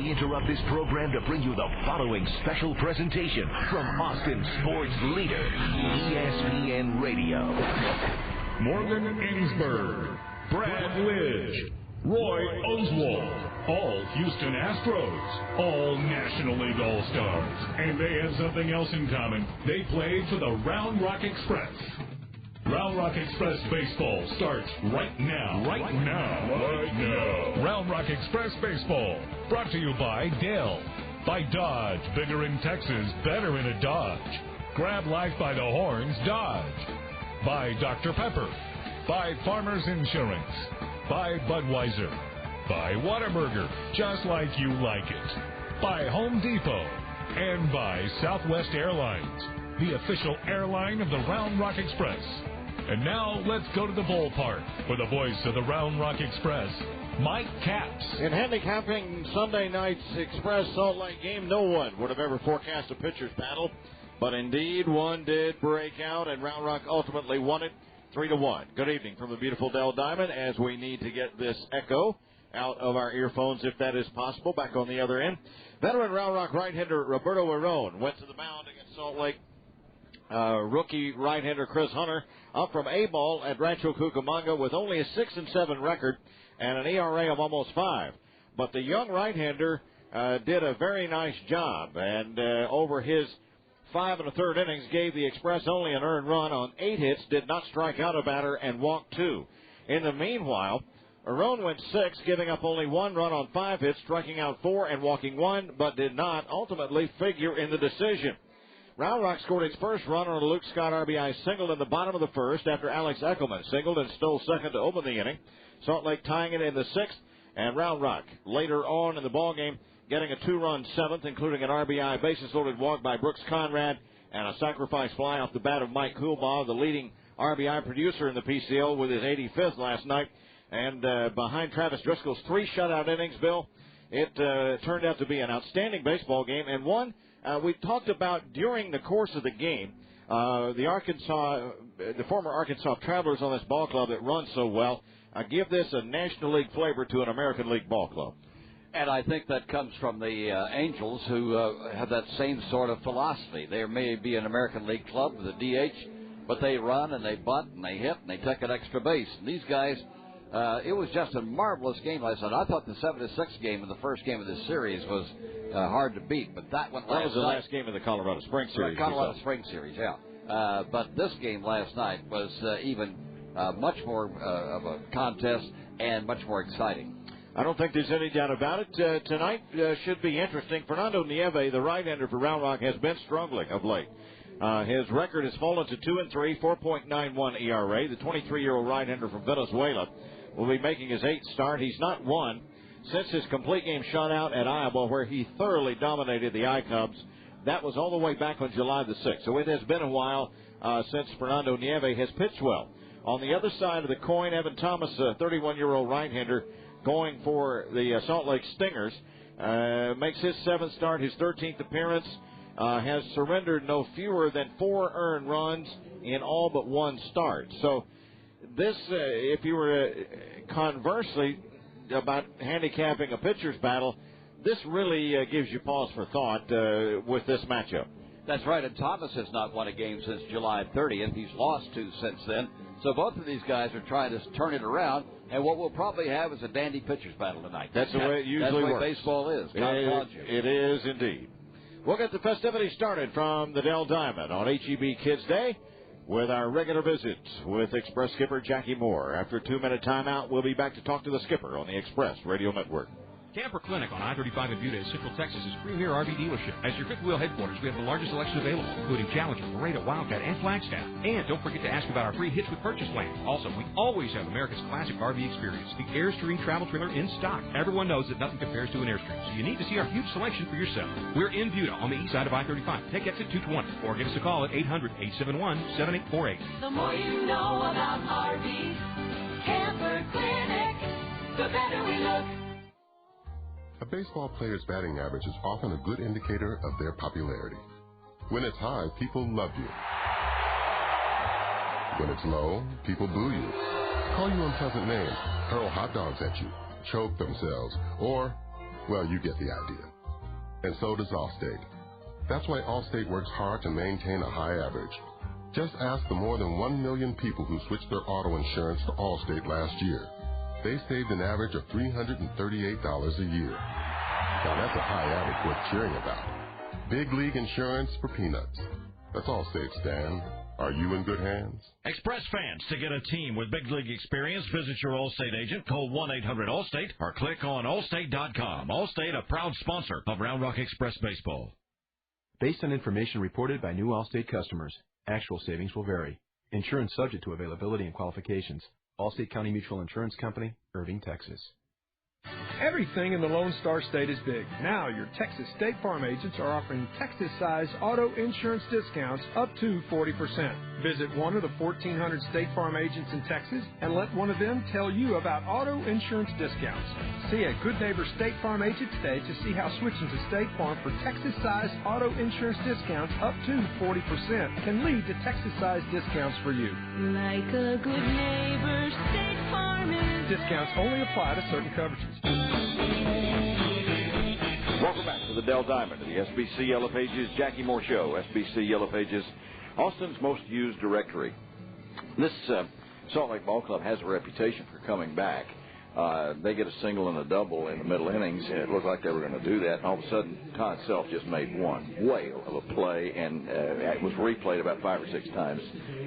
we interrupt this program to bring you the following special presentation from Austin sports leader, ESPN Radio. Morgan Ginsberg, Brad Lidge, Roy Oswald, all Houston Astros, all National League All-Stars. And they have something else in common. They played for the Round Rock Express. Round Rock Express Baseball starts right now. Right now. Round Rock Express Baseball, brought to you by Dell, by Dodge, bigger in Texas, better in a Dodge. Grab life by the horns, Dodge. By Dr. Pepper, by Farmers Insurance, by Budweiser, by Whataburger, just like you like it, by Home Depot, and by Southwest Airlines, the official airline of the Round Rock Express. And now let's go to the ballpark for the voice of the Round Rock Express, Mike Capps. In handicapping Sunday night's Express Salt Lake game, no one would have ever forecast a pitcher's battle. But indeed, one did break out, and Round Rock ultimately won it 3-1. Good evening from the beautiful Dell Diamond, as we need to get this echo out of our earphones, if that is possible, back on the other end. Veteran Round Rock right-hander Roberto Arón went to the mound against Salt Lake. Rookie right-hander Chris Hunter up from A-ball at Rancho Cucamonga with only a 6-7 record and an ERA of almost 5. But the young right-hander did a very nice job, and over his 5 1/3 innings gave the Express only an earned run on 8 hits, did not strike out a batter, and walked 2. In the meanwhile, Arón went 6, giving up only 1 run on 5 hits, striking out 4 and walking 1, but did not ultimately figure in the decision. Round Rock scored its first run on a Luke Scott RBI single in the bottom of the first after Alex Eckelman singled and stole second to open the inning. Salt Lake tying it in the 6th, and Round Rock later on in the ballgame getting a 2-run 7th, including an RBI bases-loaded walk by Brooks Conrad and a sacrifice fly off the bat of Mike Coolbaugh, the leading RBI producer in the PCL with his 85th last night. And behind Travis Driscoll's 3 shutout innings, Bill, it turned out to be an outstanding baseball game, and one we talked about during the course of the game. The former Arkansas Travelers on this ball club that run so well give this a National League flavor to an American League ball club. And I think that comes from the Angels, who have that same sort of philosophy. They may be an American League club with a DH, but they run and they bunt and they hit and they take an extra base. And these guys, it was just a marvelous game last night. I thought the 7-6 game in the first game of this series was hard to beat, but that one last night. That was the last game of the Colorado Spring Series. Colorado Spring Series, yeah. But this game last night was even much more of a contest and much more exciting. I don't think there's any doubt about it. Tonight should be interesting. Fernando Nieve, the right-hander for Round Rock, has been struggling of late. His record has fallen to 2-3, 4.91 ERA. The 23-year-old right-hander from Venezuela will be making his 8th start. He's not won since his complete game shutout at Iowa, where he thoroughly dominated the I-Cubs. That was all the way back on July the 6th. So it has been a while since Fernando Nieve has pitched well. On the other side of the coin, Evan Thomas, a 31-year-old right-hander, going for the Salt Lake Stingers, makes his 7th start, his 13th appearance, has surrendered no fewer than 4 earned runs in all but 1 start. So this, if you were conversely about handicapping a pitcher's battle, this really gives you pause for thought with this matchup. That's right, and Thomas has not won a game since July 30th. He's lost 2 since then. So both of these guys are trying to turn it around, and what we'll probably have is a dandy pitcher's battle tonight. That's the way it usually works. That's the way baseball is. It is indeed. We'll get the festivities started from the Dell Diamond on HEB Kids Day with our regular visit with Express skipper Jackie Moore. After a 2-minute timeout, we'll be back to talk to the skipper on the Express Radio Network. Camper Clinic on I-35 in Buda, Central Texas' premier RV dealership. As your fifth wheel headquarters, we have the largest selection available, including Challenger, Laredo, Wildcat, and Flagstaff. And don't forget to ask about our free Hitch with Purchase plan. Also, we always have America's classic RV experience, the Airstream travel trailer in stock. Everyone knows that nothing compares to an Airstream, so you need to see our huge selection for yourself. We're in Buda on the east side of I-35. Take exit 220 or give us a call at 800-871-7848. The more you know about RVs, Camper Clinic, the better we look. A baseball player's batting average is often a good indicator of their popularity. When it's high, people love you. When it's low, people boo you, call you unpleasant names, hurl hot dogs at you, choke themselves, or Well, you get the idea. And so does Allstate. That's why Allstate works hard to maintain a high average. Just ask the more than 1 million people who switched their auto insurance to Allstate last year. They saved an average of $338 a year. Now that's a high average worth cheering about. Big league insurance for peanuts. That's Allstate, Stan. Are you in good hands? Express fans, to get a team with big league experience, visit your Allstate agent, call 1-800-ALLSTATE, or click on Allstate.com. Allstate, a proud sponsor of Round Rock Express Baseball. Based on information reported by new Allstate customers, actual savings will vary. Insurance subject to availability and qualifications. Allstate County Mutual Insurance Company, Irving, Texas. Everything in the Lone Star State is big. Now your Texas State Farm agents are offering Texas-sized auto insurance discounts up to 40%. Visit one of the 1,400 State Farm agents in Texas and let one of them tell you about auto insurance discounts. See a Good Neighbor State Farm agent today to see how switching to State Farm for Texas-sized auto insurance discounts up to 40% can lead to Texas-sized discounts for you. Like a good neighbor, State Farm is. Discounts only apply to certain coverages. Welcome back to the Dell Diamond, the SBC Yellow Pages Jackie Moore Show. SBC Yellow Pages, Austin's most used directory. This Salt Lake Ball Club has a reputation for coming back. They get a single and a double in the middle innings, and it looked like they were going to do that. And all of a sudden, Todd Self just made one whale of a play, and it was replayed about 5 or 6 times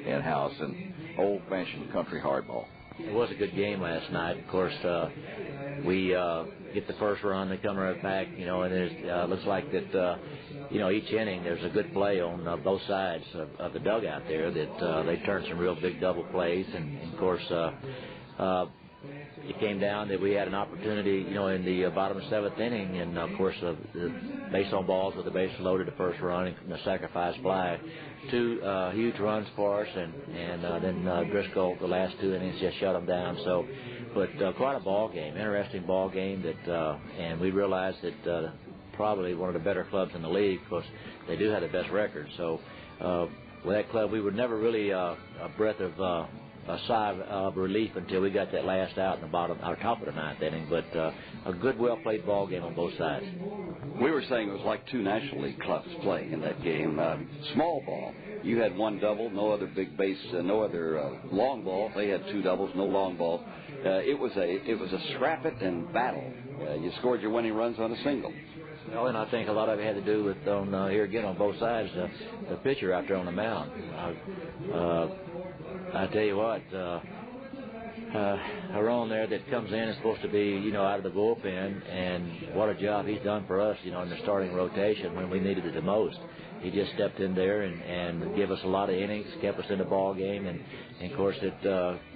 in-house, and old-fashioned country hardball. It was a good game last night. Of course, we get the first run, they come right back, and it looks like that, each inning there's a good play on both sides of the dugout there that they turned some real big double plays, and of course, it came down that we had an opportunity, in the bottom of the 7th inning, and of course the base on balls with the base loaded the first run and the sacrifice fly. 2 huge runs for us, and then Driscoll the last 2 innings just shut them down. So, but quite a ball game, interesting ball game that, and we realized that probably one of the better clubs in the league because they do have the best record. So with that club, we were never really a breath of a sigh of relief until we got that last out in the top of the 9th inning. But a good, well-played ball game on both sides. We were saying it was like 2 National League clubs playing in that game. Small ball, you had 1 double, no other big base, no other long ball. They had 2 doubles, no long ball. It was a scrap it and battle. You scored your winning runs on a single. Well, and I think a lot of it had to do with here again on both sides, the pitcher out there on the mound. I tell you what, Aaron there that comes in is supposed to be, out of the bullpen, and what a job he's done for us, in the starting rotation when we needed it the most. He just stepped in there and gave us a lot of innings, kept us in the ball game, and of course it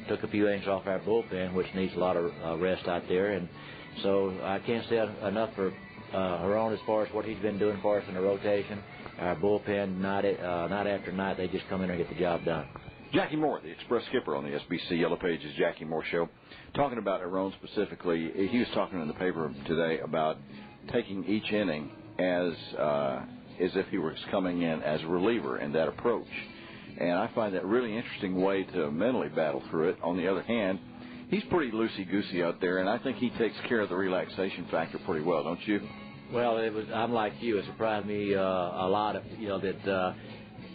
took a few innings off our bullpen, which needs a lot of rest out there. And so I can't say enough for Aaron as far as what he's been doing for us in the rotation. Our bullpen, night after night, they just come in and get the job done. Jackie Moore, the Express skipper on the SBC Yellow Pages Jackie Moore Show. Talking about Aaron specifically, he was talking in the paper today about taking each inning as if he was coming in as a reliever in that approach. And I find that a really interesting way to mentally battle through it. On the other hand, he's pretty loosey-goosey out there, and I think he takes care of the relaxation factor pretty well, don't you? Well, I'm like you. It surprised me a lot, that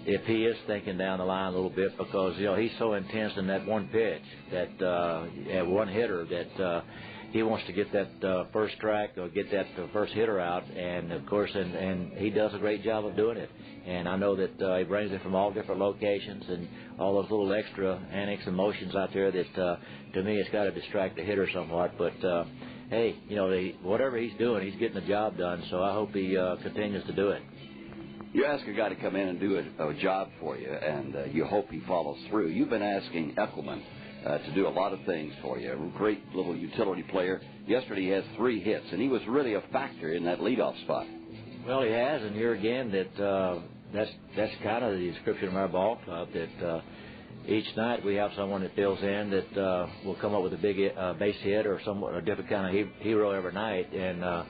if he is thinking down the line a little bit, because he's so intense in that one pitch, that one hitter, that he wants to get that first strike or get that first hitter out, and of course, and he does a great job of doing it. And I know that he brings it from all different locations and all those little extra annex and motions out there that to me it's got to distract the hitter somewhat. But hey, whatever he's doing, he's getting the job done. So I hope he continues to do it. You ask a guy to come in and do a job for you, and you hope he follows through. You've been asking Eckelman to do a lot of things for you. A great little utility player. Yesterday he has 3 hits, and he was really a factor in that leadoff spot. Well, he has, and here again, that's kind of the description of our ball club, that each night we have someone that fills in that will come up with a big base hit or a different kind of hero every night, and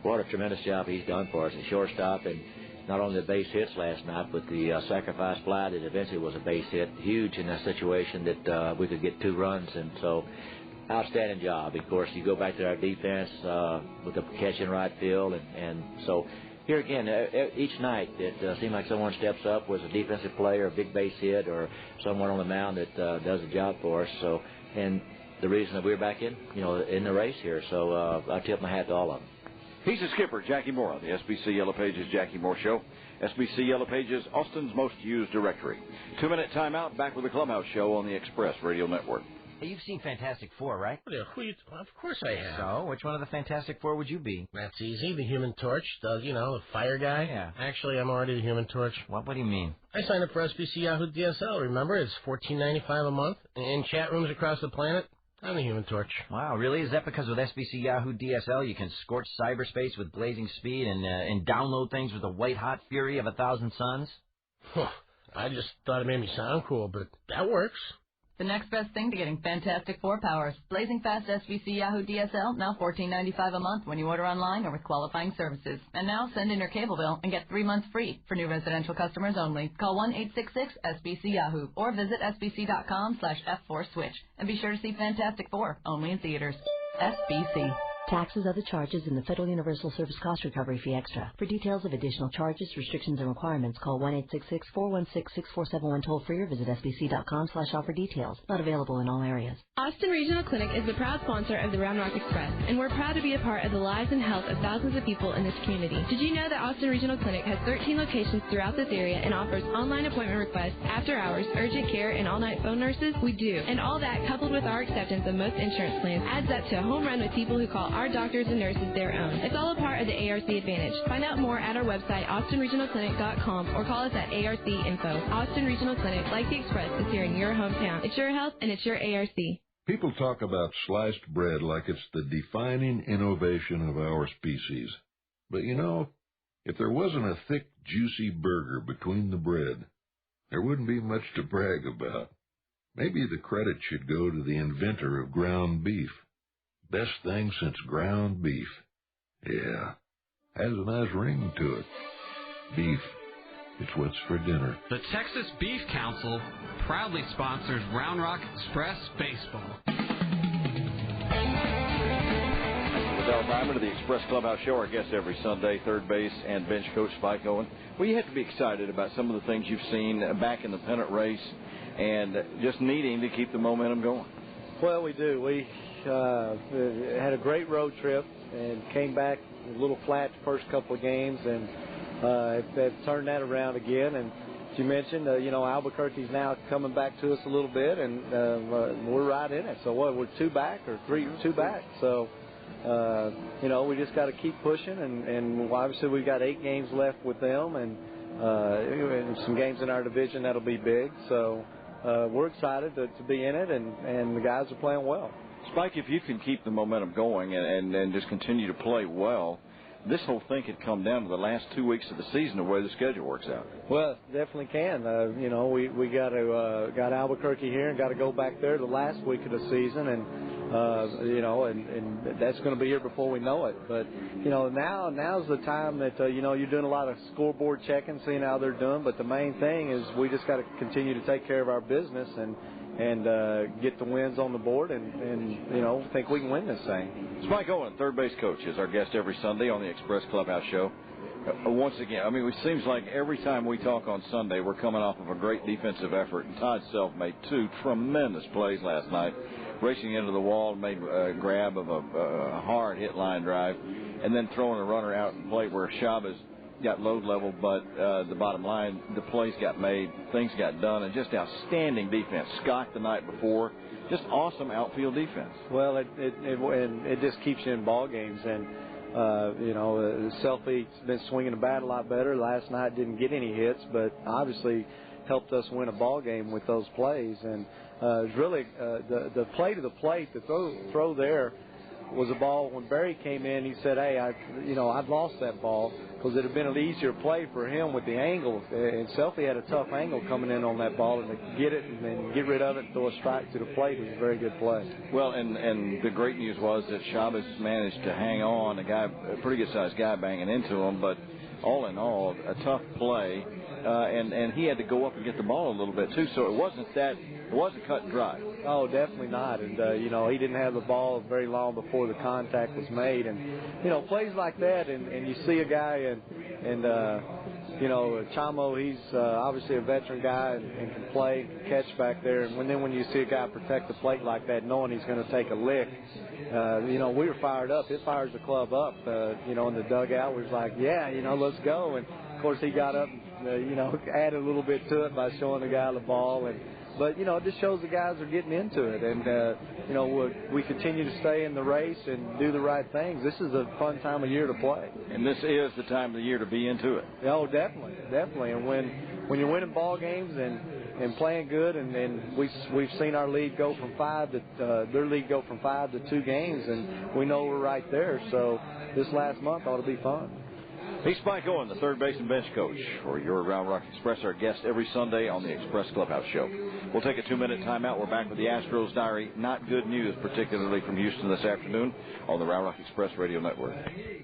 what a tremendous job he's done for us at shortstop, and not only the base hits last night, but the sacrifice fly that eventually was a base hit, huge in that situation that we could get 2 runs. And so outstanding job. Of course, you go back to our defense with the catch in right field, and so here again, each night it seems like someone steps up, was a defensive player, a big base hit, or someone on the mound that does the job for us. So, and the reason that we're back in the race here. So I tip my hat to all of them. He's the skipper, Jackie Moore, on the SBC Yellow Pages Jackie Moore Show. SBC Yellow Pages, Austin's most used directory. 2-minute timeout, back with the Clubhouse Show on the Express Radio Network. You've seen Fantastic Four, right? Of course I have. So, which one of the Fantastic Four would you be? That's easy. The Human Torch, the fire guy. Yeah. Actually, I'm already the Human Torch. What do you mean? I signed up for SBC Yahoo DSL, remember? It's $14.95 a month. In chat rooms across the planet, I'm the Human Torch. Wow, really? Is that because with SBC Yahoo DSL you can scorch cyberspace with blazing speed and download things with the white-hot fury of 1,000 suns? I just thought it made me sound cool, but that works. The next best thing to getting Fantastic Four powers. Blazing fast SBC Yahoo DSL, now $14.95 a month when you order online or with qualifying services. And now send in your cable bill and get 3 months free for new residential customers only. Call 1-866-SBC-YAHOO or visit sbc.com/F4Switch. And be sure to see Fantastic Four, only in theaters. SBC. Taxes, other charges, and the Federal Universal Service Cost Recovery Fee Extra. For details of additional charges, restrictions, and requirements, call 1-866-416-6471 toll-free or visit sbc.com/offer details. Not available in all areas. Austin Regional Clinic is the proud sponsor of the Round Rock Express, and we're proud to be a part of the lives and health of thousands of people in this community. Did you know that Austin Regional Clinic has 13 locations throughout this area and offers online appointment requests, after hours, urgent care, and all-night phone nurses? We do. And all that, coupled with our acceptance of most insurance plans, adds up to a home run with people who call our doctors and nurses their own. It's all a part of the ARC Advantage. Find out more at our website, austinregionalclinic.com, or call us at ARC Info. Austin Regional Clinic, like the Express, is here in your hometown. It's your health, and it's your ARC. People talk about sliced bread like it's the defining innovation of our species. But if there wasn't a thick, juicy burger between the bread, there wouldn't be much to brag about. Maybe the credit should go to the inventor of ground beef. Best thing since ground beef. Yeah, has a nice ring to it. Beef. It's what's for dinner. The Texas Beef Council proudly sponsors Round Rock Express Baseball. Del Diamond of the Express Clubhouse Show, our guest every Sunday, third base and bench coach Spike Owen. Well, you have to be excited about some of the things you've seen back in the pennant race and just needing to keep the momentum going. Well, we do. We had a great road trip and came back a little flat the first couple of games and have turned that around again. And as you mentioned, Albuquerque's now coming back to us a little bit, and we're right in it. So we're 2 back or 2 back. So, we just got to keep pushing. And obviously we've got 8 games left with them and some games in our division that'll be big. So we're excited to be in it, and the guys are playing well. Spike, if you can keep the momentum going and just continue to play well, this whole thing could come down to the last 2 weeks of the season, the way the schedule works out. Well, definitely can. We got Albuquerque here and got to go back there the last week of the season, and that's going to be here before we know it. But now's the time that you're doing a lot of scoreboard checking, seeing how they're doing. But the main thing is we just got to continue to take care of our business and get the wins on the board, and think we can win this thing. Spike Owen, third base coach, is our guest every Sunday on the Express Clubhouse Show. Once again, it seems like every time we talk on Sunday, we're coming off of a great defensive effort, and Todd Self made 2 tremendous plays last night, racing into the wall, made a grab of a hard hit line drive, and then throwing a runner out in play where Chavez got load level, but the bottom line, the plays got made, things got done, and just outstanding defense. Scott the night before, just awesome outfield defense. Well, it just keeps you in ball games, and Selfie's been swinging the bat a lot better. Last night didn't get any hits, but obviously helped us win a ball game with those plays. And it's really the play to the plate, the throw there was a ball when Barry came in. He said, "Hey, I've lost that ball because it had been an easier play for him with the angle." And Selfie had a tough angle coming in on that ball, and to get it and then get rid of it and throw a strike to the plate was a very good play. Well, and the great news was that Chavez managed to hang on, a pretty good sized guy banging into him, but all in all, a tough play. And he had to go up and get the ball a little bit too, so it wasn't that It wasn't cut and dry. Oh, definitely not. And, he didn't have the ball very long before the contact was made. And, plays like that, and you see a guy, and Chamo, he's obviously a veteran guy and can play, can catch back there. And when you see a guy protect the plate like that, knowing he's going to take a lick, we were fired up. It fires the club up, in the dugout. We was like, yeah, let's go. And, of course, he got up and, added a little bit to it by showing the guy the ball. But, it just shows the guys are getting into it. And, we continue to stay in the race and do the right things. This is a fun time of year to play. And this is the time of the year to be into it. Oh, definitely. And when you're winning ball games and playing good, and we've seen our lead go from 5 to their lead go from 5 to 2 games, and we know we're right there. So this last month ought to be fun. He's Mike Owen, the third base and bench coach for your Round Rock Express, our guest every Sunday on the Express Clubhouse Show. We'll take a 2-minute timeout. We're back with the Astros Diary. Not good news, particularly from Houston this afternoon on the Round Rock Express Radio Network.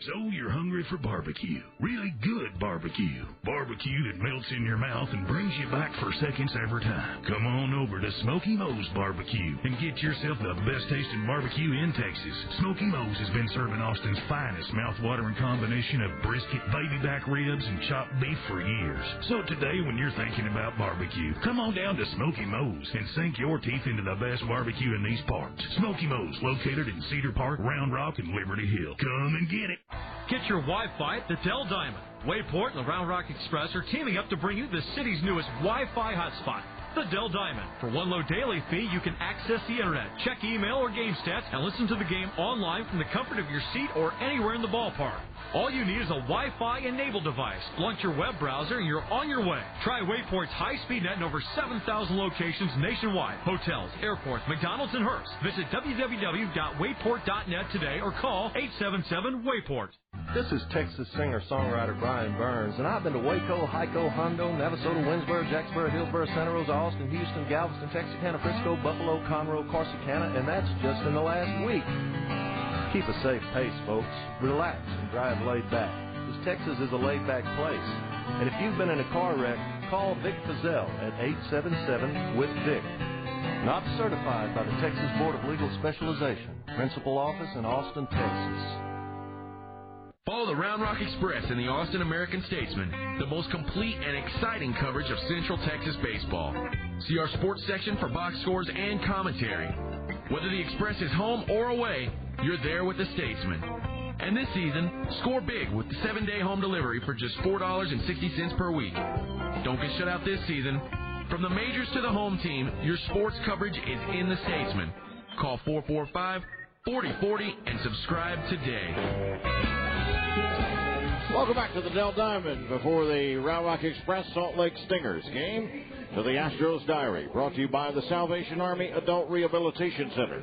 So you're hungry for barbecue. Really good barbecue. Barbecue that melts in your mouth and brings you back for seconds every time. Come on over to Smoky Moe's Barbecue and get yourself the best tasting barbecue in Texas. Smoky Moe's has been serving Austin's finest mouth-watering combination of brisket, baby back ribs, and chopped beef for years. So today, when you're thinking about barbecue, come on down to Smoky Moe's and sink your teeth into the best barbecue in these parts. Smoky Moe's, located in Cedar Park, Round Rock, and Liberty Hill. Come and get it. Get your Wi-Fi at the Dell Diamond. Wayport and the Round Rock Express are teaming up to bring you the city's newest Wi-Fi hotspot, the Dell Diamond. For one low daily fee, you can access the internet, check email or game stats, and listen to the game online from the comfort of your seat or anywhere in the ballpark. All you need is a Wi-Fi enabled device. Launch your web browser and you're on your way. Try Wayport's high-speed net in over 7,000 locations nationwide. Hotels, airports, McDonald's, and Hearst. Visit www.wayport.net today or call 877-WAYPORT. This is Texas singer-songwriter Brian Burns, and I've been to Waco, Hico, Hondo, Navasota, Winsboro, Jacksboro, Hillsboro, Santa Rosa, Austin, Houston, Galveston, Texarkana, Frisco, Buffalo, Conroe, Corsicana, and that's just in the last week. Keep a safe pace, folks. Relax and drive laid back, because Texas is a laid-back place. And if you've been in a car wreck, call Vic Fazell at 877-WITH-VIC. Not certified by the Texas Board of Legal Specialization. Principal office in Austin, Texas. Follow the Round Rock Express and the Austin American-Statesman, the most complete and exciting coverage of Central Texas baseball. See our sports section for box scores and commentary. Whether the Express is home or away, you're there with the Statesman. And this season, score big with the 7-day home delivery for just $4.60 per week. Don't get shut out this season. From the majors to the home team, your sports coverage is in the Statesman. Call 445-4040 and subscribe today. Welcome back to the Dell Diamond before the Round Rock Express Salt Lake Stingers game to the Astros Diary, brought to you by the Salvation Army Adult Rehabilitation Center.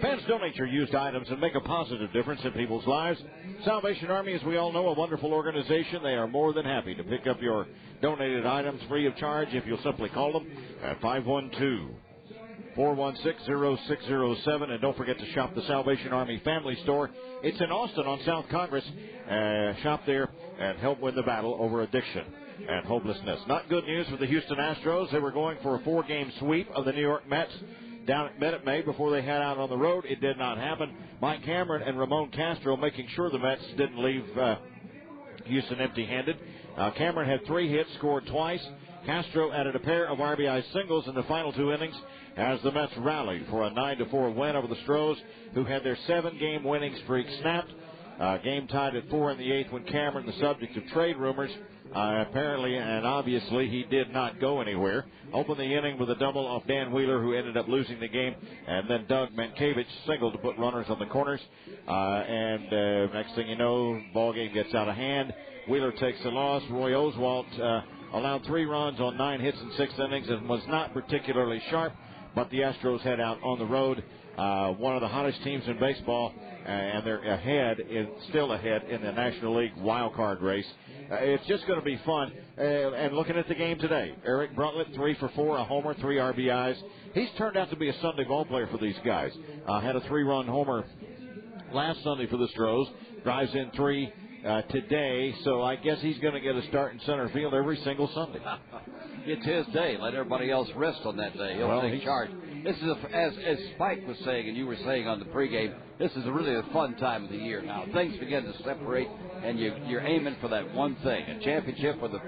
Fans, donate your used items and make a positive difference in people's lives. Salvation Army, as we all know, a wonderful organization. They are more than happy to pick up your donated items free of charge if you'll simply call them at 512-416-0607. And don't forget to shop the Salvation Army Family Store. It's in Austin on South Congress. Shop there and help win the battle over addiction and hopelessness. Not good news for the Houston Astros. They were going for a 4-game sweep of the New York Mets down at Minute Maid before they head out on the road. It did not happen. Mike Cameron and Ramon Castro making sure the Mets didn't leave Houston empty-handed. Cameron had 3 hits, scored twice. Castro added a pair of RBI singles in the final 2 innings as the Mets rallied for a 9-4 win over the Stros, who had their 7-game winning streak snapped. Game tied at 4 in the 8th when Cameron, the subject of trade rumors, apparently and obviously he did not go anywhere, opened the inning with a double off Dan Wheeler, who ended up losing the game, and then Doug Mankiewicz singled to put runners on the corners. Next thing you know, ball game gets out of hand. Wheeler takes the loss. Roy Oswalt allowed 3 runs on 9 hits in 6 innings and was not particularly sharp, but the Astros head out on the road. One of the hottest teams in baseball, and they're still ahead in the National League wild card race. It's just going to be fun. And looking at the game today, Eric Bruntlett, 3 for 4, a homer, 3 RBIs. He's turned out to be a Sunday ball player for these guys. Had a 3-run homer last Sunday for the Stros. Drives in 3 today, so I guess he's going to get a start in center field every single Sunday. It's his day. Let everybody else rest on that day. He'll take charge. This is, as Spike was saying and you were saying on the pregame, this is really a fun time of the year now. Things begin to separate, and you're aiming for that one thing, a championship or the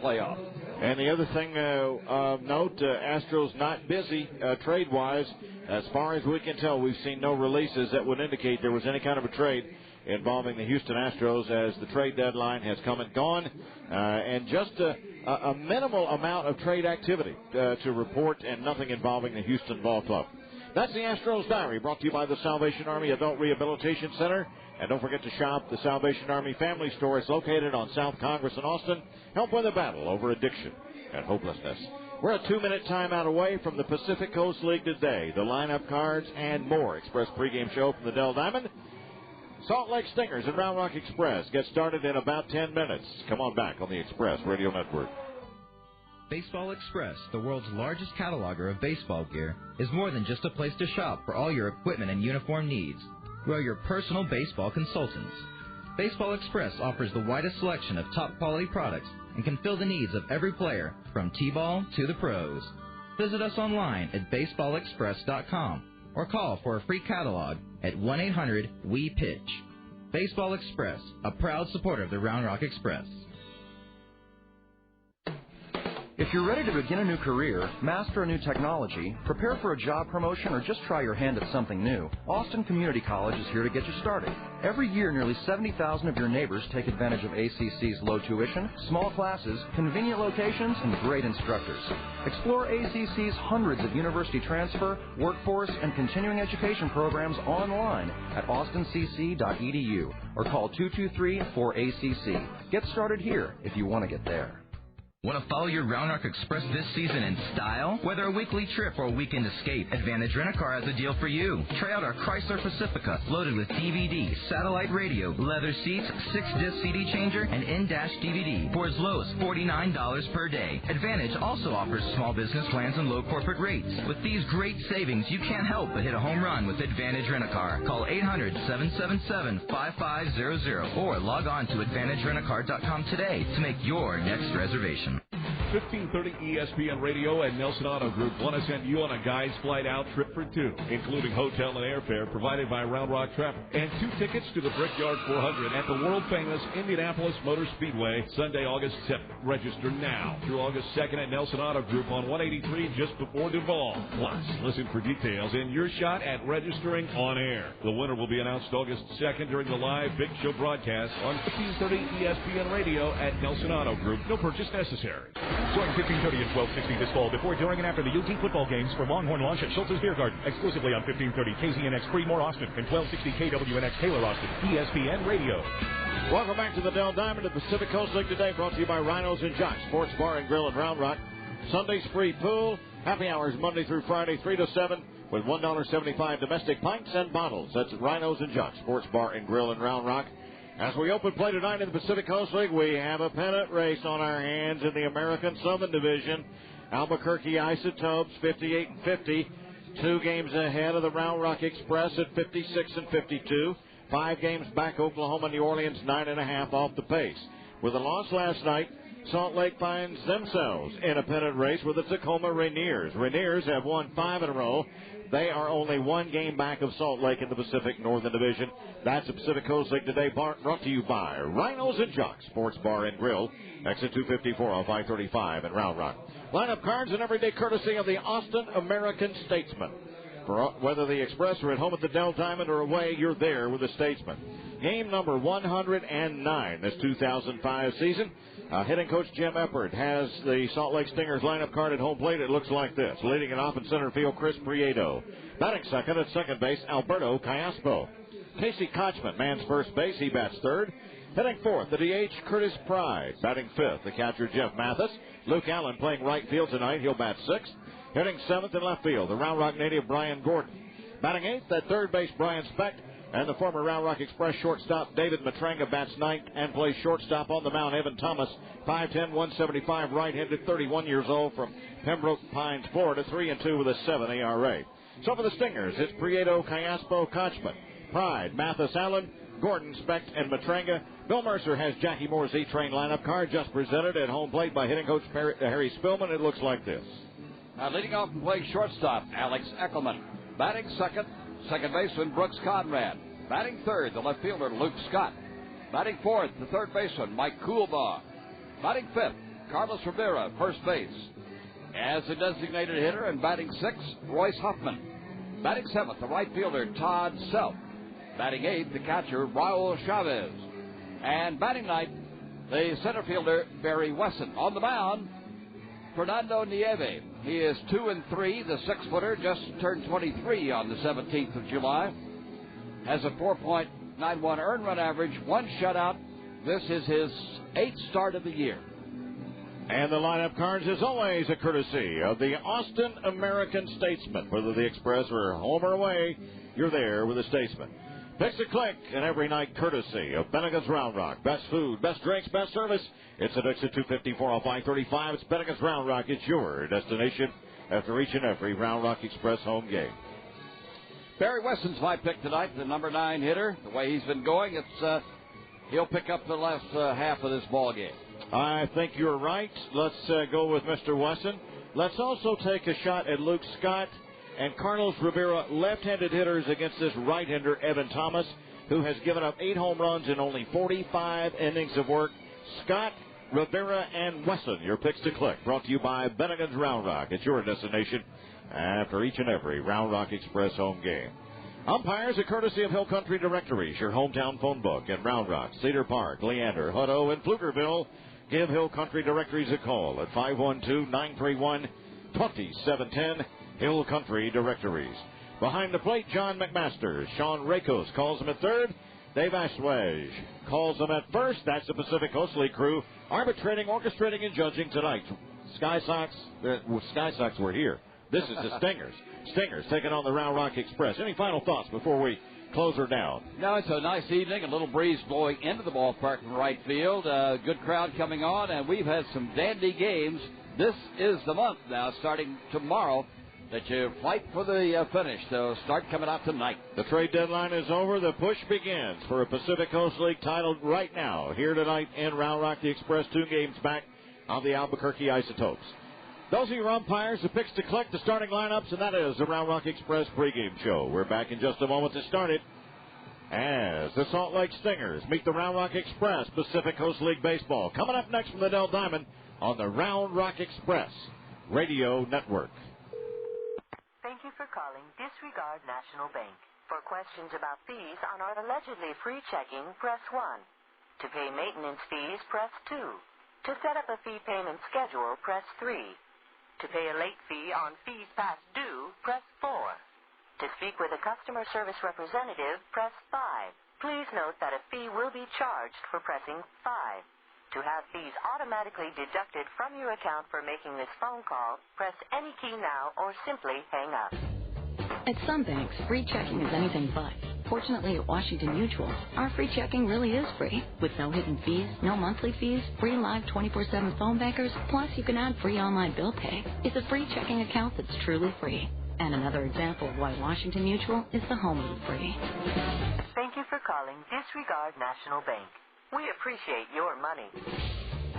playoff. And the other thing of note, Astros not busy trade-wise. As far as we can tell, we've seen no releases that would indicate there was any kind of a trade involving the Houston Astros, as the trade deadline has come and gone, and just a minimal amount of trade activity to report, and nothing involving the Houston Ball Club. That's the Astros Diary, brought to you by the Salvation Army Adult Rehabilitation Center. And don't forget to shop the Salvation Army Family Store. It's located on South Congress in Austin. Help win the battle over addiction and hopelessness. We're a 2-minute timeout away from the Pacific Coast League today. The lineup, cards, and more. Express pregame show from the Dell Diamond. Salt Lake Stingers and Round Rock Express get started in about 10 minutes. Come on back on the Express Radio Network. Baseball Express, the world's largest cataloger of baseball gear, is more than just a place to shop for all your equipment and uniform needs. We're your personal baseball consultants. Baseball Express offers the widest selection of top-quality products and can fill the needs of every player, from T-ball to the pros. Visit us online at baseballexpress.com or call for a free catalog at 1-800-WE-PITCH. Baseball Express, a proud supporter of the Round Rock Express. If you're ready to begin a new career, master a new technology, prepare for a job promotion, or just try your hand at something new, Austin Community College is here to get you started. Every year, nearly 70,000 of your neighbors take advantage of ACC's low tuition, small classes, convenient locations, and great instructors. Explore ACC's hundreds of university transfer, workforce, and continuing education programs online at austincc.edu or call 223-4ACC. Get started here if you want to get there. Want to follow your Round Rock Express this season in style? Whether a weekly trip or a weekend escape, Advantage Rent-A-Car has a deal for you. Try out our Chrysler Pacifica, loaded with DVD, satellite radio, leather seats, 6-disc CD changer, and in-dash DVD for as low as $49 per day. Advantage also offers small business plans and low corporate rates. With these great savings, you can't help but hit a home run with Advantage Rent-A-Car. Call 800-777-5500 or log on to AdvantageRentACar.com today to make your next reservation. 1530 ESPN Radio and Nelson Auto Group want to send you on a guy's flight out trip for two, including hotel and airfare provided by Round Rock Travel, and 2 tickets to the Brickyard 400 at the world-famous Indianapolis Motor Speedway, Sunday, August 7th. Register now through August 2nd at Nelson Auto Group on 183 just before Duval. Plus, listen for details in your shot at registering on air. The winner will be announced August 2nd during the live Big Show broadcast on 1530 ESPN Radio at Nelson Auto Group. No purchase necessary. Join 1530 and 1260 this fall before, during, and after the UT football games for Longhorn Lunch at Schultz's Beer Garden. Exclusively on 1530 KZNX Fremore Austin and 1260 KWNX Taylor Austin. ESPN Radio. Welcome back to the Dell Diamond at Pacific Coast League today, brought to you by Rhinos and Jocks Sports Bar and Grill in Round Rock. Sunday's free pool. Happy hours Monday through Friday, 3 to 7, with $1.75 domestic pints and bottles. That's at Rhinos and Jocks Sports Bar and Grill in Round Rock. As we open play tonight in the Pacific Coast League, we have a pennant race on our hands in the American Southern Division. Albuquerque Isotopes, 58-50, 2 games ahead of the Round Rock Express at 56-52. 5 games back, Oklahoma, New Orleans, 9.5 off the pace. With a loss last night, Salt Lake finds themselves in a pennant race with the Tacoma Rainiers. Rainiers have won 5 in a row. They are only 1 game back of Salt Lake in the Pacific Northern Division. That's the Pacific Coast League today, brought to you by Rhinos and Jocks Sports Bar and Grill, exit 254 on 535 in Round Rock. Lineup cards and everyday courtesy of the Austin American Statesman. For whether the Express are at home at the Dell Diamond or away, you're there with the Statesman. Game number 109 this 2005 season. Hitting coach Jim Eppard has the Salt Lake Stingers lineup card at home plate. It looks like this. Leading it off in center field, Chris Prieto. Batting second at second base, Alberto Callaspo. Casey Kochman mans first base. He bats third. Hitting fourth, the DH, Curtis Pride. Batting fifth, the catcher, Jeff Mathis. Luke Allen playing right field tonight. He'll bat sixth. Hitting seventh in left field, the Round Rock native, Brian Gordon. Batting eighth at third base, Brian Specht. And the former Round Rock Express shortstop, David Matranga, bats ninth and plays shortstop on the mound. Evan Thomas, 5'10", 175, right-handed, 31 years old, from Pembroke Pines, Florida, 3-2 with a 7 ERA. So for the Stingers, it's Prieto, Callaspo, Kochman, Pride, Mathis, Allen, Gordon, Specht, and Matranga. Bill Mercer has Jackie Moore's E-Train lineup card just presented at home plate by hitting coach Harry Spillman. It looks like this. Leading off and playing shortstop, Alex Eckelman. Batting second baseman Brooks Conrad. Batting third, the left fielder Luke Scott. Batting fourth, the third baseman Mike Coolbaugh. Batting fifth, Carlos Rivera, first base. As a designated hitter and batting sixth, Royce Huffman. Batting seventh, the right fielder Todd Self. Batting eighth, the catcher Raul Chavez. And batting ninth, the center fielder Barry Wesson. On the mound, Fernando Nieve. He is 2-3, the 6-footer, just turned 23 on the 17th of July. Has a 4.91 earned run average, 1 shutout. This is his 8th start of the year. And the lineup cards, as always, a courtesy of the Austin American-Statesman. Whether the Express or home or away, you're there with the Statesman. Picks a click, and every night courtesy of Bennigan's Round Rock. Best food, best drinks, best service. It's at exit 254 on 535. It's Bennigan's Round Rock. It's your destination after each and every Round Rock Express home game. Barry Wesson's my pick tonight, the number 9 hitter. The way he's been going, it's he'll pick up the last half of this ball game. I think you're right. Let's go with Mr. Wesson. Let's also take a shot at Luke Scott and Carlos Rivera, left-handed hitters against this right-hander, Evan Thomas, who has given up 8 home runs in only 45 innings of work. Scott, Rivera, and Wesson, your picks to click. Brought to you by Bennigan's Round Rock. It's your destination after each and every Round Rock Express home game. Umpires, a courtesy of Hill Country Directories, your hometown phone book in Round Rock, Cedar Park, Leander, Hutto, and Pflugerville. Give Hill Country Directories a call at 512-931-2710. Hill Country Directories. Behind the plate, John McMaster. Sean Rakos calls him at third. Dave Ashwaj calls him at first. That's the Pacific Coast League crew arbitrating, orchestrating, and judging tonight. Sky Sox were here. This is the Stingers. Stingers taking on the Round Rock Express. Any final thoughts before we close her down? No, it's a nice evening. A little breeze blowing into the ballpark from right field. Good crowd coming on, and we've had some dandy games. This is the month now, starting tomorrow, that you fight for the finish. They'll start coming out tonight. The trade deadline is over. The push begins for a Pacific Coast League title right now. Here tonight in Round Rock, the Express 2 games back on the Albuquerque Isotopes. Those are your umpires, the picks to click, the starting lineups, and that is the Round Rock Express pregame show. We're back in just a moment to start it as the Salt Lake Stingers meet the Round Rock Express Pacific Coast League Baseball. Coming up next from the Dell Diamond on the Round Rock Express Radio Network. Thank you for calling Disregard National Bank. For questions about fees on our allegedly free checking, press 1. To pay maintenance fees, press 2. To set up a fee payment schedule, press 3. To pay a late fee on fees past due, press 4. To speak with a customer service representative, press 5. Please note that a fee will be charged for pressing 5. To have fees automatically deducted from your account for making this phone call, press any key now or simply hang up. At some banks, free checking is anything but. Fortunately, at Washington Mutual, our free checking really is free. With no hidden fees, no monthly fees, free live 24/7 phone bankers, plus you can add free online bill pay. It's a free checking account that's truly free. And another example of why Washington Mutual is the home of the free. Thank you for calling Disregard National Bank. We appreciate your money.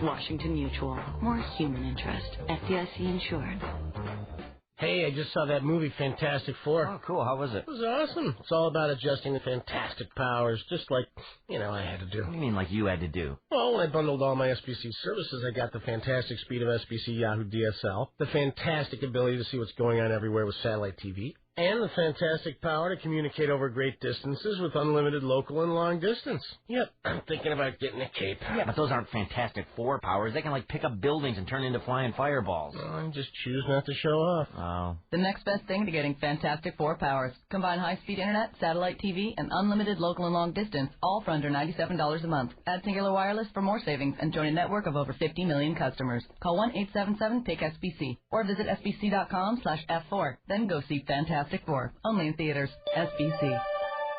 Washington Mutual. More human interest. FDIC insured. Hey, I just saw that movie Fantastic Four. Oh, cool. How was it? It was awesome. It's all about adjusting the fantastic powers, just like, I had to do. What do you mean like you had to do? Well, when I bundled all my SBC services, I got the fantastic speed of SBC Yahoo DSL, the fantastic ability to see what's going on everywhere with satellite TV, and the fantastic power to communicate over great distances with unlimited local and long distance. Yep, I'm thinking about getting a cape. Yeah, but those aren't Fantastic Four powers. They can, pick up buildings and turn into flying fireballs. Well, I just choose not to show off. Oh. The next best thing to getting Fantastic Four powers. Combine high-speed internet, satellite TV, and unlimited local and long distance, all for under $97 a month. Add Singular Wireless for more savings and join a network of over 50 million customers. Call 1-877-PICK-SBC or visit sbc.com/F4. Then go see Fantastic Four. Only in theaters. SBC.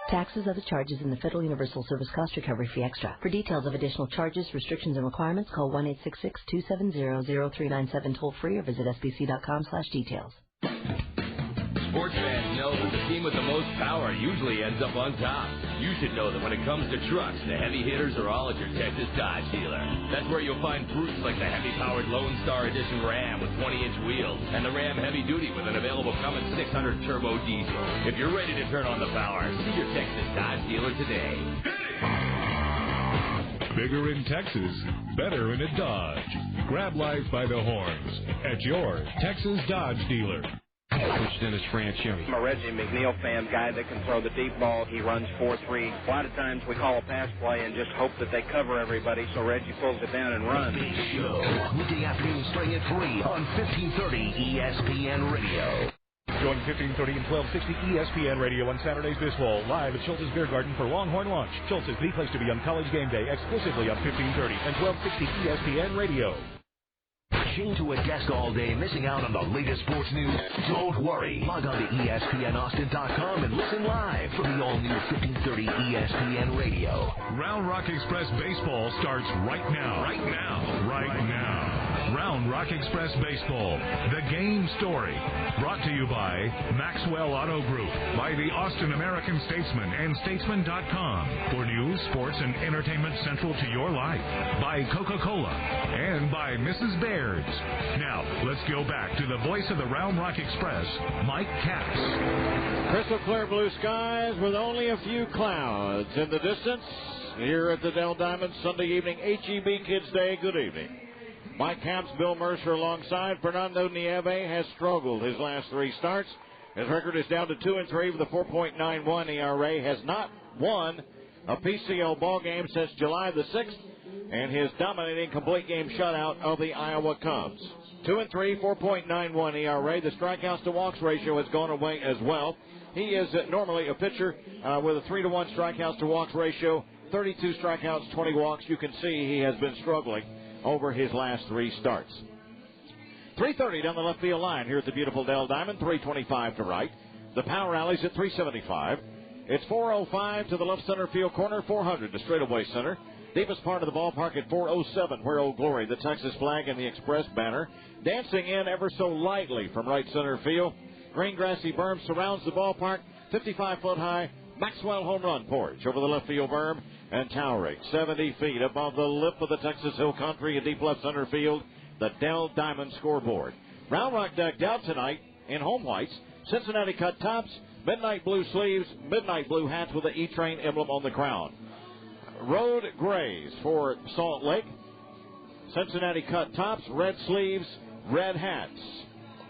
Taxes, other charges, and the Federal Universal Service Cost Recovery Fee Extra. For details of additional charges, restrictions, and requirements, call 1-866-270-0397 toll-free or visit sbc.com/details. Sports fans know that the team with the most power usually ends up on top. You should know that when it comes to trucks, the heavy hitters are all at your Texas Dodge dealer. That's where you'll find brutes like the heavy-powered Lone Star Edition Ram with 20-inch wheels and the Ram Heavy Duty with an available Cummins 600 turbo diesel. If you're ready to turn on the power, see your Texas Dodge dealer today. Bigger in Texas, better in a Dodge. Grab life by the horns at your Texas Dodge dealer. Coach Dennis Franchione. I'm a Reggie McNeil fan, guy that can throw the deep ball. He runs 4-3. A lot of times we call a pass play and just hope that they cover everybody, so Reggie pulls it down and runs. Big Show, weekday afternoon starting at 3 on 1530 ESPN Radio. Join 1530 and 1260 ESPN Radio on Saturdays this fall, live at Schultz's Beer Garden for Longhorn Lunch. Schultz's, the place to be on College Game Day, exclusively on 1530 and 1260 ESPN Radio. Chained to a desk all day, missing out on the latest sports news? Don't worry. Log on to ESPNAustin.com and listen live from the all-new 1530 ESPN Radio. Round Rock Express Baseball starts right now. Right now. Right now. Round Rock Express Baseball, the game story. Brought to you by Maxwell Auto Group, by the Austin American Statesman and Statesman.com for news, sports, and entertainment central to your life. By Coca-Cola and by Mrs. Baird's. Now, let's go back to the voice of the Round Rock Express, Mike Capps. Crystal clear blue skies with only a few clouds in the distance. Here at the Dell Diamond, Sunday evening, HEB Kids Day. Good evening. Mike Capps, Bill Mercer alongside. Fernando Nieve has struggled his last three starts. His record is down to 2-3 with a 4.91 ERA. Has not won a PCL ball game since July the 6th, and his dominating complete game shutout of the Iowa Cubs. 2-3, 4.91 ERA. The strikeouts to walks ratio has gone away as well. He is normally a pitcher with a 3-to-1 strikeouts to walks ratio. 32 strikeouts, 20 walks. You can see he has been struggling over his last three starts. 330 down the left field line here at the beautiful Dell Diamond. 325 to right. The power rallies at 375. It's 405 to the left center field corner. 400 to straightaway center. Deepest part of the ballpark at 407, where Old Glory, the Texas flag and the Express banner, dancing in ever so lightly from right center field. Green grassy berm surrounds the ballpark. 55-foot high Maxwell home run porch over the left field berm, and towering 70 feet above the lip of the Texas Hill Country in deep left center field, the Dell Diamond scoreboard. Round Rock decked out tonight in home whites, Cincinnati cut tops, midnight blue sleeves, midnight blue hats with the E-Train emblem on the crown. Road grays for Salt Lake, Cincinnati cut tops, red sleeves, red hats.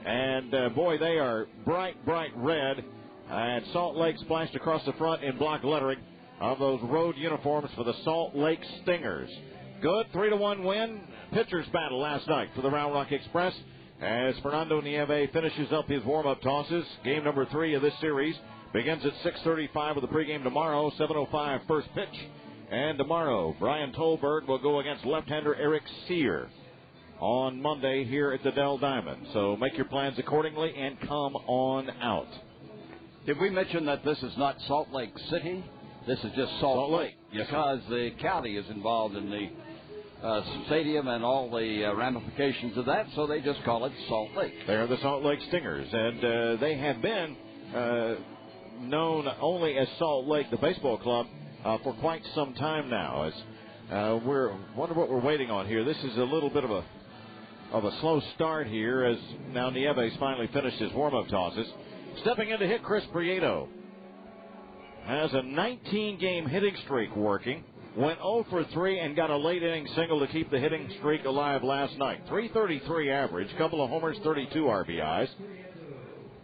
And, boy, they are bright, bright red. And Salt Lake splashed across the front in block lettering of those road uniforms for the Salt Lake Stingers. Good 3-1 win. Pitchers battle last night for the Round Rock Express as Fernando Nieve finishes up his warm-up tosses. Game number 3 of this series begins at 6:35 with the pregame tomorrow, 7:05 first pitch. And tomorrow, Brian Tolberg will go against left-hander Eric Sear on Monday here at the Dell Diamond. So make your plans accordingly and come on out. Did we mention that this is not Salt Lake City? This is just Salt Lake. Yes, because the county is involved in the stadium and all the ramifications of that, so they just call it Salt Lake. They're the Salt Lake Stingers, and they have been known only as Salt Lake, the baseball club, for quite some time now. As wonder what we're waiting on here. This is a little bit of a slow start here, as now Nieves finally finished his warm-up tosses. Stepping in to hit, Chris Prieto has a 19-game hitting streak working. Went 0 for 3 and got a late-inning single to keep the hitting streak alive last night. 333 average, couple of homers, 32 RBIs.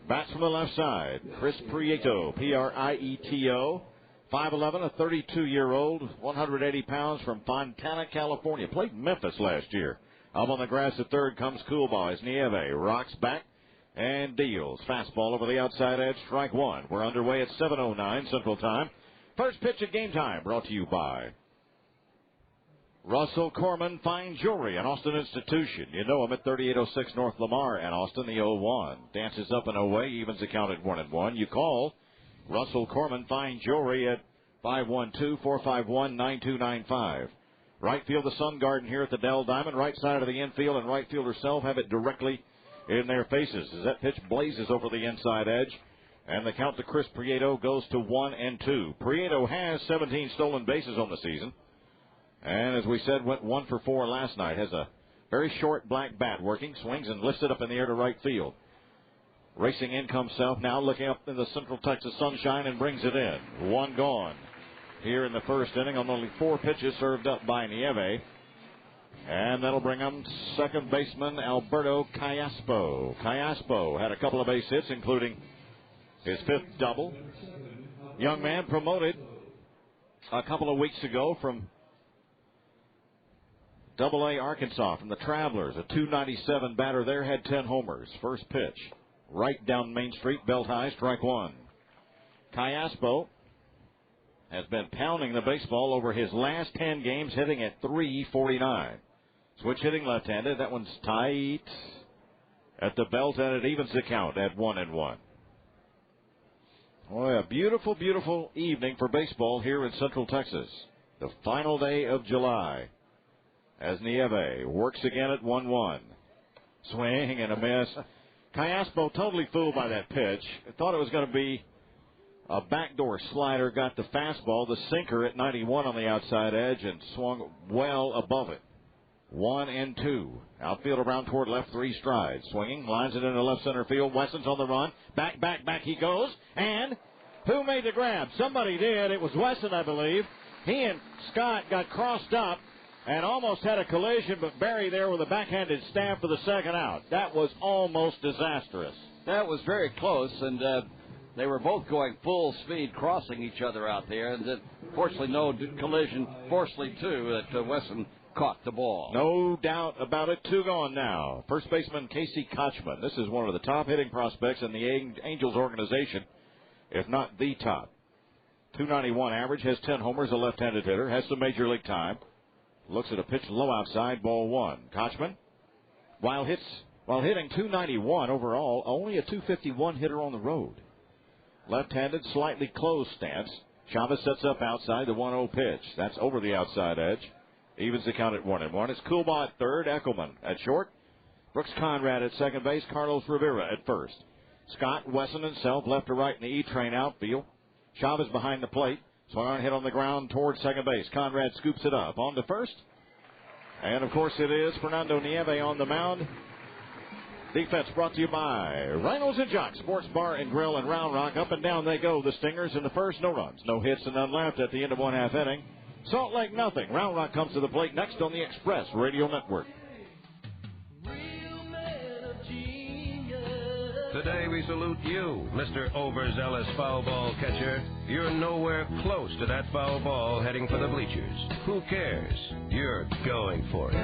Bats from the left side. Chris Prieto, Prieto, 5'11", a 32-year-old, 180 pounds from Fontana, California. Played Memphis last year. Up on the grass at third comes Coolbaugh as Nieve rocks back and deals. Fastball over the outside edge, strike one. We're underway at 7:09 Central Time. First pitch at game time, brought to you by Russell Corman Fine Jewelry, an Austin institution. You know him at 3806 North Lamar and Austin, the 0-1. Dances up and away, evens the count at 1-1. You call Russell Corman Fine Jewelry at 512-451-9295. Right field, the Sun Garden here at the Dell Diamond. Right side of the infield and right fielder self have it directly in their faces as that pitch blazes over the inside edge. And the count to Chris Prieto goes to 1-2. Prieto has 17 stolen bases on the season. And as we said, went 1 for 4 last night. Has a very short black bat working. Swings and lifts it up in the air to right field. Racing in comes Self now, looking up in the Central Texas sunshine and brings it in. 1 gone here in the first inning on only 4 pitches served up by Nieve. And that'll bring him second baseman Alberto Callaspo. Callaspo had a couple of base hits, including his 5th double. Young man promoted a couple of weeks ago from Double-A Arkansas, from the Travelers. A .297 batter there, had 10 homers. First pitch, right down Main Street, belt high, strike 1. Callaspo has been pounding the baseball over his last 10 games, hitting at .349. Switch hitting left-handed. That one's tight at the belt, and it evens the count at 1-1. Boy, a beautiful, beautiful evening for baseball here in Central Texas. The final day of July as Nieve works again at 1-1. Swing and a miss. Callaspo totally fooled by that pitch. Thought it was going to be a backdoor slider. Got the fastball, the sinker at 91 on the outside edge, and swung well above it. 1-2. Outfield around toward left, 3 strides. Swinging, lines it into left center field. Wesson's on the run. Back he goes. And who made the grab? Somebody did. It was Wesson, I believe. He and Scott got crossed up and almost had a collision, but Barry there with a backhanded stab for the second out. That was almost disastrous. That was very close, and they were both going full speed, crossing each other out there. And fortunately, no collision. Fortunately, too, that Wesson caught the ball. No doubt about it. 2 gone now. First baseman Casey Kochman. This is one of the top hitting prospects in the Angels organization, if not the top. .291 average, has 10 homers, a left-handed hitter, has some major league time. Looks at a pitch low outside, ball 1. Kochman, while hitting .291 overall, only a .251 hitter on the road. Left-handed, slightly closed stance. Chavez sets up outside, the 1-0 pitch. That's over the outside edge. Evens the count at 1-1. It's Coolbaugh at third, Eckelman at short, Brooks Conrad at second base, Carlos Rivera at first. Scott, Wesson, and Self left to right in the E-train outfield. Chavez behind the plate. Swung on, hit on the ground towards second base. Conrad scoops it up. On to first. And, of course, it is Fernando Nieve on the mound. Defense brought to you by Rhinos and Jocks, Sports Bar and Grill in Round Rock. Up and down they go. The Stingers in the first, no runs, no hits, and none left at the end of 1/2 inning. Salt Lake, nothing. Round Rock comes to the plate next on the Express Radio Network. Today we salute you, Mr. Overzealous foul ball catcher. You're nowhere close to that foul ball heading for the bleachers. Who cares? You're going for it.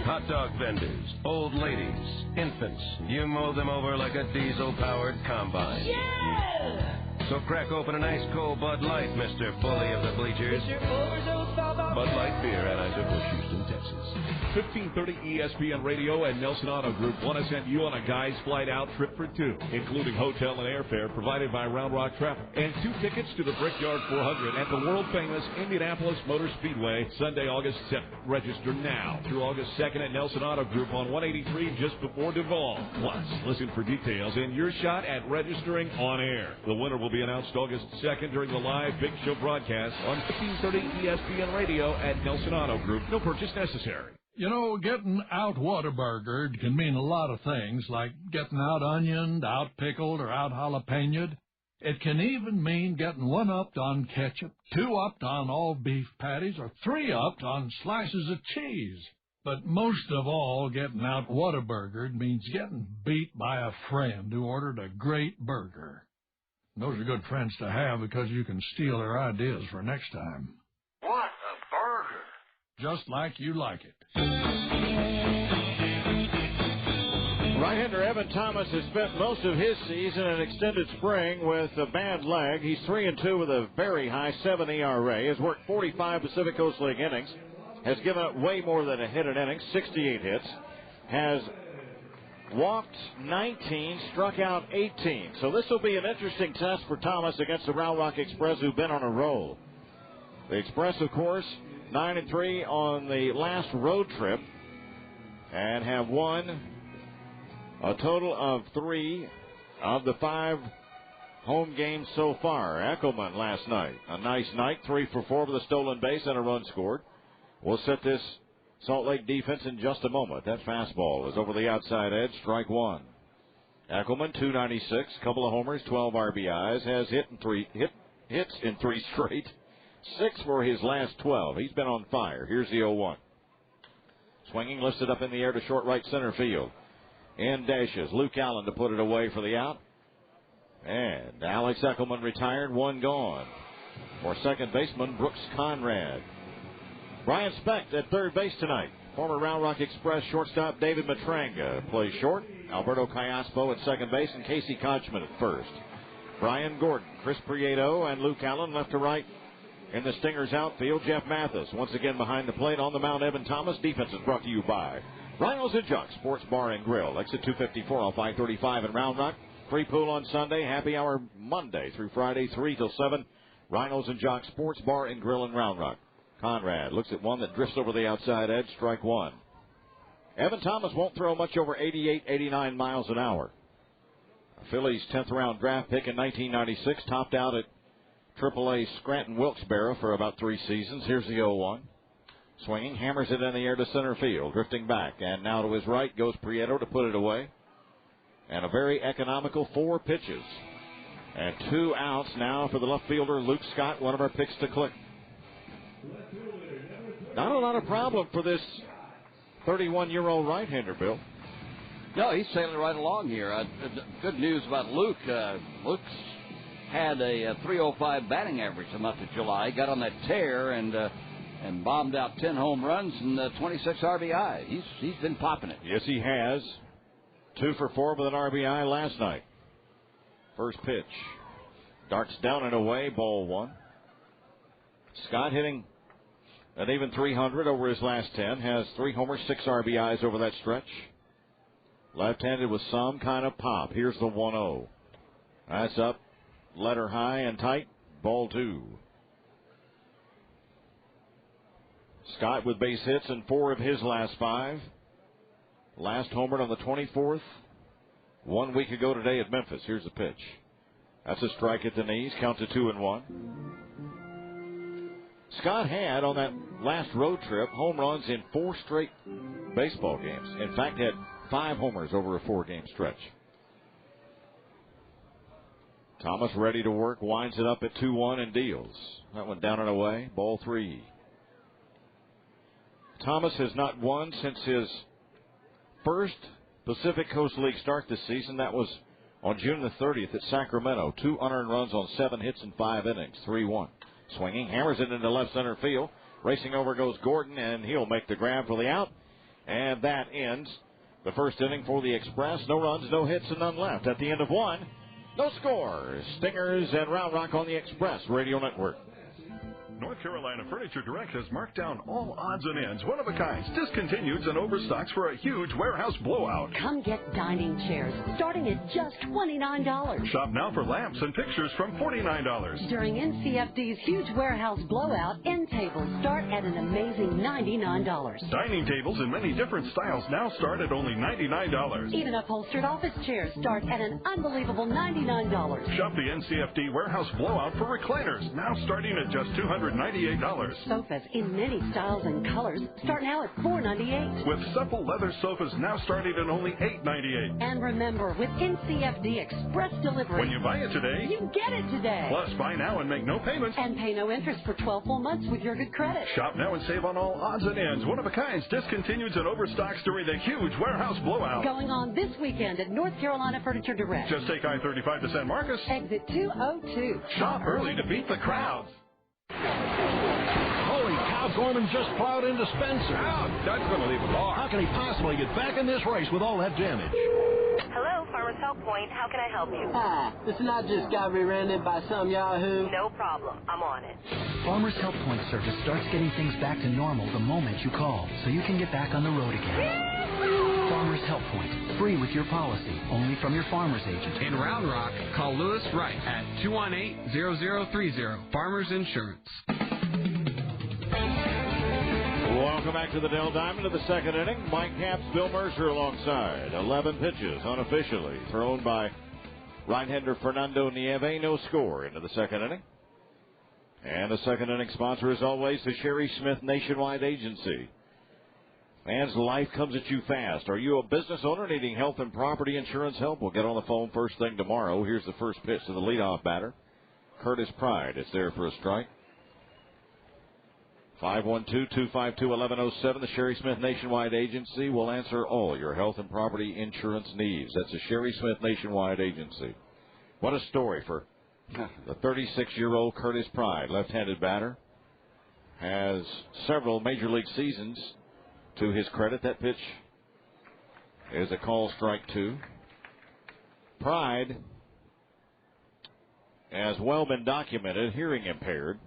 Hot dog vendors, old ladies, infants, you mow them over like a diesel-powered combine. Yeah! So crack open an ice-cold Bud Light, Mr. Bully of the Bleachers. Bud Light beer, Anheuser-Busch, Houston, Texas. 1530 ESPN Radio and Nelson Auto Group want to send you on a guy's flight out trip for 2, including hotel and airfare provided by Round Rock Travel, and 2 tickets to the Brickyard 400 at the world-famous Indianapolis Motor Speedway, Sunday, August 7th. Register now through August 2nd at Nelson Auto Group on 183 just before Duval. Plus, listen for details and your shot at registering on air. The winner will be announced August 2nd during the live Big Show broadcast on 1530 ESPN Radio at Nelson Auto Group. No purchase necessary. You know, getting out Whataburgered can mean a lot of things, like getting out onioned, out pickled, or out jalapeñoed. It can even mean getting 1-upped on ketchup, 2-upped on all beef patties, or 3-upped on slices of cheese. But most of all, getting out Whataburgered means getting beat by a friend who ordered a great burger. Those are good friends to have because you can steal their ideas for next time. What a burger! Just like you like it. Right-hander Evan Thomas has spent most of his season and extended spring with a bad leg. He's 3-2 with a very high 7 ERA. Has worked 45 Pacific Coast League innings. Has given up way more than a hit an inning, 68 hits. Has walked 19, struck out 18. So this will be an interesting test for Thomas against the Round Rock Express, who've been on a roll. The Express, of course, 9-3 on the last road trip and have won a total of 3 of the 5 home games so far. Eckelman last night, a nice night, 3 for 4 with a stolen base and a run scored. We'll set this Salt Lake defense in just a moment. That fastball is over the outside edge, strike 1. Eckelman, 296, couple of homers, 12 RBIs, has hits in 3 straight, 6 for his last 12. He's been on fire. Here's the 0-1. Swinging, lifted up in the air to short right center field. In dashes Luke Allen to put it away for the out. And Alex Eckelman retired, 1 gone. For second baseman Brooks Conrad. Brian Specht at third base tonight. Former Round Rock Express shortstop David Matranga plays short. Alberto Callaspo at second base and Casey Kochman at first. Brian Gordon, Chris Prieto, and Luke Allen left to right. In the Stingers outfield, Jeff Mathis once again behind the plate. On the mound, Evan Thomas. Defense is brought to you by Rhinos and Junk Sports Bar and Grill. Exit 254 off I-35 in Round Rock. Free pool on Sunday. Happy hour Monday through Friday, 3 till 7. Rhinos and Junk Sports Bar and Grill in Round Rock. Conrad looks at one that drifts over the outside edge. Strike 1. Evan Thomas won't throw much over 88, 89 miles an hour. A Phillies 10th round draft pick in 1996. Topped out at AAA Scranton Wilkes-Barre for about 3 seasons. Here's the 0-1. Swinging, hammers it in the air to center field. Drifting back. And now to his right goes Prieto to put it away. And a very economical 4 pitches. And 2 outs now for the left fielder, Luke Scott, one of our picks to click. Not a lot of problem for this 31-year-old right-hander, Bill. No, he's sailing right along here. Good news about Luke. Luke's had a 305 batting average the month of July. Got on that tear and bombed out 10 home runs and 26 RBI. He's been popping it. Yes, he has. 2 for 4 with an RBI last night. First pitch. Darts down and away, ball 1. Scott hitting an even 300 over his last 10. Has 3 homers, 6 RBIs over that stretch. Left-handed with some kind of pop. Here's the 1-0. That's up. Letter high and tight. Ball 2. Scott with base hits in 4 of his last 5. Last homered on the 24th. 1 week ago today at Memphis. Here's the pitch. That's a strike at the knees. Count to 2-1. Scott had on that last road trip home runs in 4 straight baseball games. In fact, had 5 homers over a 4-game stretch. Thomas ready to work, winds it up at 2-1 and deals. That went down and away. Ball 3. Thomas has not won since his first Pacific Coast League start this season. That was on June the 30th at Sacramento. 2 unearned runs on 7 hits in 5 innings. 3-1. Swinging, hammers it into left center field. Racing over goes Gordon, and he'll make the grab for the out. And that ends the first inning for the Express. No runs, no hits, and none left. At the end of 1, no scores. Stingers and Round Rock on the Express Radio Network. North Carolina Furniture Direct has marked down all odds and ends, one-of-a-kinds, discontinued, and overstocks for a huge warehouse blowout. Come get dining chairs, starting at just $29. Shop now for lamps and pictures from $49. During NCFD's huge warehouse blowout, end tables start at an amazing $99. Dining tables in many different styles now start at only $99. Even upholstered office chairs start at an unbelievable $99. Shop the NCFD warehouse blowout for recliners, now starting at just $298. Sofas in many styles and colors start now at $498. With supple leather sofas now starting at only $898. And remember, with NCFD Express Delivery, when you buy it today, you get it today. Plus, buy now and make no payments. And pay no interest for 12 full months with your good credit. Shop now and save on all odds and ends, one-of-a-kinds, discontinued, and overstocks during the huge warehouse blowout. Going on this weekend at North Carolina Furniture Direct. Just take I-35 to San Marcos. Exit 202. Shop early to beat the crowds. Holy cow, Gorman just plowed into Spencer. Ouch, that's going to leave a mark. How can he possibly get back in this race with all that damage? Hello, Farmers Help Point. How can I help you? Hi, listen, I just got rear-ended by some yahoo. No problem. I'm on it. Farmers Help Point service starts getting things back to normal the moment you call, so you can get back on the road again. Farmers Help Point, free with your policy, only from your farmer's agent. In Round Rock, call Lewis Wright at 218-0030. Farmers Insurance. Welcome back to the Dell Diamond of the second inning. Mike Capps, Bill Mercer alongside. 11 pitches unofficially thrown by Right-hander Fernando Nieve, no score into the second inning. And the second inning sponsor, as always, the Sherry Smith Nationwide Agency. Fans, life comes at you fast. Are you a business owner needing health and property insurance help? We'll get on the phone first thing tomorrow. Here's the first pitch to the leadoff batter, Curtis Pride. It's there for a strike. 512-252-1107. The Sherry Smith Nationwide Agency will answer all your health and property insurance needs. That's the Sherry Smith Nationwide Agency. What a story for the 36-year-old Curtis Pride, left-handed batter. Has several major league seasons to his credit. That pitch is a call, strike two. Pride has well been documented, hearing impaired.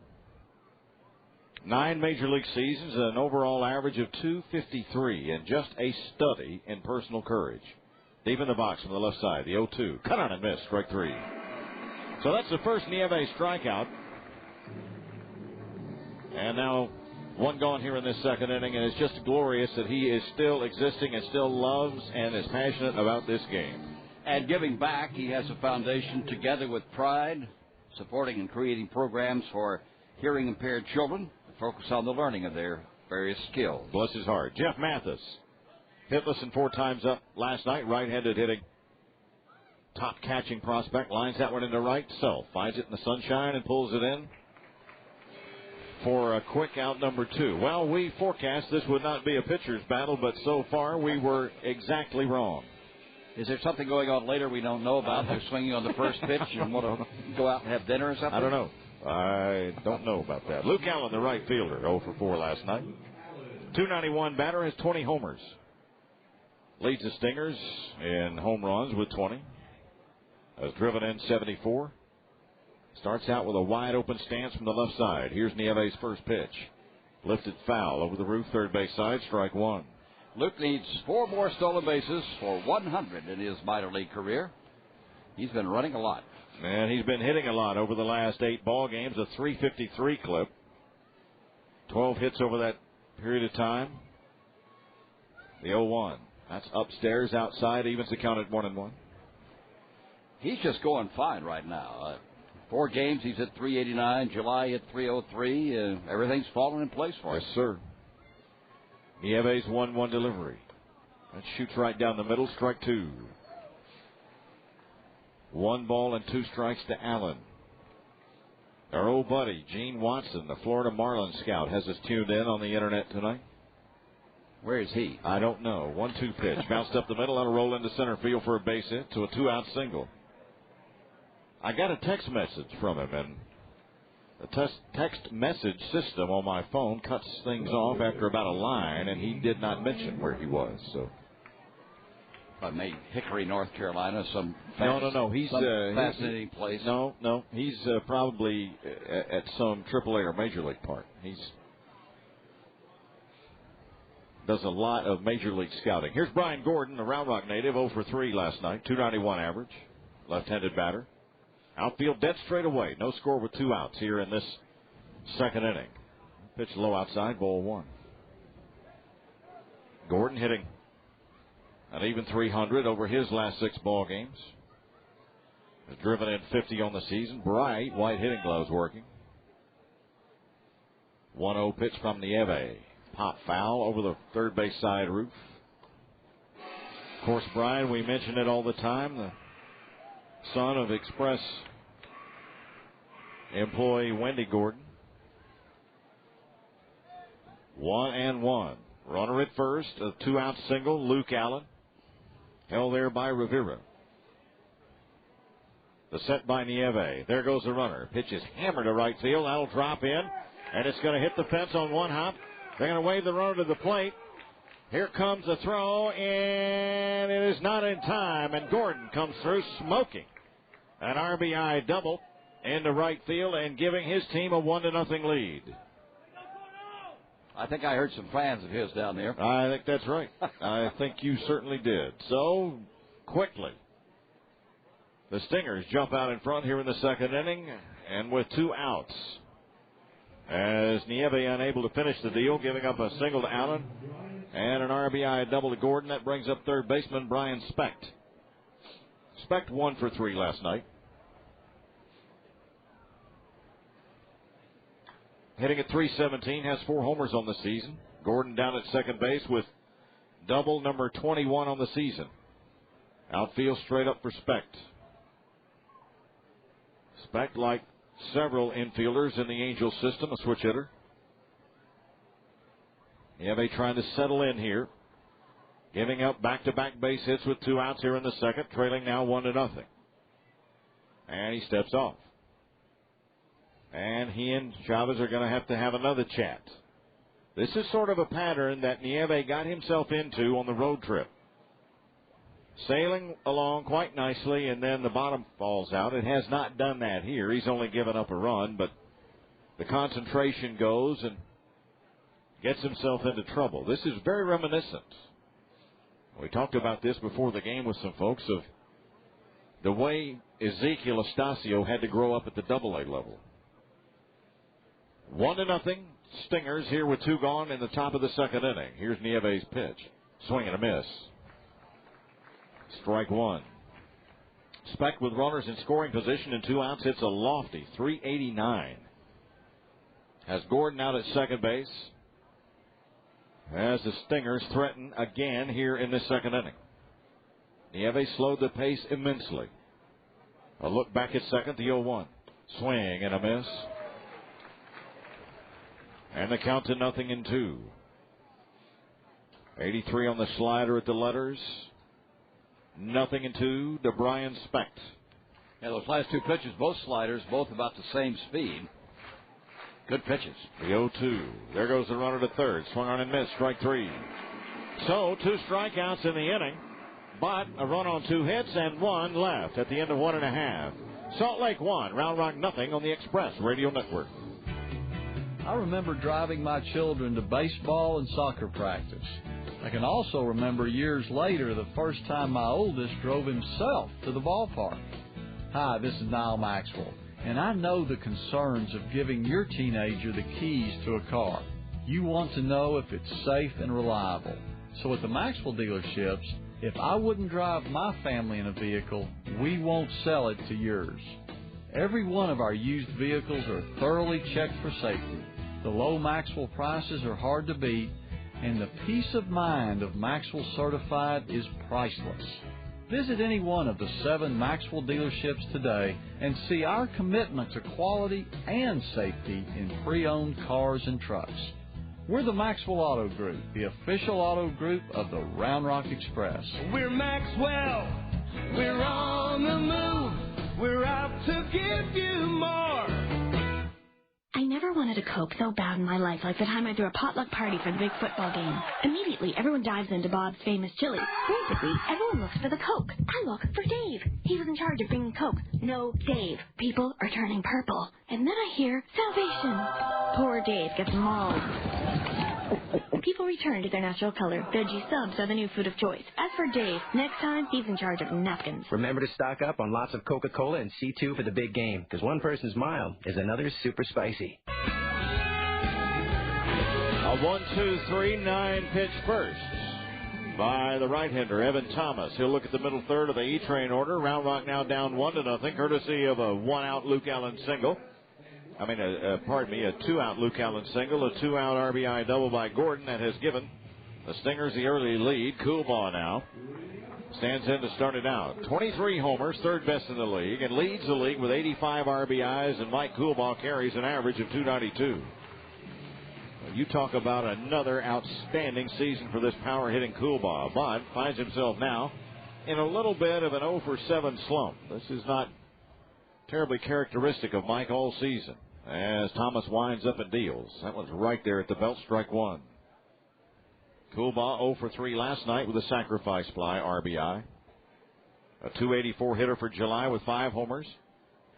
9 major league seasons, an overall average of .253, and just a study in personal courage. Deep in the box from the left side, the 0-2. Cut on and miss, strike 3. So that's the first Nieve strikeout. And now one gone here in this second inning, and it's just glorious that he is still existing and still loves and is passionate about this game. And giving back, he has a foundation together with Pride, supporting and creating programs for hearing impaired children to focus on the learning of their various skills. Bless his heart. Jeff Mathis, hitless and 4 times up last night, right-handed hitting. Top catching prospect, lines that one into right, self, finds it in the sunshine and pulls it in for a quick out number 2. Well, we forecast this would not be a pitcher's battle, but so far we were exactly wrong. Is there something going on later we don't know about? They're swinging on the first pitch and want to go out and have dinner or something? I don't know. I don't know about that. Luke Allen, the right fielder, 0 for 4 last night. .291 batter, has 20 homers. Leads the Stingers in home runs with 20. Has driven in 74. Starts out with a wide open stance from the left side. Here's Nieve's first pitch. Lifted foul over the roof, third base side, strike 1. Luke needs 4 more stolen bases for 100 in his minor league career. He's been running a lot. And he's been hitting a lot over the last 8 ball games, a .353 clip. 12 hits over that period of time. The 0-1. That's upstairs, outside, evens the count at 1-1. He's just going fine right now. 4 games, he's at .389. July at .303. Everything's falling in place for him. Yes, sir. Nieve's 1-1 delivery. That shoots right down the middle, strike 2. 1 ball and 2 strikes to Allen. Our old buddy, Gene Watson, the Florida Marlins scout, has us tuned in on the internet tonight. Where is he? I don't know. 1-2 pitch. Bounced up the middle. That'll roll into center field for a base hit to a 2-out single. I got a text message from him, and the text message system on my phone cuts things off after about a line, and he did not mention where he was. So, maybe Hickory, North Carolina, no. He's fascinating place. No. He's probably at some AAA or Major League park. He's does a lot of Major League scouting. Here's Brian Gordon, the Round Rock native, 0 for 3 last night, .291 average, left-handed batter. Outfield dead straight away. No score with 2 outs here in this second inning. Pitch low outside, ball 1. Gordon hitting an even .300 over his last 6 ball games. Has driven in 50 on the season. Bright white hitting gloves working. 1-0 pitch from Nieve. Pop foul over the third base side roof. Of course, Brian, we mention it all the time. The son of Express employee Wendy Gordon. 1-1. Runner at first, a 2-out single. Luke Allen held there by Rivera. The set by Nieve. There goes the runner. Pitch is hammered to right field. That'll drop in, and it's going to hit the fence on 1 hop. They're going to wave the runner to the plate. Here comes the throw, and it is not in time, and Gordon comes through smoking an RBI double into right field and giving his team a 1-0 lead. I think I heard some fans of his down there. I think that's right. I think you certainly did. So, quickly, the Stingers jump out in front here in the second inning, and with 2 outs, as Nieve unable to finish the deal, giving up a single to Allen and an RBI double to Gordon. That brings up third baseman Brian Specht. Specht 1 for 3 last night. Hitting at .317, has 4 homers on the season. Gordon down at second base with double number 21 on the season. Outfield straight up for Specht. Specht, like several infielders in the Angels system, a switch hitter. Nieve trying to settle in here. Giving up back-to-back base hits with 2 outs here in the second, trailing now 1-0. And he steps off. And he and Chavez are going to have another chat. This is sort of a pattern that Nieve got himself into on the road trip. Sailing along quite nicely, and then the bottom falls out. It has not done that here. He's only given up a run, but the concentration goes and gets himself into trouble. This is very reminiscent. We talked about this before the game with some folks of the way Ezekiel Estacio had to grow up at the AA level. 1-0. Stingers here with 2 gone in the top of the second inning. Here's Nieve's pitch. Swing and a miss. Strike 1. Specht with runners in scoring position and 2 outs hits a lofty .389. Has Gordon out at second base as the Stingers threaten again here in this second inning. Nieve slowed the pace immensely. A look back at second, the 0-1. Swing and a miss. And the count to 0-2. 83 on the slider at the letters. 0-2 to Brian Specht. Yeah, those last 2 pitches, both sliders, both about the same speed. Good pitches. The 0-2. There goes the runner to third. Swung on and missed. Strike 3. So 2 strikeouts in the inning, but a run on 2 hits and 1 left at the end of 1.5. Salt Lake 1, Round Rock 0 on the Express Radio Network. I remember driving my children to baseball and soccer practice. I can also remember years later the first time my oldest drove himself to the ballpark. Hi, this is Niall Maxwell, and I know the concerns of giving your teenager the keys to a car. You want to know if it's safe and reliable. So at the Maxwell dealerships, if I wouldn't drive my family in a vehicle, we won't sell it to yours. Every one of our used vehicles are thoroughly checked for safety. The low Maxwell prices are hard to beat, and the peace of mind of Maxwell Certified is priceless. Visit any one of the 7 Maxwell dealerships today and see our commitment to quality and safety in pre-owned cars and trucks. We're the Maxwell Auto Group, the official auto group of the Round Rock Express. We're Maxwell. We're on the move. We're out to give you more. I never wanted a Coke so bad in my life like the time I threw a potluck party for the big football game. Immediately, everyone dives into Bob's famous chili. Basically, everyone looks for the Coke. I look for Dave. He was in charge of bringing Coke. No, Dave. People are turning purple. And then I hear salvation. Poor Dave gets mauled. People return to their natural color. Veggie subs are the new food of choice. As for Dave, next time, he's in charge of napkins. Remember to stock up on lots of Coca-Cola and C2 for the big game, because one person's mild is another's super spicy. A 1-2-3-9 pitch first by the right-hander, Evan Thomas. He'll look at the middle third of the E-Train order. Round Rock now down 1-0, courtesy of a 1-out Luke Allen single. A 2-out Luke Allen single, a 2-out RBI double by Gordon that has given the Stingers the early lead. Coolbaugh now stands in to start it out. 23 homers, third best in the league, and leads the league with 85 RBIs, and Mike Coolbaugh carries an average of 292. You talk about another outstanding season for this power-hitting Coolbaugh, but finds himself now in a little bit of an 0-for-7 slump. This is not terribly characteristic of Mike all season, as Thomas winds up and deals. That one's right there at the belt, strike 1. Coolbaugh 0-for-3 last night with a sacrifice fly RBI. A .284 hitter for July with 5 homers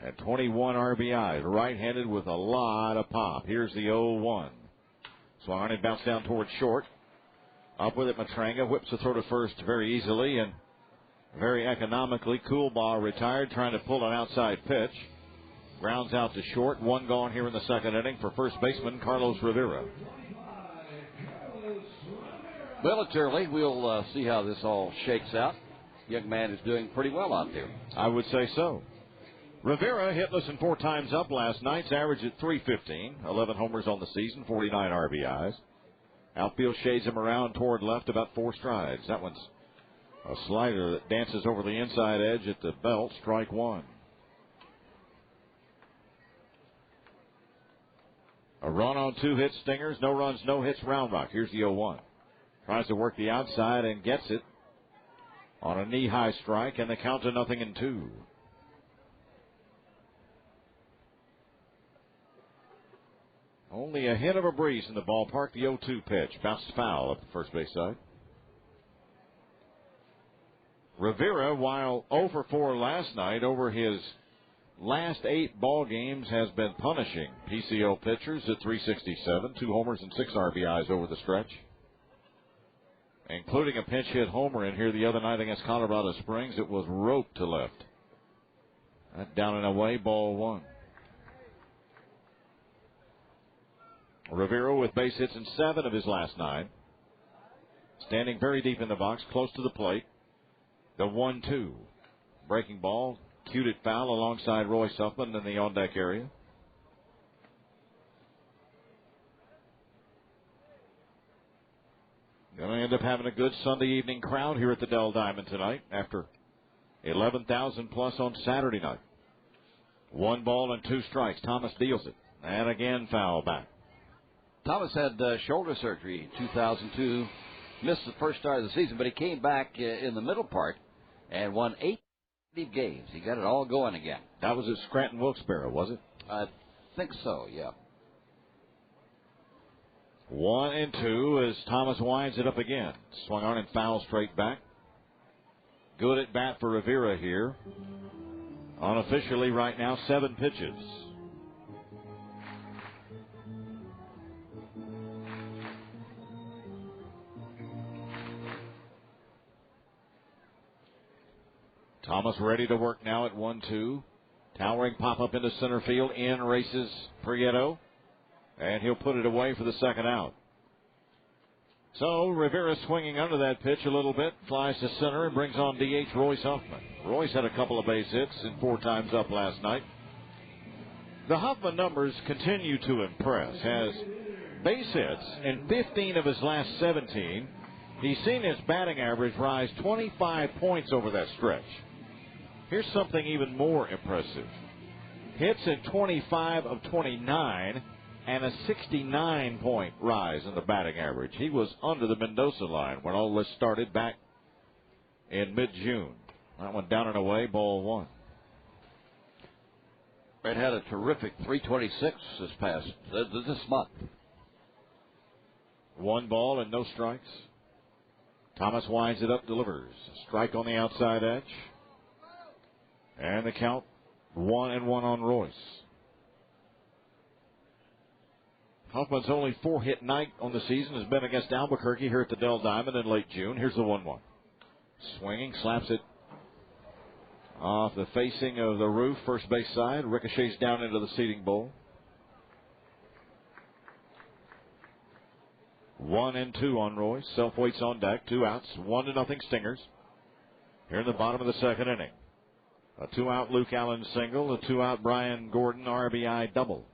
and 21 RBIs. Right-handed with a lot of pop. Here's the 0-1. Swung on and bounced down towards short. Up with it, Matranga whips the throw to first very easily and very economically. Coolbaugh retired, trying to pull an outside pitch. Grounds out to short. 1 gone here in the second inning for first baseman Carlos Rivera. Well, it's early. We'll see how this all shakes out. young man is doing pretty well out there. I would say so. Rivera hitless and 4 times up last night's average at .315, 11 homers on the season, 49 RBIs. Outfield shades him around toward left about 4 strides. That one's a slider that dances over the inside edge at the belt, strike 1. A run on 2 hit stingers, no runs, no hits, Round Rock. Here's the 0-1. Tries to work the outside and gets it on a knee-high strike, and the count to 0-2. Only a hint of a breeze in the ballpark. The 0-2 pitch bounced foul up the first base side. Rivera, while 0 for 4 last night over his last 8 ball games, has been punishing PCO pitchers at .367, 2 homers and 6 RBIs over the stretch, including a pinch hit homer in here the other night against Colorado Springs. It was roped to left. That down and away, ball 1. Rivera with base hits in 7 of his last 9. Standing very deep in the box, close to the plate. The 1-2. Breaking ball, cued it foul alongside Royce Huffman in the on-deck area. Going to end up having a good Sunday evening crowd here at the Dell Diamond tonight after 11,000 plus on Saturday night. 1 ball and 2 strikes. Thomas deals it. And again, foul back. Thomas had shoulder surgery in 2002, missed the first start of the season, but he came back in the middle part and won 8 games. He got it all going again. That was at Scranton Wilkes-Barre, was it? I think so, yeah. 1-2 as Thomas winds it up again. Swung on and foul straight back. Good at bat for Rivera here. Unofficially right now, 7 pitches. Thomas ready to work now at 1-2. Towering pop-up into center field. In races Prieto. And he'll put it away for the second out. So Rivera swinging under that pitch a little bit. Flies to center and brings on DH Royce Huffman. Royce had a couple of base hits and 4 times up last night. The Huffman numbers continue to impress. Has base hits in 15 of his last 17. He's seen his batting average rise 25 points over that stretch. Here's something even more impressive. Hits in 25 of 29 and a 69-point rise in the batting average. He was under the Mendoza line when all this started back in mid-June. That one down and away, ball 1. It had a terrific 326 this month. 1 ball and no strikes. Thomas winds it up, delivers. Strike on the outside edge. And the count 1-1 on Royce. Huffman's only 4-hit night on the season has been against Albuquerque here at the Dell Diamond in late June. Here's the 1-1. Swinging, slaps it off the facing of the roof, first base side. Ricochets down into the seating bowl. 1-2 on Royce. Self waits on deck. 2 outs. 1-0 Stingers. Here in the bottom of the second inning. A 2-out Luke Allen single. A 2-out Brian Gordon RBI double.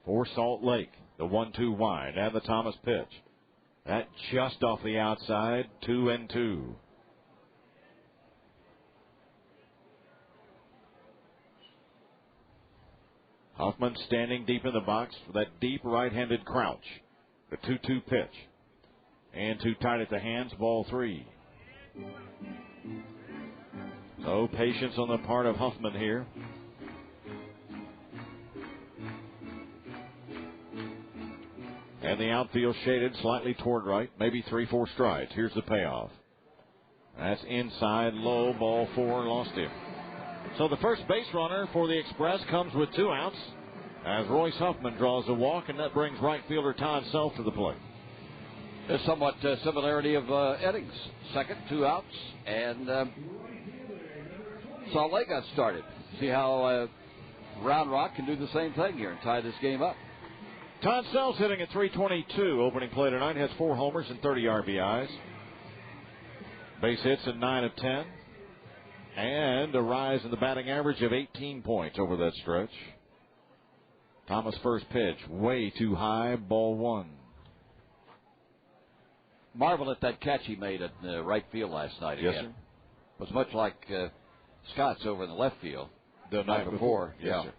For Salt Lake. The 1-2 wind and the Thomas pitch. That just off the outside. 2-2. Huffman standing deep in the box for that deep right-handed crouch. The 2-2 pitch. And too tight at the hands, ball 3. No patience on the part of Huffman here. And the outfield shaded slightly toward right, maybe 3-4 strides. Here's the payoff. That's inside, low, ball 4, lost him. So the first base runner for the Express comes with 2 outs as Royce Huffman draws a walk, and that brings right fielder Todd Self to the plate. There's somewhat similarity of innings. Second, 2 outs, and Salt Lake got started. See how Round Rock can do the same thing here and tie this game up. Todd Self hitting at .322 opening play tonight, has 4 homers and 30 RBIs. Base hits in 9 of 10. And a rise in the batting average of 18 points over that stretch. Thomas' first pitch, way too high, ball 1. Marvel at that catch he made at right field last night again. Yes, sir. It was much like Scott's over in the left field the night before. Yeah. Yes, sir.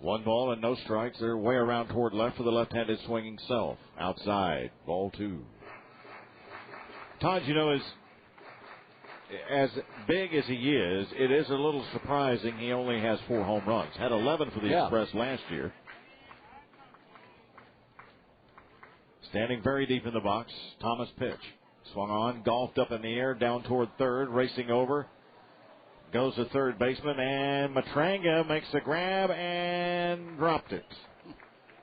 1 ball and no strikes. They're way around toward left for the left-handed swinging Self. Outside, ball 2. Todd, you know, as big as he is, it is a little surprising he only has 4 home runs. Had 11 for the Express last year. Standing very deep in the box, Thomas pitch. Swung on, golfed up in the air, down toward third, racing over. Goes to third baseman, and Matranga makes the grab and dropped it.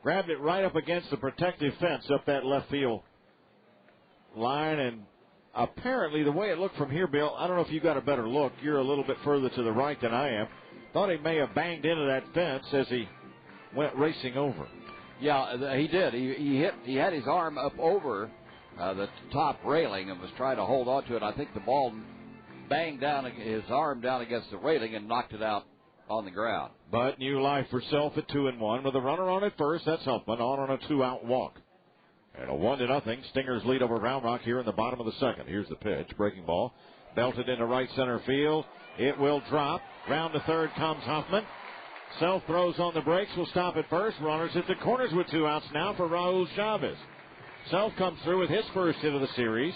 Grabbed it right up against the protective fence up that left field line, and apparently the way it looked from here, Bill, I don't know if you got a better look. You're a little bit further to the right than I am. Thought he may have banged into that fence as he went racing over. Yeah, he did. He had his arm up over the top railing and was trying to hold on to it. I think the ball banged down his arm down against the railing and knocked it out on the ground. But new life for Self at 2-1 with a runner on at first. That's Huffman on a 2-out walk. And a 1-0 Stingers lead over Round Rock here in the bottom of the second. Here's the pitch, breaking ball, belted into right center field. It will drop. Round to third comes Huffman. Self throws on the brakes, will stop at first. Runners at the corners with 2 outs now for Raul Chavez. Self comes through with his first hit of the series.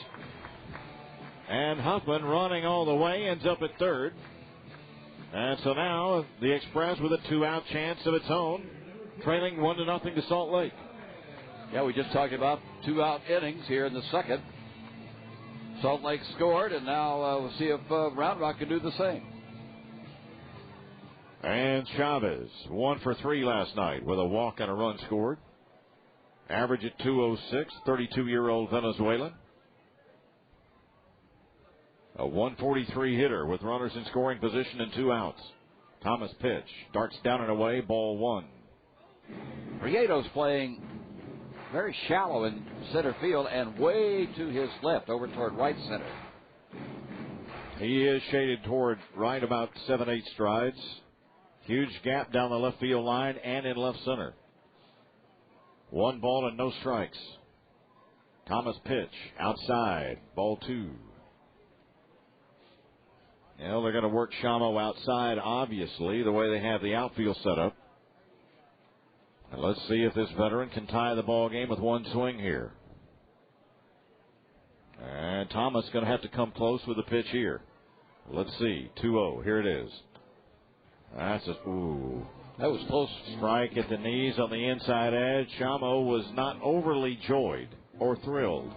And Huffman running all the way ends up at third. And so now the Express with a 2-out chance of its own, trailing 1-0 to Salt Lake. Yeah, we just talked about 2-out innings here in the second. Salt Lake scored, and now we'll see if Round Rock can do the same. And Chavez, 1 for 3 last night with a walk and a run scored. Average at 206, 32-year-old Venezuelan. A 143 hitter with runners in scoring position and 2 outs. Thomas pitch, darts down and away, ball 1. Prieto's playing very shallow in center field and way to his left over toward right center. He is shaded toward right about 7-8 strides. Huge gap down the left field line and in left center. 1 ball and no strikes. Thomas pitch, outside, ball 2. Well, they're going to work Shamo outside, obviously, the way they have the outfield set up. And let's see if this veteran can tie the ball game with 1 swing here. And Thomas going to have to come close with the pitch here. Let's see, 2-0. Here it is. That's ooh. That was close. Strike at the knees on the inside edge. Shamo was not overly joyed or thrilled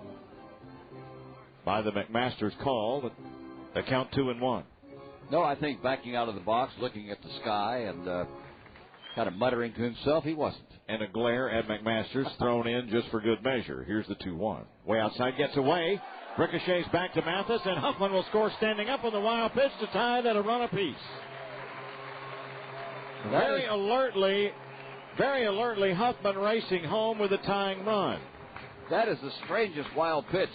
by the McMasters call, but they count 2-1. No, I think backing out of the box, looking at the sky and kind of muttering to himself, he wasn't. And a glare at McMasters thrown in just for good measure. Here's the 2-1. Way outside, gets away. Ricochets back to Mathis, and Huffman will score standing up on the wild pitch to tie that a run apiece. Very alertly, Huffman racing home with a tying run. That is the strangest wild pitch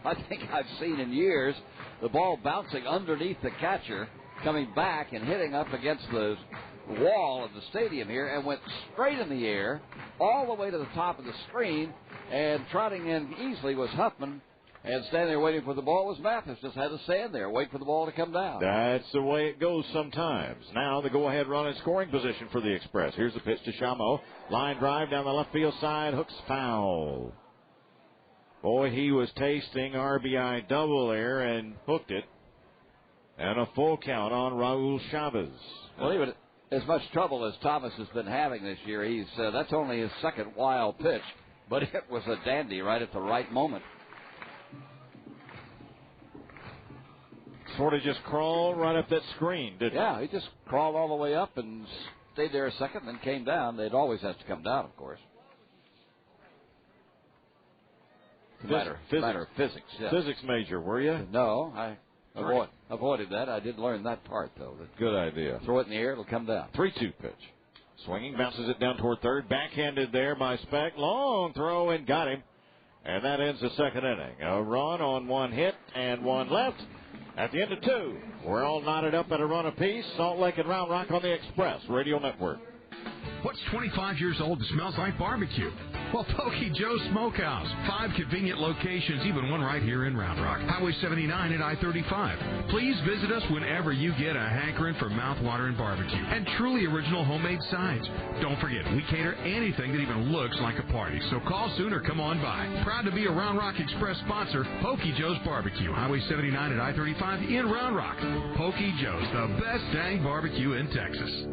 I think I've seen in years. The ball bouncing underneath the catcher, coming back and hitting up against the wall of the stadium here, and went straight in the air, all the way to the top of the screen, and trotting in easily was Huffman, and standing there waiting for the ball was Mathis. Just had to stand there, wait for the ball to come down. That's the way it goes sometimes. Now the go-ahead run in scoring position for the Express. Here's the pitch to Shamo. Line drive down the left field side, hooks foul. Boy, he was tasting RBI double there and hooked it. And a full count on Raul Chavez. Well, even as much trouble as Thomas has been having this year, that's only his second wild pitch, but it was a dandy right at the right moment. Sort of just crawled right up that screen, didn't he? Yeah, he just crawled all the way up and stayed there a second, then came down. They'd always have to come down, of course. Matter of physics. Yeah. Physics major, were you? No, I avoided that. I did learn that part, though. Good idea. Throw it in the air, it'll come down. 3-2 pitch. Swinging, bounces it down toward third. Backhanded there by Speck. Long throw and got him. And that ends the second inning. A run on one hit and one left. At the end of two, we're all knotted up at a run apiece. Salt Lake and Round Rock on the Express Radio Network. What's 25 years old and smells like barbecue? Well, Pokey Joe's Smokehouse. 5 convenient locations, even one right here in Round Rock. Highway 79 and I-35. Please visit us whenever you get a hankering for mouthwatering barbecue and truly original homemade sides. Don't forget, we cater anything that even looks like a party. So call soon or come on by. Proud to be a Round Rock Express sponsor, Pokey Joe's Barbecue. Highway 79 and I-35 in Round Rock. Pokey Joe's, the best dang barbecue in Texas.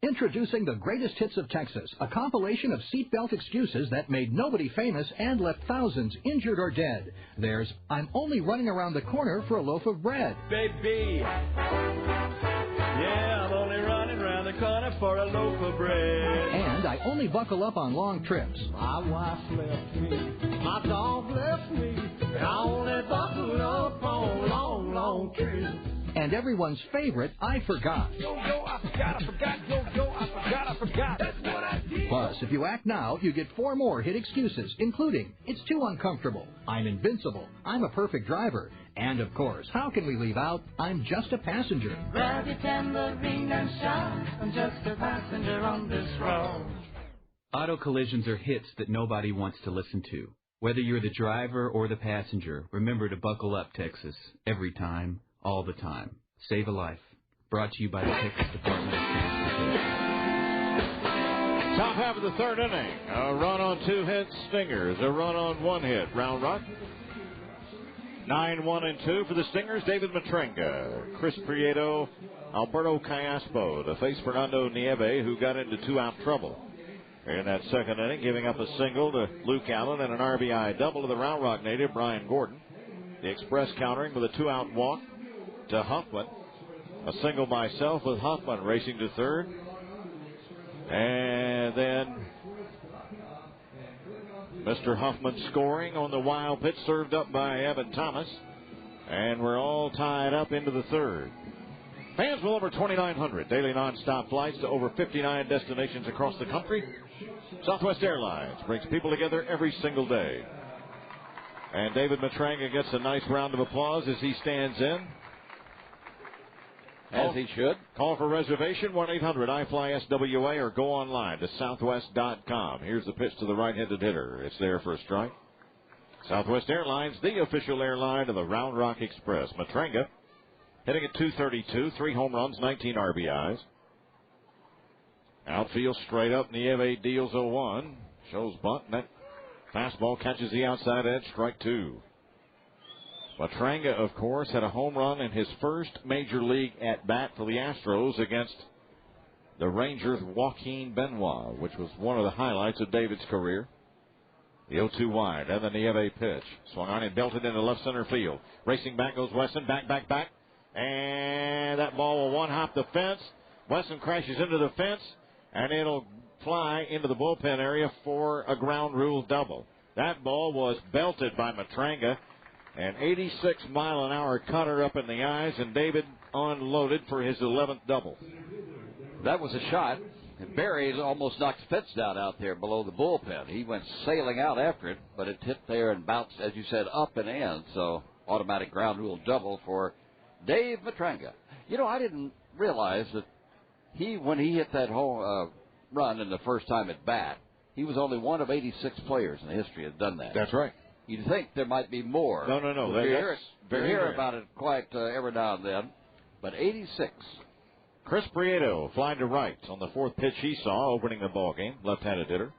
Introducing the greatest hits of Texas, a compilation of seatbelt excuses that made nobody famous and left thousands injured or dead. There's I'm only running around the corner for a loaf of bread. Baby, yeah, I'm only running around the corner for a loaf of bread. And I only buckle up on long trips. My wife left me, my dog left me, and I only buckle up on long, long trips. And everyone's favorite, I Forgot. Yo, I forgot, yo, I forgot. That's what I did. Plus, if you act now, you get 4 more hit excuses, including It's Too Uncomfortable, I'm Invincible, I'm a Perfect Driver, and of course, how can we leave out I'm Just a Passenger? Grab your tambourine and shout, I'm just a passenger on this road. Auto collisions are hits that nobody wants to listen to. Whether you're the driver or the passenger, remember to buckle up, Texas, every time. All the time. Save a life. Brought to you by the Texas Department of Transportation. Top half of the third inning. A run on 2 hits, Stingers. A run on 1 hit, Round Rock. 9-1-2 for the Stingers. David Matrenga, Chris Prieto, Alberto Callaspo to face Fernando Nieve, who got into 2-out trouble in that second inning, giving up a single to Luke Allen and an RBI double to the Round Rock native, Brian Gordon. The Express countering with a 2-out walk to Huffman. A single by Self with Huffman racing to third. And then Mr. Huffman scoring on the wild pitch served up by Evan Thomas. And we're all tied up into the third. Fans with over 2,900 daily nonstop flights to over 59 destinations across the country. Southwest Airlines brings people together every single day. And David Matrenga gets a nice round of applause as he stands in. As he should. Call for reservation, 1-800-I-FLY-SWA, or go online to southwest.com. Here's the pitch to the right-handed hitter. It's there for a strike. Southwest Airlines, the official airline of the Round Rock Express. Matrenga hitting at .232, 3 home runs, 19 RBIs. Outfield straight up, Nieve deals 0-1. Shows bunt, and that fastball catches the outside edge, strike 2. Matrenga, of course, had a home run in his first major league at-bat for the Astros against the Rangers' Joaquin Benoit, which was one of the highlights of David's career. The 0-2 wide, and the Nieve pitch. Swung on and belted into left center field. Racing back goes Wesson, back. And that ball will one-hop the fence. Wesson crashes into the fence, and it'll fly into the bullpen area for a ground rule double. That ball was belted by Matrenga. An 86-mile-an-hour cutter up in the eyes, and David unloaded for his 11th double. That was a shot. And Barry almost knocked Fitz down out there below the bullpen. He went sailing out after it, but it hit there and bounced, as you said, up and in. So automatic ground rule double for Dave Matrenga. You know, I didn't realize that when he hit that home run in the first time at bat, he was only one of 86 players in the history that have done that. That's right. You'd think there might be more. No. You hear about it quite every now and then. But 86. Chris Prieto flying to right on the 4th pitch he saw, opening the ball game. Left-handed hitter.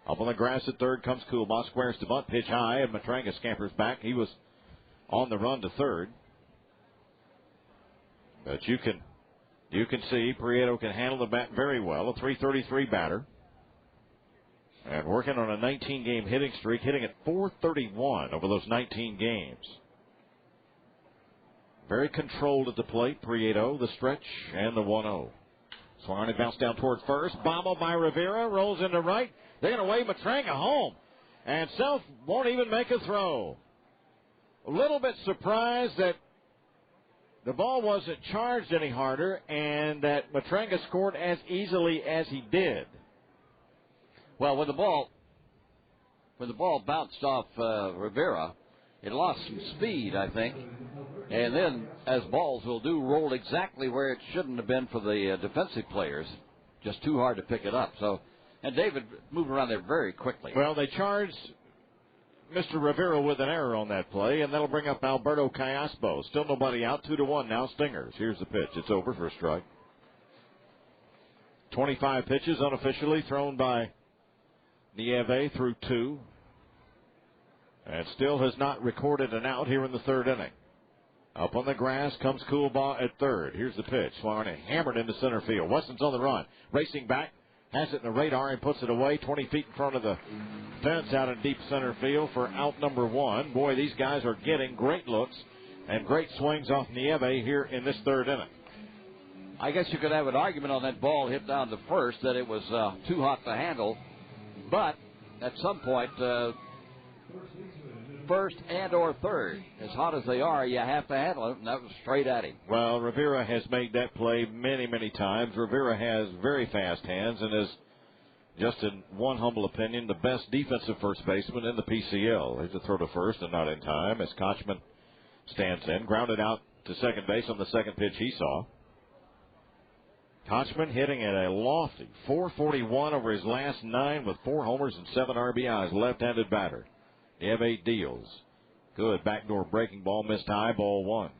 Up on the grass at third comes Coolbaugh, squares to bunt, pitch high, and Matrenga scampers back. He was on the run to third. But you can see Prieto can handle the bat very well. A .333 batter. And working on a 19-game hitting streak, hitting at .431 over those 19 games. Very controlled at the plate, Prieto, the stretch, and the 1-0. Swung and bounced down toward first. Bobble by Rivera, rolls into right. They're going to wave Matrenga home. And Self won't even make a throw. A little bit surprised that the ball wasn't charged any harder and that Matrenga scored as easily as he did. Well, when the ball when the ball bounced off Rivera, it lost some speed, I think. And then, as balls will do, rolled exactly where it shouldn't have been for the defensive players. Just too hard to pick it up. So, and David moved around there very quickly. Well, they charged Mr. Rivera with an error on that play, and that'll bring up Alberto Callaspo. Still nobody out, 2-1 now, Stingers. Here's the pitch. It's over for a strike. 25 pitches unofficially thrown by Nieve through 2. And still has not recorded an out here in the third inning. Up on the grass comes Coolbaugh at third. Here's the pitch. Swung and hammered into center field. Weston's on the run. Racing back. Has it in the radar and puts it away 20 feet in front of the fence out in deep center field for out number 1. Boy, these guys are getting great looks and great swings off Nieve here in this third inning. I guess you could have an argument on that ball hit down to first that it was too hot to handle. But at some point, first and or third, as hot as they are, you have to handle it, and that was straight at him. Well, Rivera has made that play many, many times. Rivera has very fast hands and is, just in one humble opinion, the best defensive first baseman in the PCL. There's a throw to first and not in time as Kochman stands in. Grounded out to second base on the second pitch he saw. Kochman hitting at a lofty 441 over his last 9 with 4 homers and 7 RBIs. Left-handed batter. Nieve deals. Good backdoor breaking ball, missed high, ball 1.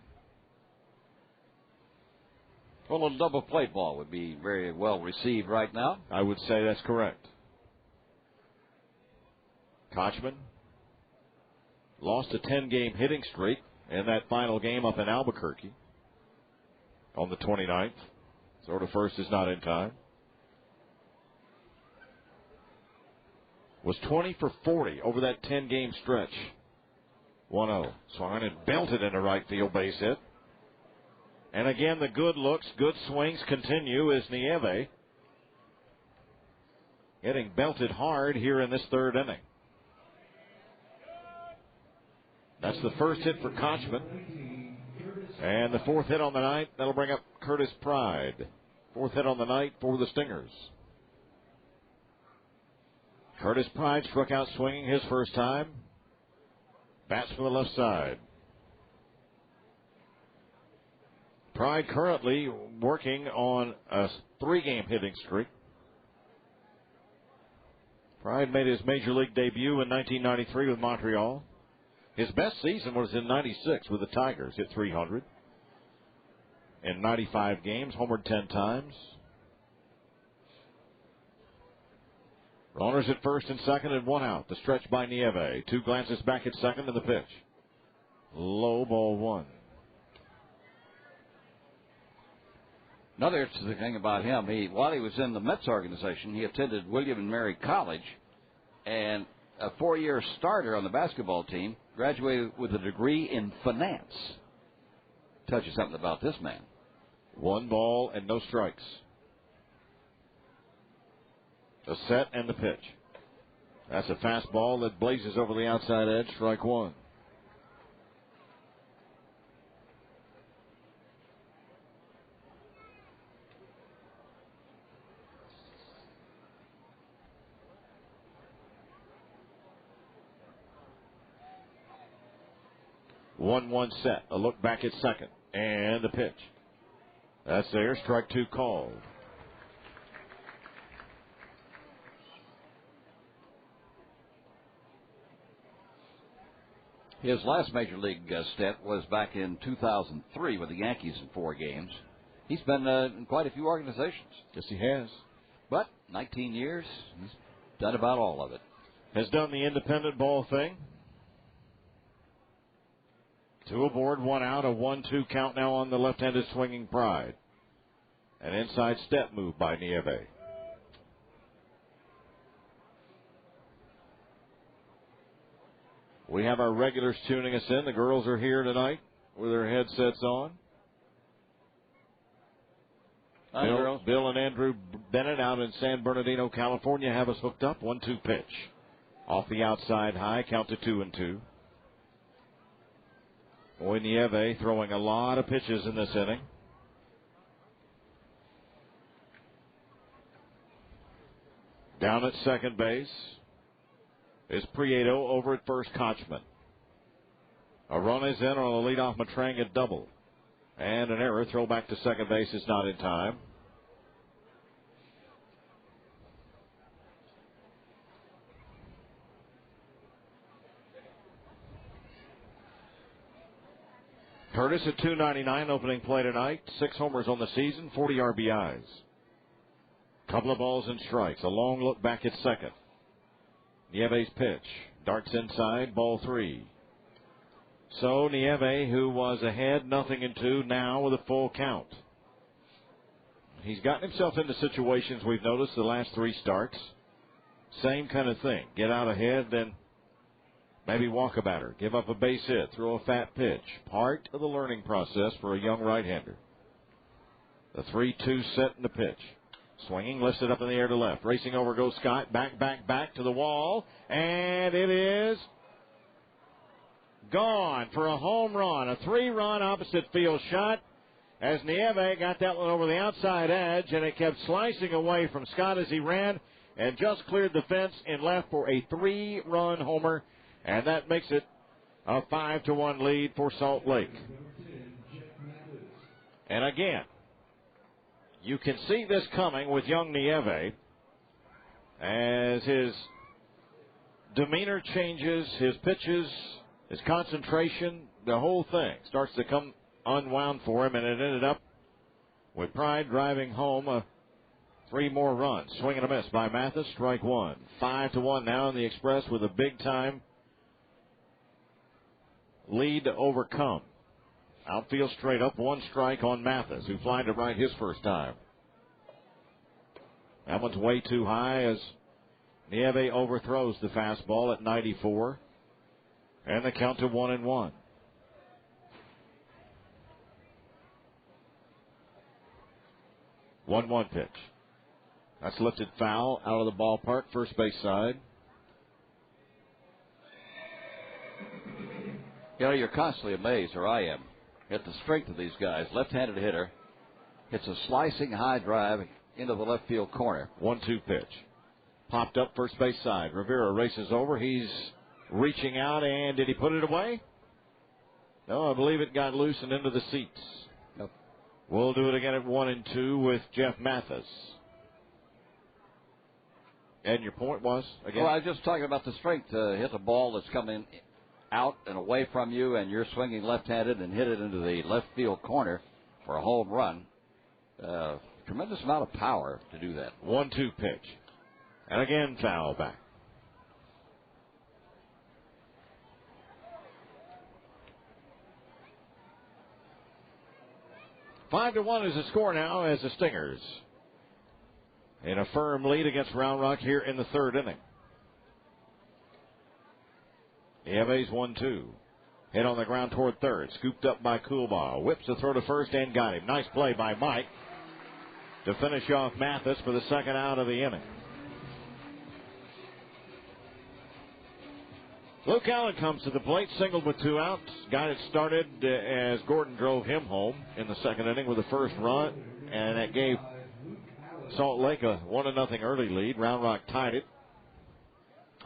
Well, a double play ball would be very well received right now. I would say that's correct. Kochman lost a 10-game hitting streak in that final game up in Albuquerque on the 29th. Sort of first is not in time. Was 20 for 40 over that 10-game stretch. 1-0. Swung and belted into right field, base hit. And again, the good looks, good swings continue as Nieve getting belted hard here in this third inning. That's the first hit for Kochman. And the fourth hit on the night, that'll bring up Curtis Pride. Fourth hit on the night for the Stingers. Curtis Pride struck out swinging his first time. Bats from the left side. Pride currently working on a 3-game hitting streak. Pride made his major league debut in 1993 with Montreal. His best season was in 96 with the Tigers, hit 300. In 95 games, homered 10 times. Runners at first and second and 1 out. The stretch by Nieve. 2 glances back at second and the pitch. Low, ball 1. Another interesting thing about him, while he was in the Mets organization, he attended William and Mary College, and a 4-year starter on the basketball team, graduated with a degree in finance. Tells you something about this man. 1 ball and no strikes. The set and the pitch. That's a fastball that blazes over the outside edge. Strike 1. One set. A look back at second. And the pitch. That's there. Strike 2 called. His last major league stint was back in 2003 with the Yankees in 4 games. He's been in quite a few organizations. Yes, he has. But 19 years, he's done about all of it. Has done the independent ball thing. 2 aboard, 1 out, a 1-2 count now on the left-handed swinging Pride. An inside step move by Nieve. We have our regulars tuning us in. The girls are here tonight with their headsets on. Hi, girls. Bill and Andrew Bennett out in San Bernardino, California, have us hooked up. 1-2 pitch. Off the outside high, count to 2-2. Boy, Nieve throwing a lot of pitches in this inning. Down at second base. is Prieto over at first, Kochman. A run is in on a leadoff Matranga double. And an error. Throw back to second base is not in time. Curtis at .299 opening play tonight. 6 homers on the season, 40 RBIs. Couple of balls and strikes. A long look back at second. Nieves' pitch. Darts inside, ball 3. So Nieve, who was ahead 0-2, now with a full count. He's gotten himself into situations we've noticed the last 3 starts. Same kind of thing. Get out ahead, then maybe walk a batter, give up a base hit, throw a fat pitch. Part of the learning process for a young right-hander. The 3-2 set in the pitch. Swinging, lifts it up in the air to left. Racing over goes Scott. Back to the wall. And it is gone for a home run. A 3-run opposite field shot as Nieve got that one over the outside edge, and it kept slicing away from Scott as he ran and just cleared the fence in left for a 3-run homer. And that makes it a 5-1 lead for Salt Lake. And again, you can see this coming with young Nieve as his demeanor changes, his pitches, his concentration, the whole thing starts to come unwound for him, and it ended up with Pride driving home 3 more runs. Swing and a miss by Mathis, strike 1. 5-1 now in the Express with a big-time lead to overcome. Outfield straight up, 1 strike on Mathis, who flied to right his first time. That one's way too high as Nieve overthrows the fastball at 94. And the count to 1-1. One pitch. That's lifted foul out of the ballpark, first base side. You know, you're constantly amazed, or I am, at the strength of these guys. Left-handed hitter hits a slicing high drive into the left field corner. 1-2 pitch. Popped up first base side. Rivera races over. He's reaching out, and did he put it away? No, I believe it got loose and into the seats. Yep. We'll do it again at 1-2 with Jeff Mathis. And your point was, again? Well, I was just talking about the strength to hit a ball that's coming out and away from you, and you're swinging left-handed and hit it into the left field corner for a home run. Tremendous amount of power to do that. 1-2 pitch. And again, foul back. Five to 1 is the score now as the Stingers in a firm lead against Round Rock here in the 3rd inning. Nieves 1-2. Hit on the ground toward third. Scooped up by Coolbaugh. Whips the throw to first and got him. Nice play by Mike to finish off Mathis for the second out of the inning. Luke Allen comes to the plate, singled with 2 outs. Got it started as Gordon drove him home in the 2nd inning with the first run, and that gave Salt Lake a 1-0 early lead. Round Rock tied it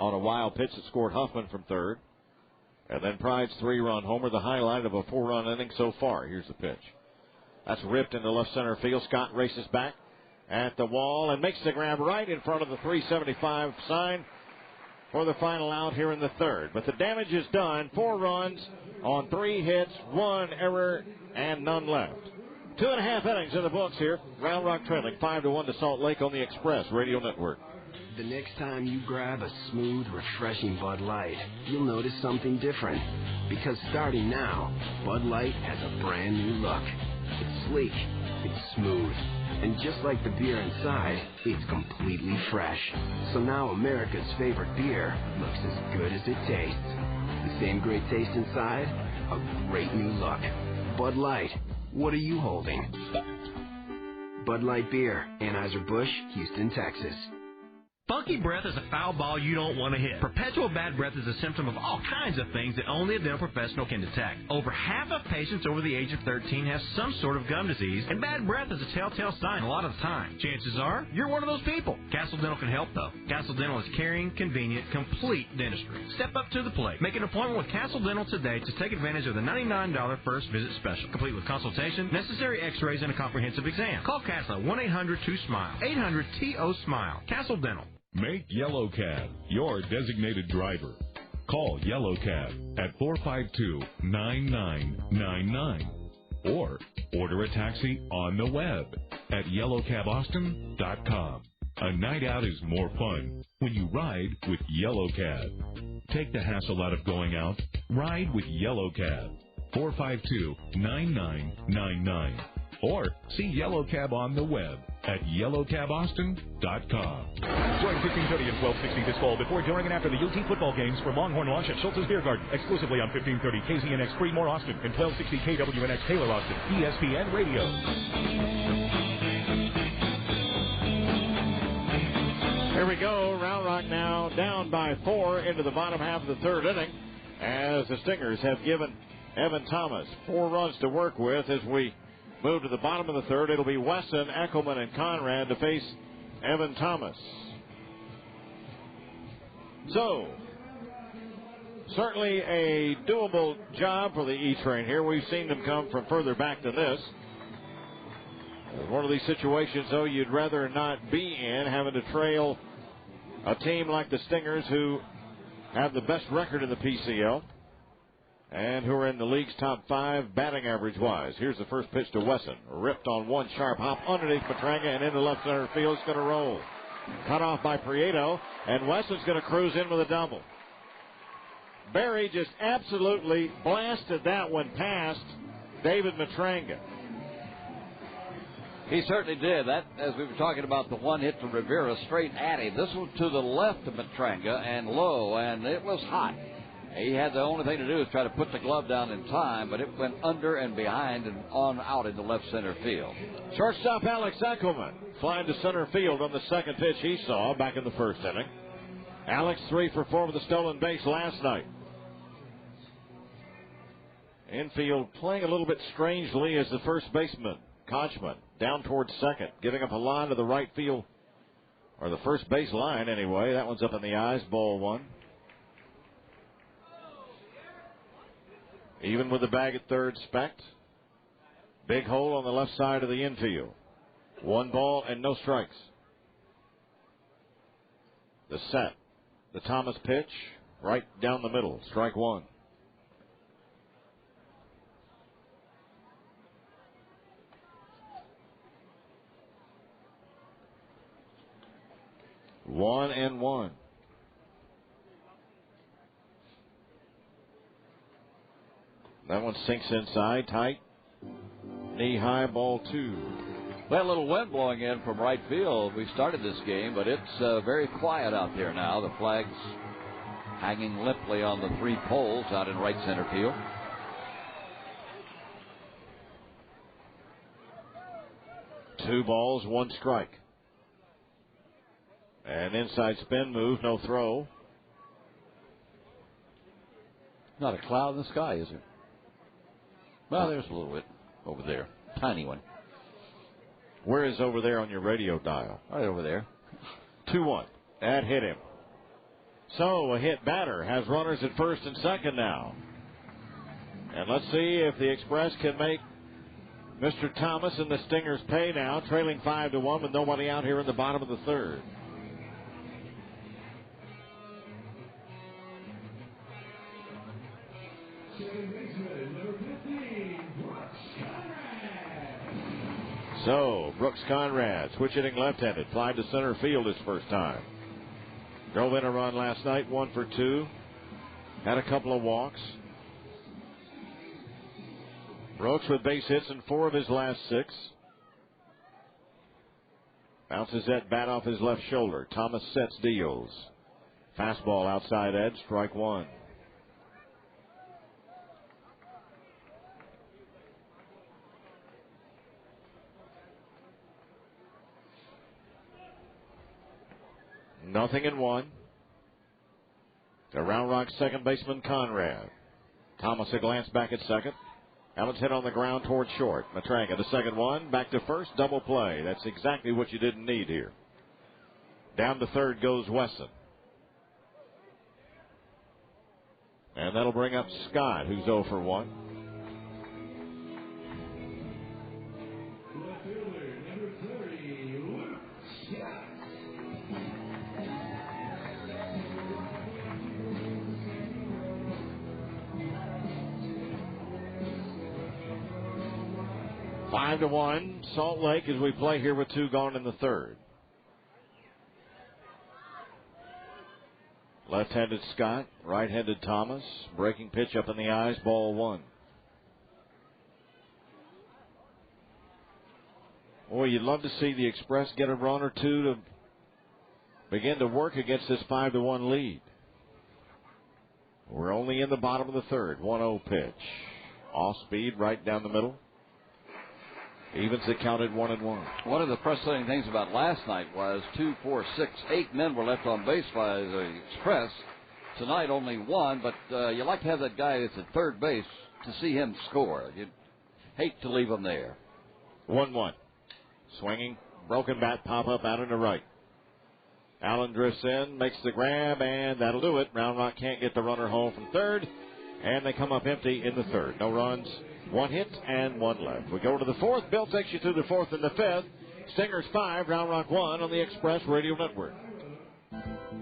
on a wild pitch that scored Huffman from third. And then Pride's 3-run homer, the highlight of a 4-run inning so far. Here's the pitch. That's ripped into left center field. Scott races back at the wall and makes the grab right in front of the 375 sign for the final out here in the 3rd. But the damage is done. 4 runs on 3 hits, 1 error, and none left. 2.5 innings in the books here. Round Rock trailing 5-1 to Salt Lake on the Express Radio Network. The next time you grab a smooth, refreshing Bud Light, you'll notice something different. Because starting now, Bud Light has a brand new look. It's sleek, it's smooth, and just like the beer inside, it's completely fresh. So now America's favorite beer looks as good as it tastes. The same great taste inside, a great new look. Bud Light, what are you holding? Bud Light Beer, Anheuser-Busch, Houston, Texas. Funky breath is a foul ball you don't want to hit. Perpetual bad breath is a symptom of all kinds of things that only a dental professional can detect. Over half of patients over the age of 13 have some sort of gum disease, and bad breath is a telltale sign a lot of the time. Chances are, you're one of those people. Castle Dental can help, though. Castle Dental is caring, convenient, complete dentistry. Step up to the plate. Make an appointment with Castle Dental today to take advantage of the $99 first visit special, complete with consultation, necessary x-rays, and a comprehensive exam. Call Castle at 1-800-2SMILE, 800-TO-SMILE. Castle Dental. Make Yellow Cab your designated driver. Call Yellow Cab at 452-9999 or order a taxi on the web at yellowcabaustin.com. A night out is more fun when you ride with Yellow Cab. Take the hassle out of going out. Ride with Yellow Cab. 452-9999 or see Yellow Cab on the web at yellowcabaustin.com. Join 1530 and 1260 this fall before, during, and after the UT football games for Longhorn Launch at Schultz's Beer Garden, exclusively on 1530 KZNX Fremore Austin and 1260 KWNX Taylor Austin, ESPN Radio. Here we go. Round Rock now down by 4 into the bottom half of the third inning as the Stingers have given Evan Thomas 4 runs to work with. As we move to the bottom of the third, it'll be Wesson, Eckelman, and Conrad to face Evan Thomas. So, certainly a doable job for the E-Train here. We've seen them come from further back than this. One of these situations, though, you'd rather not be in, having to trail a team like the Stingers, who have the best record in the PCL and who are in the league's top 5 batting average-wise. Here's the first pitch to Wesson. Ripped on one sharp hop underneath Petranga and into left center field. It's going to roll. Cut off by Prieto, and Wesson's going to cruise in with a double. Berry just absolutely blasted that one past David Matranga. He certainly did. That, as we were talking about the one hit to Rivera, straight at him. This was to the left of Matranga and low, and it was hot. He had the only thing to do is try to put the glove down in time, but it went under and behind and on out into left center field. Shortstop Alex Eckelman flying to center field on the second pitch he saw back in the first inning. Alex 3 for 4 with a stolen base last night. Infield playing a little bit strangely as the first baseman, Kochman, down towards second, giving up a line to the right field, or the first base line anyway. That one's up in the eyes, ball 1. Even with the bag at third, Specht. Big hole on the left side of the infield. 1 ball and no strikes. The set. The Thomas pitch right down the middle. Strike 1. One and one. That one sinks inside, tight. Knee-high, ball 2. Well, a little wind blowing in from right field. We started this game, but it's very quiet out there now. The flag's hanging limply on the 3 poles out in right center field. Two balls, 1 strike. An inside spin move, no throw. Not a cloud in the sky, is there? Well, there's a little bit over there. Tiny one. Where is over there on your radio dial? Right over there. 2-1. That hit him. So a hit batter has runners at first and second now. And let's see if the Express can make Mr. Thomas and the Stingers pay now, trailing 5-1 with nobody out here in the bottom of the third. So, Brooks Conrad, switch hitting left-handed, fly to center field his first time. Drove in a run last night, 1 for 2. Had a couple of walks. Brooks with base hits in 4 of his last 6. Bounces that bat off his left shoulder. Thomas sets, deals. Fastball outside edge, strike 1. 0-1. To Round Rock second baseman Conrad. Thomas a glance back at second. Allen's hit on the ground toward short. Matranga the second one. Back to first. Double play. That's exactly what you didn't need here. Down to third goes Wesson. And that'll bring up Scott, who's 0 for 1. Five to 1, Salt Lake as we play here with 2 gone in the third. Left-handed Scott, right-handed Thomas. Breaking pitch up in the eyes, ball 1. Boy, you'd love to see the Express get a run or two to begin to work against this 5-1 lead. We're only in the bottom of the third. 1-0 pitch. Off speed, right down the middle. Evens it counted 1-1. One of the frustrating things about last night was 2, 4, 6, 8 men were left on base by the Express. Tonight only 1, but you like to have that guy that's at third base to see him score. You'd hate to leave him there. 1-1. Swinging, broken bat, pop up out into right. Allen drifts in, makes the grab, and that'll do it. Round Rock can't get the runner home from third, and they come up empty in the third. No runs. 1 hit and 1 left. We go to the fourth. Bill takes you through the fourth and the fifth. Stingers 5, Round Rock 1 on the Express Radio Network.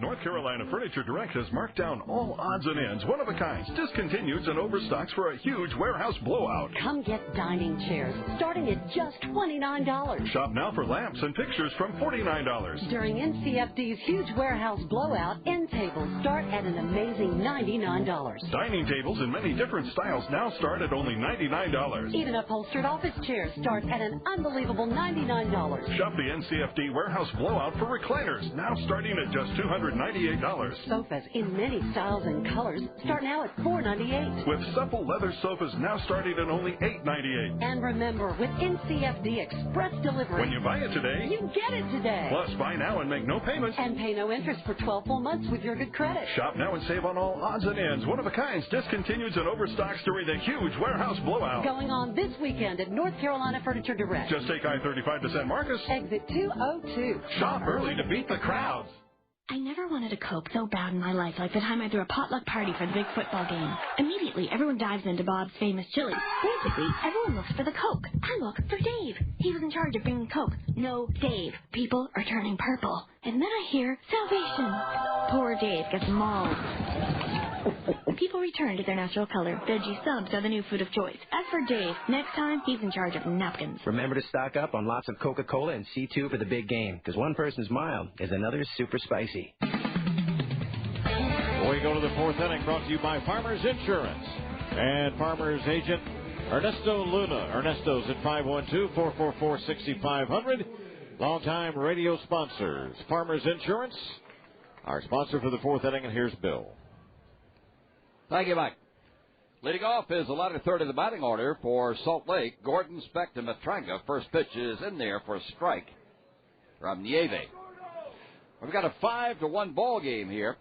North Carolina Furniture Direct has marked down all odds and ends, one-of-a-kinds, discontinued, and overstocks for a huge warehouse blowout. Come get dining chairs starting at just $29. Shop now for lamps and pictures from $49. During NCFD's huge warehouse blowout, end tables start at an amazing $99. Dining tables in many different styles now start at only $99. Even upholstered office chairs start at an unbelievable $99. Shop the NCFD warehouse blowout for recliners, now starting at just $298. Sofas in many styles and colors start now at $498. With supple leather sofas now starting at only $898. And remember, with NCFD Express Delivery, when you buy it today, you get it today. Plus, buy now and make no payments. And pay no interest for 12 full months with your good credit. Shop now and save on all odds and ends, one-of-a-kinds, discontinued, and overstocks during the huge warehouse blowout. Going on this weekend at North Carolina Furniture Direct. Just take I-35 to San Marcos. Exit 202. Shop early to beat the crowds. I never wanted a Coke so bad in my life like the time I threw a potluck party for the big football game. Immediately, everyone dives into Bob's famous chili. Basically, everyone looks for the Coke. I look for Dave. He was in charge of bringing Coke. No, Dave. People are turning purple. And then I hear salvation. Poor Dave gets mauled. People return to their natural color. Veggie subs are the new food of choice. As for Dave, next time he's in charge of napkins. Remember to stock up on lots of Coca-Cola and C2 for the big game, because one person's mild is another's super spicy. We go to the fourth inning, brought to you by Farmers Insurance and Farmers agent Ernesto Luna. Ernesto's at 512-444-6500. Longtime radio sponsors. Farmers Insurance, our sponsor for the fourth inning, and here's Bill. Thank you, Mike. Leading off is the latter third of the batting order for Salt Lake. Gordon, Specht, and Matranga. First pitch is in there for a strike from Nieve. We've got a 5-1 ball game here.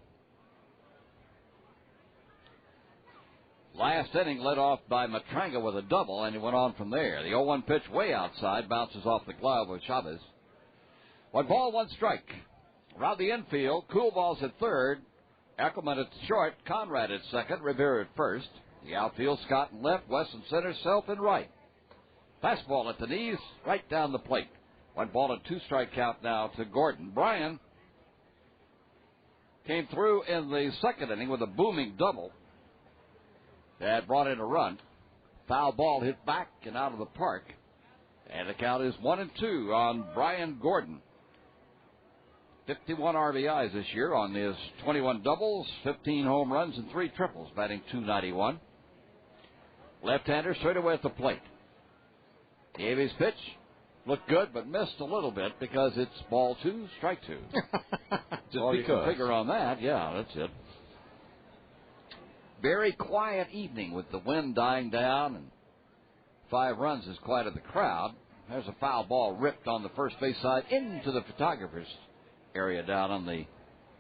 Last inning led off by Matranga with a double, and he went on from there. The 0-1 pitch way outside, bounces off the glove of Chavez. 1 ball, 1 strike. Around the infield, Cool Ball's at third. Ackerman at short, Conrad at second, Rivera at first. The outfield, Scott in left, Wesson center, Self in right. Fastball at the knees, right down the plate. 1 ball and 2 strike count now to Gordon. Bryan came through in the second inning with a booming double that brought in a run. Foul ball hit back and out of the park. And the count is 1-2 on Bryan Gordon. 51 RBIs this year on his 21 doubles, 15 home runs, and 3 triples, batting .291. Left-hander straight away at the plate. Davies' pitch looked good, but missed a little bit because it's ball 2, strike 2. Just all you can figure on that. Yeah, that's it. Very quiet evening with the wind dying down, and 5 runs is quiet of the crowd. There's a foul ball ripped on the first base side into the photographer's area down on the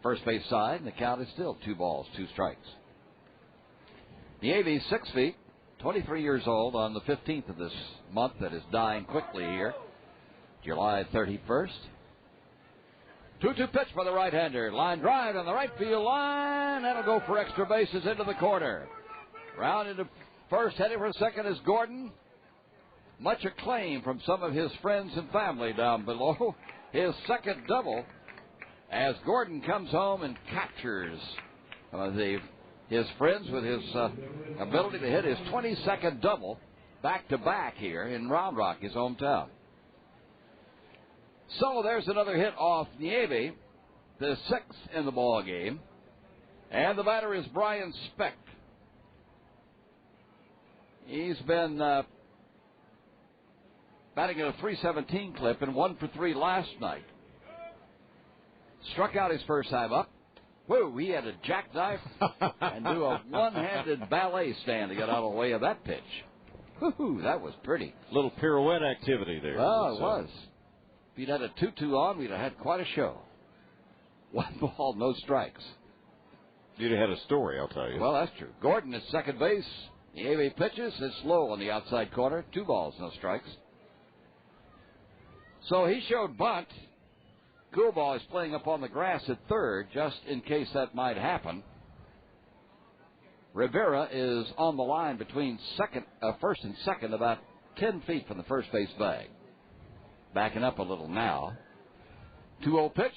first base side, and the count is still 2 balls, 2 strikes. Nieve, 6 feet, 23 years old on the 15th of this month that is dying quickly here, July 31st. 2-2 pitch for the right-hander. Line drive on the right field line. That'll go for extra bases into the corner. Round into first, heading for second is Gordon. Much acclaim from some of his friends and family down below. His second double as Gordon comes home and captures his friends with his ability to hit his 22nd double back-to-back here in Round Rock, his hometown. So there's another hit off Nieve, the 6th in the ball game. And the batter is Brian Speck. He's been batting at a .317 clip and 1 for 3 last night. Struck out his first time up. Whoa, he had to jackknife and do a one-handed ballet stand to get out of the way of that pitch. Woo-hoo, that was pretty. Little pirouette activity there. Oh, it was. If he'd had a 2-2 on, we'd have had quite a show. 1 ball, no strikes. You'd have had a story, I'll tell you. Well, that's true. Gordon is second base. Nieve pitches. It's slow on the outside corner. 2 balls, no strikes. So he showed bunt. Coolball is playing up on the grass at third, just in case that might happen. Rivera is on the line between first and second, about 10 feet from the first base bag. Backing up a little now. 2-0 pitch.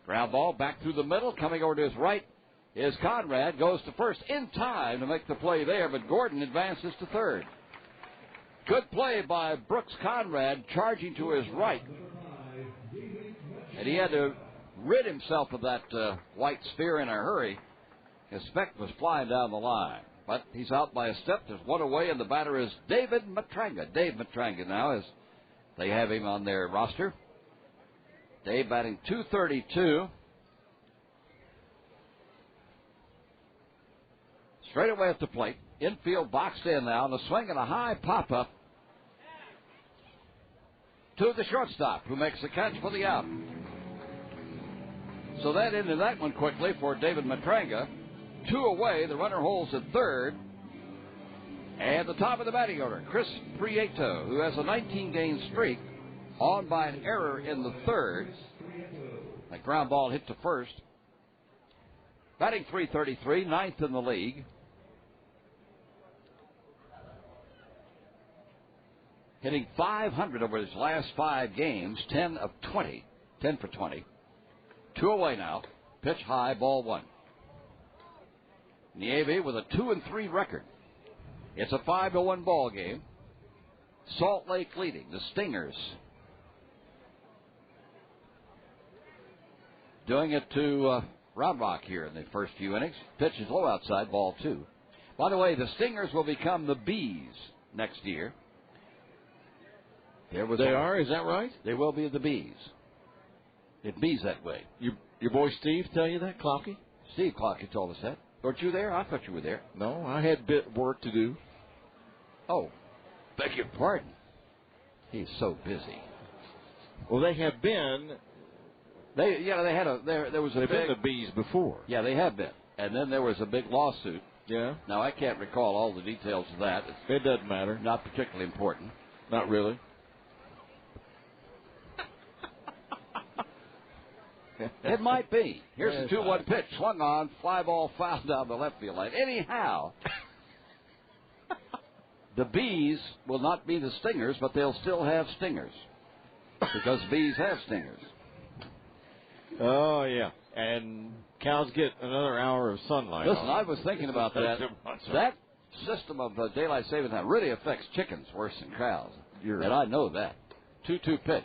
Ground ball back through the middle. Coming over to his right is Conrad. Goes to first in time to make the play there, but Gordon advances to third. Good play by Brooks Conrad, charging to his right. And he had to rid himself of that white sphere in a hurry. His Speck was flying down the line. But he's out by a step. There's one away, and the batter is David Matranga. Dave Matranga now, as they have him on their roster. Dave batting .232. Straight away at the plate. Infield boxed in now, and a swing and a high pop-up to the shortstop, who makes the catch for the out. So that ended that one quickly for David Matranga. 2 away, the runner holds at third. And the top of the batting order, Chris Prieto, who has a 19-game streak, on by an error in the third. A ground ball hit to first. Batting .333, 9th in the league. Hitting .500 over his last 5 games, 10 of 20, 10 for 20. 2 away now. Pitch high, ball 1. Nieve with a 2-3 record. It's a 5-1 ball game. Salt Lake leading. The Stingers doing it to Round Rock here in the first few innings. Pitch is low outside, ball 2. By the way, the Stingers will become the Bees next year. They are, is that right? They will be the Bees. It bees that way. Your boy Steve tell you that, Clocky? Steve Clocky told us that. Weren't you there? I thought you were there. No, I had bit work to do. Oh, beg your pardon. He's so busy. Well, they have been. There was a They've big, been the Bees before. Yeah, they have been. And then there was a big lawsuit. Yeah. Now, I can't recall all the details of that. It doesn't matter. Not particularly important. Not really. It might be. Here's the 2-1 pitch. Swung on. Fly ball fouled down the left field line. Anyhow, the Bees will not be the Stingers, but they'll still have stingers. Because bees have stingers. Oh, yeah. And cows get another hour of sunlight. Listen, I was thinking about that. That system of daylight saving time really affects chickens worse than cows. And I know that. 2-2 pitch.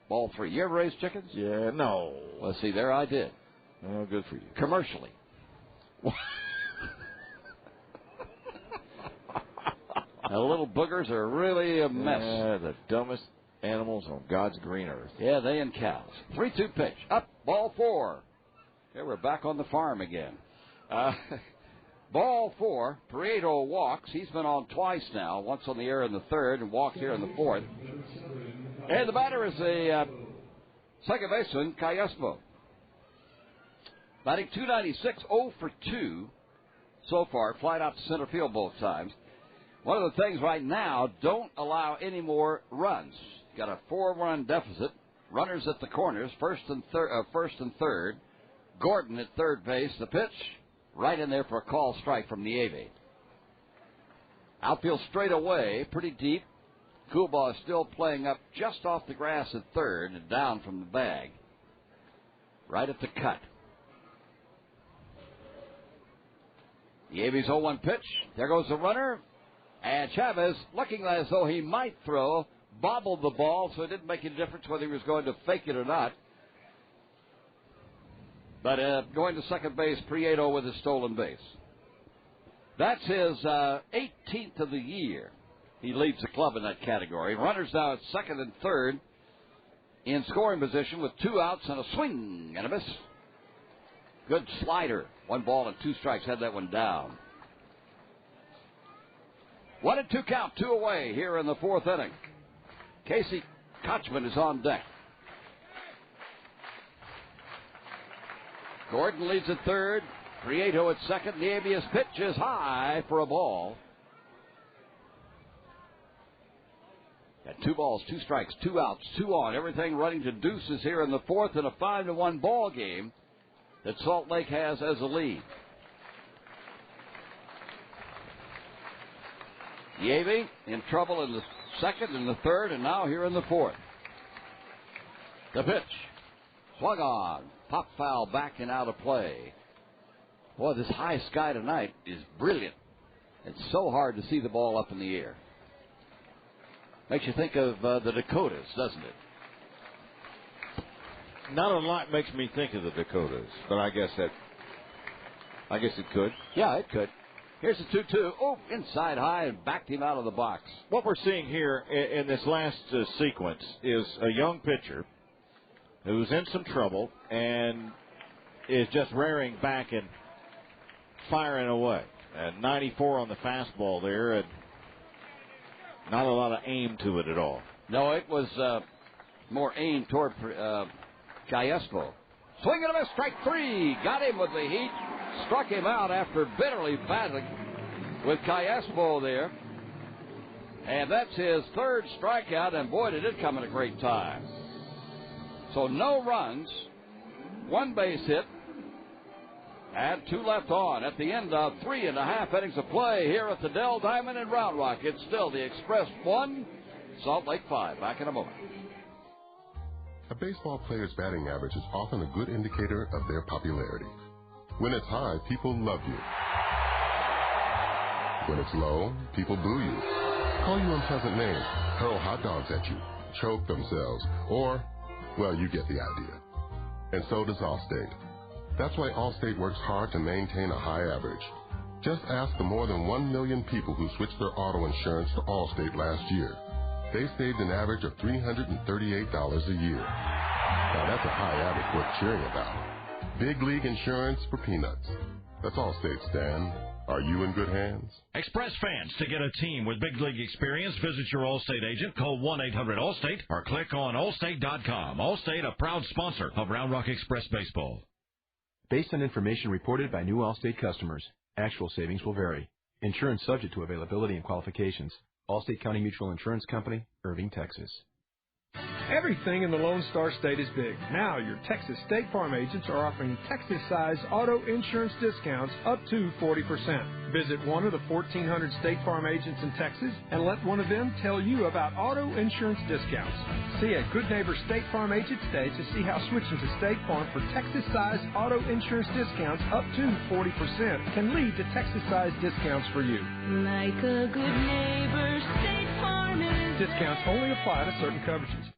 Ball 3. You ever raised chickens? Yeah, no. Well, see, there I did. Oh, good for you. Commercially. The little boogers are really a mess. Yeah, the dumbest animals on God's green earth. Yeah, they and cows. 3-2 pitch. Up, ball 4. Here we're back on the farm again. Ball 4. Prieto walks. He's been on twice now. Once on the air in the third and walked here in the fourth. And the batter is a second baseman, Cayespo. Batting .296, 0 for 2 so far. Flied out to center field both times. One of the things right now, don't allow any more runs. Got a 4-run deficit. Runners at the corners, first and third. Gordon at third base. The pitch, right in there for a call strike from Nieve. Outfield straight away, pretty deep. Coolbaugh is still playing up just off the grass at third and down from the bag. Right at the cut. Nieve's 0-1 pitch. There goes the runner. And Chavez, looking as though he might throw, bobbled the ball, so it didn't make any difference whether he was going to fake it or not. But going to second base, Prieto with a stolen base. That's his 18th of the year. He leads the club in that category. Runners now at second and third in scoring position with 2 outs and a swing and a miss. Good slider. 1 ball and 2 strikes. Had that one down. 1-2 count, 2 away here in the 4th inning. Casey Kochman is on deck. Gordon leads at third. Prieto at second. Nieve's pitch is high for a ball. Got 2 balls, 2 strikes, 2 outs, 2 on. Everything running to deuces here in the 4th in a 5-1 ball game that Salt Lake has as a lead. Nieve in trouble in the 2nd and the 3rd, and now here in the 4th. The pitch. Swung on. Pop foul back and out of play. Boy, this high sky tonight is brilliant. It's so hard to see the ball up in the air. Makes you think of the Dakotas, doesn't it? Not a lot makes me think of the Dakotas, but I guess it could. Yeah, it could. Here's the 2-2. Oh, inside high and backed him out of the box. What we're seeing here in this last sequence is a young pitcher who's in some trouble and is just rearing back and firing away. And 94 on the fastball there, and not a lot of aim to it at all. No, it was more aimed toward Callesto. Swing and a miss, strike 3. Got him with the heat. Struck him out after bitterly battling with Callesto there. And that's his 3rd strikeout, and boy, did it come at a great time. So no runs, 1 base hit, and 2 left on at the end of 3.5 innings of play here at the Dell Diamond in Round Rock. It's still the Express 1, Salt Lake 5. Back in a moment. A baseball player's batting average is often a good indicator of their popularity. When it's high, people love you. When it's low, people boo you, call you unpleasant names, hurl hot dogs at you, choke themselves, or, well, you get the idea. And so does Allstate. That's why Allstate works hard to maintain a high average. Just ask the more than 1 million people who switched their auto insurance to Allstate last year. They saved an average of $338 a year. Now that's a high average worth cheering about. Big league insurance for peanuts. That's Allstate, Stan. Are you in good hands? Express fans, to get a team with big league experience, visit your Allstate agent, call 1-800-ALLSTATE, or click on Allstate.com. Allstate, a proud sponsor of Round Rock Express Baseball. Based on information reported by new Allstate customers, actual savings will vary. Insurance subject to availability and qualifications. Allstate County Mutual Insurance Company, Irving, Texas. Everything in the Lone Star State is big. Now your Texas State Farm agents are offering Texas-sized auto insurance discounts up to 40%. Visit one of the 1,400 State Farm agents in Texas and let one of them tell you about auto insurance discounts. See a Good Neighbor State Farm agent today to see how switching to State Farm for Texas-sized auto insurance discounts up to 40% can lead to Texas-sized discounts for you. Like a good neighbor, State Farm is. Discounts only apply to certain coverages.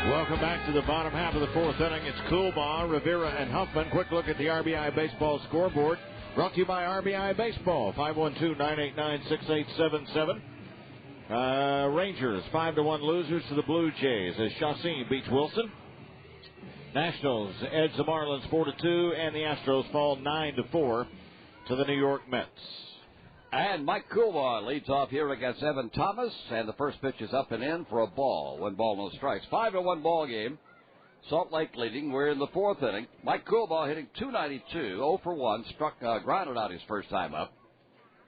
Welcome back to the bottom half of the 4th inning. It's Coolbaugh, Rivera, and Huffman. Quick look at the RBI Baseball scoreboard. Brought to you by RBI Baseball, 512-989-6877. Rangers, 5-1 losers to the Blue Jays as Chacin beats Wilson. Nationals edge the Marlins 4-2, and the Astros fall 9-4 to the New York Mets. And Mike Coolbaugh leads off here against Evan Thomas, and the first pitch is up and in for a ball. 1 ball, no strikes. 5-1 ball game. Salt Lake leading. We're in the fourth inning. Mike Coolbaugh hitting .292, 0 for 1, grounded out his first time up.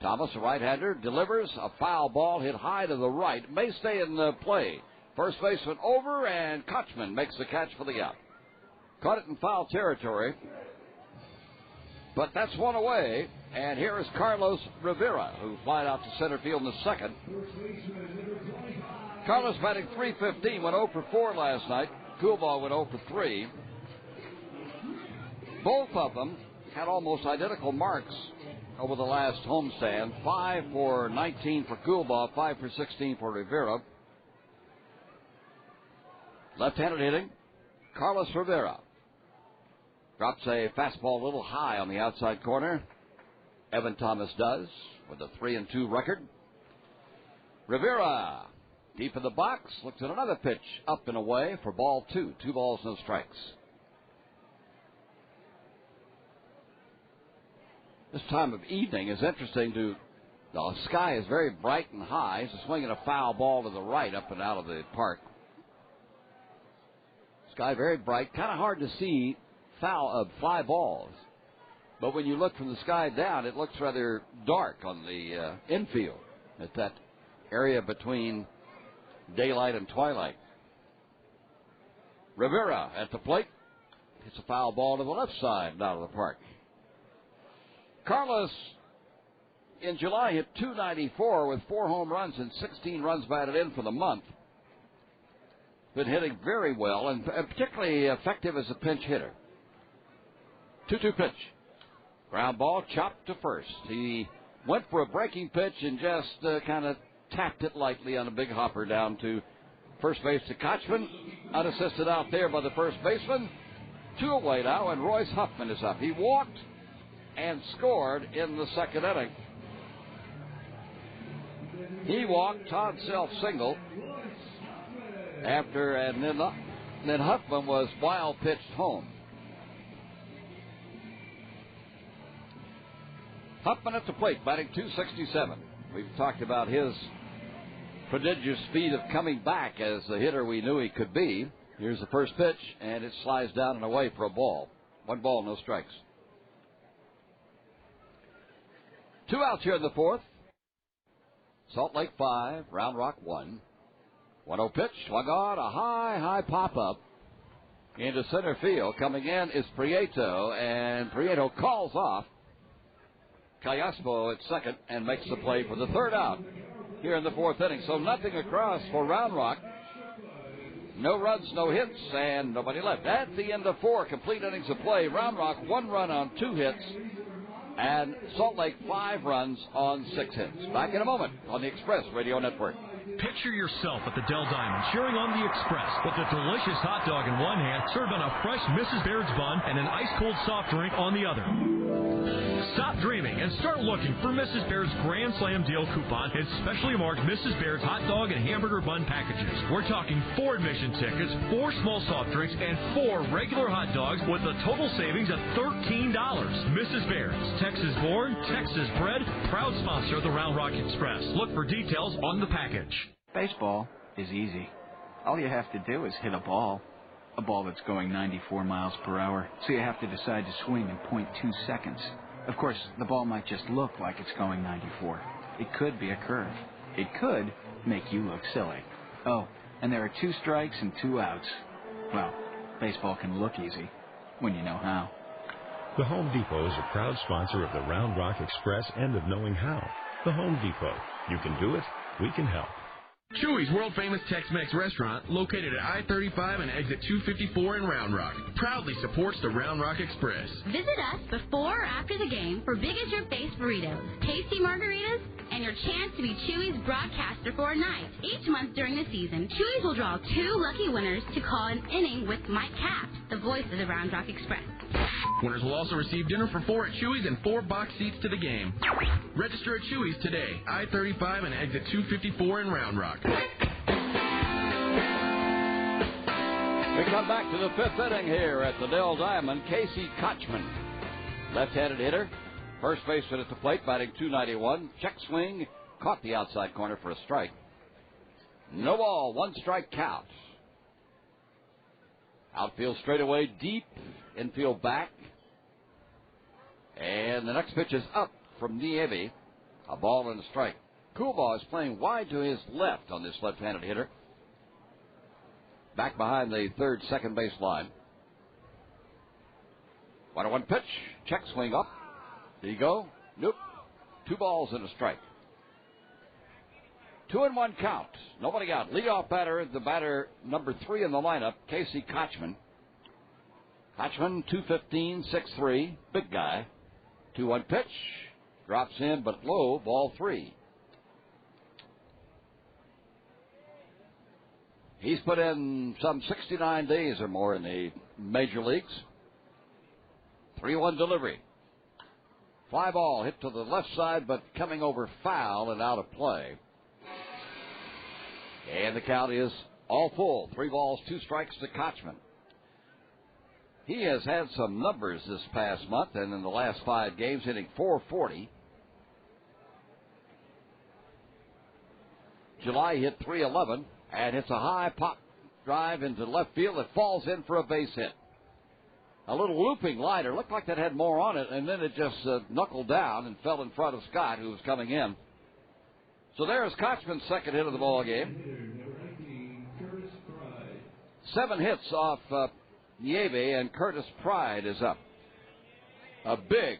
Thomas, a right-hander, delivers a foul ball hit high to the right. May stay in the play. First baseman over, and Kochman makes the catch for the out. Caught it in foul territory, but that's one away. And here is Carlos Rivera, who flied out to center field in the second. Carlos batting .315, went 0 for 4 last night. Coolbaugh went 0 for 3. Both of them had almost identical marks over the last homestand. 5 for 19 for Coolbaugh, 5 for 16 for Rivera. Left-handed hitting, Carlos Rivera. Drops a fastball a little high on the outside corner. Evan Thomas does, with a 3-2 record. Rivera, deep in the box, looks at another pitch up and away for ball 2. 2 balls, no strikes. This time of evening is interesting to... The sky is very bright and high. He's swinging a foul ball to the right up and out of the park. Sky very bright. Kind of hard to see fly balls. But when you look from the sky down, it looks rather dark on the infield at that area between daylight and twilight. Rivera at the plate. Hits a foul ball to the left side out of the park. Carlos, in July, hit .294 with 4 home runs and 16 runs batted in for the month. Been hitting very well and particularly effective as a pinch hitter. 2-2 pitch. Ground ball chopped to first. He went for a breaking pitch and just kind of tapped it lightly on a big hopper down to first base to Kochman. Unassisted out there by the first baseman. 2 away now, and Royce Huffman is up. He walked and scored in the second inning. He walked, Todd Self singled after, and then Huffman was wild pitched home. Huffman at the plate, batting .267. We've talked about his prodigious speed of coming back as the hitter we knew he could be. Here's the first pitch, and it slides down and away for a ball. 1 ball, no strikes. 2 outs here in the fourth. Salt Lake 5, Round Rock 1. 1-0 pitch, swung on, a high pop-up into center field. Coming in is Prieto, and Prieto calls off Callaspo at second and makes the play for the third out here in the fourth inning. So nothing across for Round Rock. No runs, no hits, and nobody left. At the end of 4 complete innings of play, Round Rock 1 run on 2 hits, and Salt Lake 5 runs on 6 hits. Back in a moment on the Express Radio Network. Picture yourself at the Dell Diamond cheering on the Express with a delicious hot dog in one hand, served on a fresh Mrs. Baird's bun, and an ice-cold soft drink on the other. Stop dreaming and start looking for Mrs. Baird's Grand Slam Deal coupon and specially marked Mrs. Baird's hot dog and hamburger bun packages. We're talking 4 admission tickets, 4 small soft drinks, and 4 regular hot dogs with a total savings of $13. Mrs. Baird's, Texas born, Texas bred, proud sponsor of the Round Rock Express. Look for details on the package. Baseball is easy. All you have to do is hit a ball that's going 94 miles per hour, so you have to decide to swing in 0.2 seconds. Of course, the ball might just look like it's going 94. It could be a curve. It could make you look silly. Oh, and there are 2 strikes and 2 outs. Well, baseball can look easy when you know how. The Home Depot is a proud sponsor of the Round Rock Express and of Knowing How. The Home Depot. You can do it. We can help. Chewy's world-famous Tex-Mex restaurant, located at I-35 and exit 254 in Round Rock, proudly supports the Round Rock Express. Visit us before or after the game for big-as-your-face burritos, tasty margaritas, and your chance to be Chewy's broadcaster for a night. Each month during the season, Chewy's will draw 2 lucky winners to call an inning with Mike Capt, the voice of the Round Rock Express. Winners will also receive dinner for 4 at Chewy's and 4 box seats to the game. Register at Chewy's today, I-35 and exit 254 in Round Rock. We come back to the 5th inning here at the Dell Diamond. Casey Kochman, left-handed hitter, first baseman at the plate, batting .291. Check swing, caught the outside corner for a strike. No ball, 1 strike count. Outfield straightaway, deep. Infield back. And the next pitch is up from Nieve. A ball and a strike. Coolbaugh is playing wide to his left on this left-handed hitter. Back behind the third, second base line. 1-1 pitch. Check swing up. There you go. Nope. 2 balls and a strike. 2-1 count. Nobody out. Leadoff batter, the batter number 3 in the lineup, Casey Kochman. Kochman, 215, 6'3", big guy. 2-1 pitch. Drops in, but low, ball 3. He's put in some 69 days or more in the major leagues. 3-1 delivery. Fly ball hit to the left side, but coming over foul and out of play. And the count is all full. 3 balls, 2 strikes to Kochman. He has had some numbers this past month, and in the last 5 games, hitting .440. July hit .311, and hits a high pop drive into left field that falls in for a base hit. A little looping liner. Looked like that had more on it, and then it just knuckled down and fell in front of Scott, who was coming in. So there's Kochman's second hit of the ball game. 7 hits off Nieve, and Curtis Pride is up. A big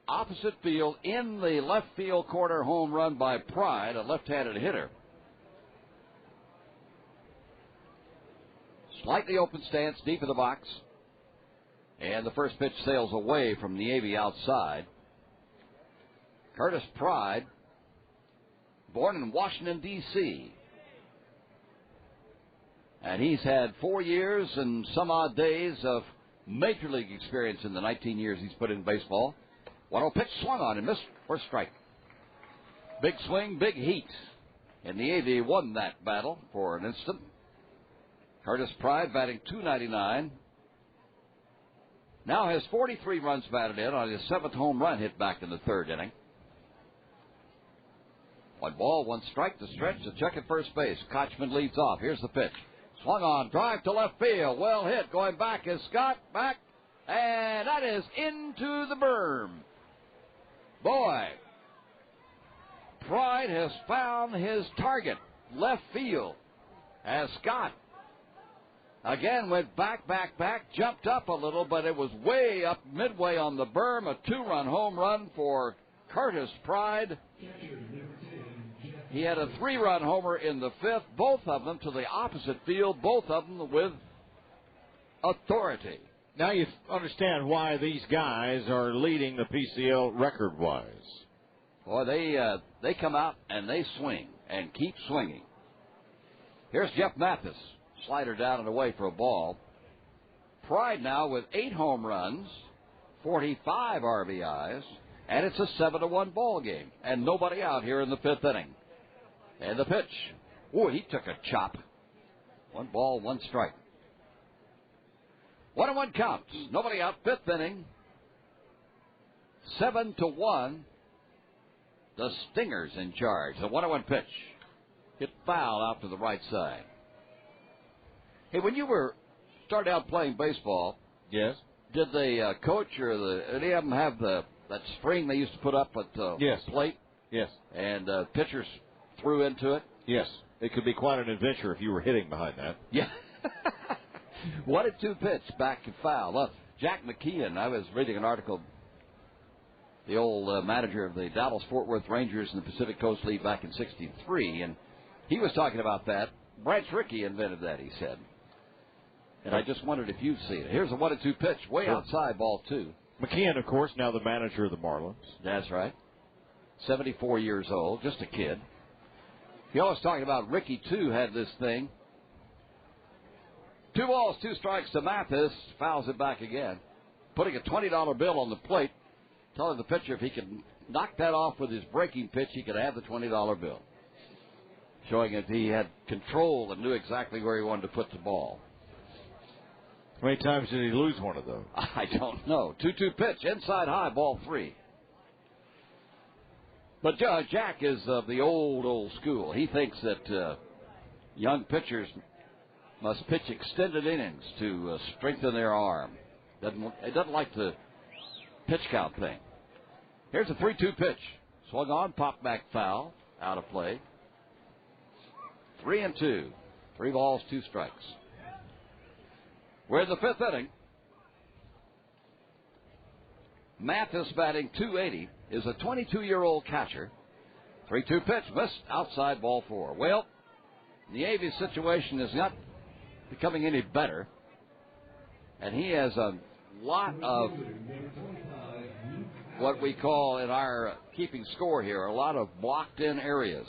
opposite field in the left field corner home run by Pride, a left-handed hitter. Slightly open stance, deep in the box. And the first pitch sails away from Nieve outside. Curtis Pride, born in Washington, D.C., and he's had 4 years and some odd days of major league experience in the 19 years he's put in baseball. 1-0 pitch swung on and missed for a strike. Big swing, big heat. And Nieve won that battle for an instant. Curtis Pride batting .299. Now has 43 runs batted in on his 7th home run hit back in the 3rd inning. 1 ball, 1 strike to stretch to check at first base. Kochman leads off. Here's the pitch. Swung on, drive to left field. Well hit. Going back is Scott. Back. And that is into the berm. Boy, Pride has found his target. Left field. As Scott again went back, jumped up a little, but it was way up midway on the berm. A 2-run home run for Curtis Pride. He had a 3-run homer in the 5th, both of them to the opposite field, both of them with authority. Now you understand why these guys are leading the PCL record-wise. Boy, they come out and they swing and keep swinging. Here's Jeff Mathis. Slider down and away for a ball. Pride now with 8 home runs, 45 RBIs, and it's a 7-1 ball game. And nobody out here in the 5th inning. And the pitch. Oh, he took a chop. 1 ball, 1 strike. 1-1 count. Nobody out. 5th inning. 7-1. The Stingers in charge. The 1-1 pitch. Hit foul out to the right side. Hey, when you started out playing baseball, yes, did the coach or any of them have that string they used to put up at the plate? Yes. And pitchers threw into it? Yes. It could be quite an adventure if you were hitting behind that. Yeah. 1-2 pitch, back to foul. Look, Jack McKeon, I was reading an article, the old manager of the Dallas-Fort Worth Rangers in the Pacific Coast League back in '63, and he was talking about that. Branch Rickey invented that, he said. And I just wondered if you've seen it. Here's a 1-2 pitch, way outside, ball 2. McKeon, of course, now the manager of the Marlins. That's right. 74 years old, just a kid. He always talking about Rickey, too, had this thing. 2 balls, 2 strikes to Mathis. Fouls it back again. Putting a $20 bill on the plate, telling the pitcher if he could knock that off with his breaking pitch, he could have the $20 bill. Showing that he had control and knew exactly where he wanted to put the ball. How many times did he lose one of those? I don't know. 2-2 pitch, inside high, ball 3. But Jack is of the old school. He thinks that young pitchers must pitch extended innings to strengthen their arm. It doesn't like the pitch count thing. Here's a 3-2 pitch. Swung on, pop back foul, out of play. 3-2. 3 balls, 2 strikes. We're in the 5th inning. Mathis, batting .280, is a 22-year-old catcher. 3-2 pitch, missed, outside, ball 4. Well, the Avi's situation is not becoming any better, and he has a lot of what we call in our keeping score here, a lot of blocked-in areas.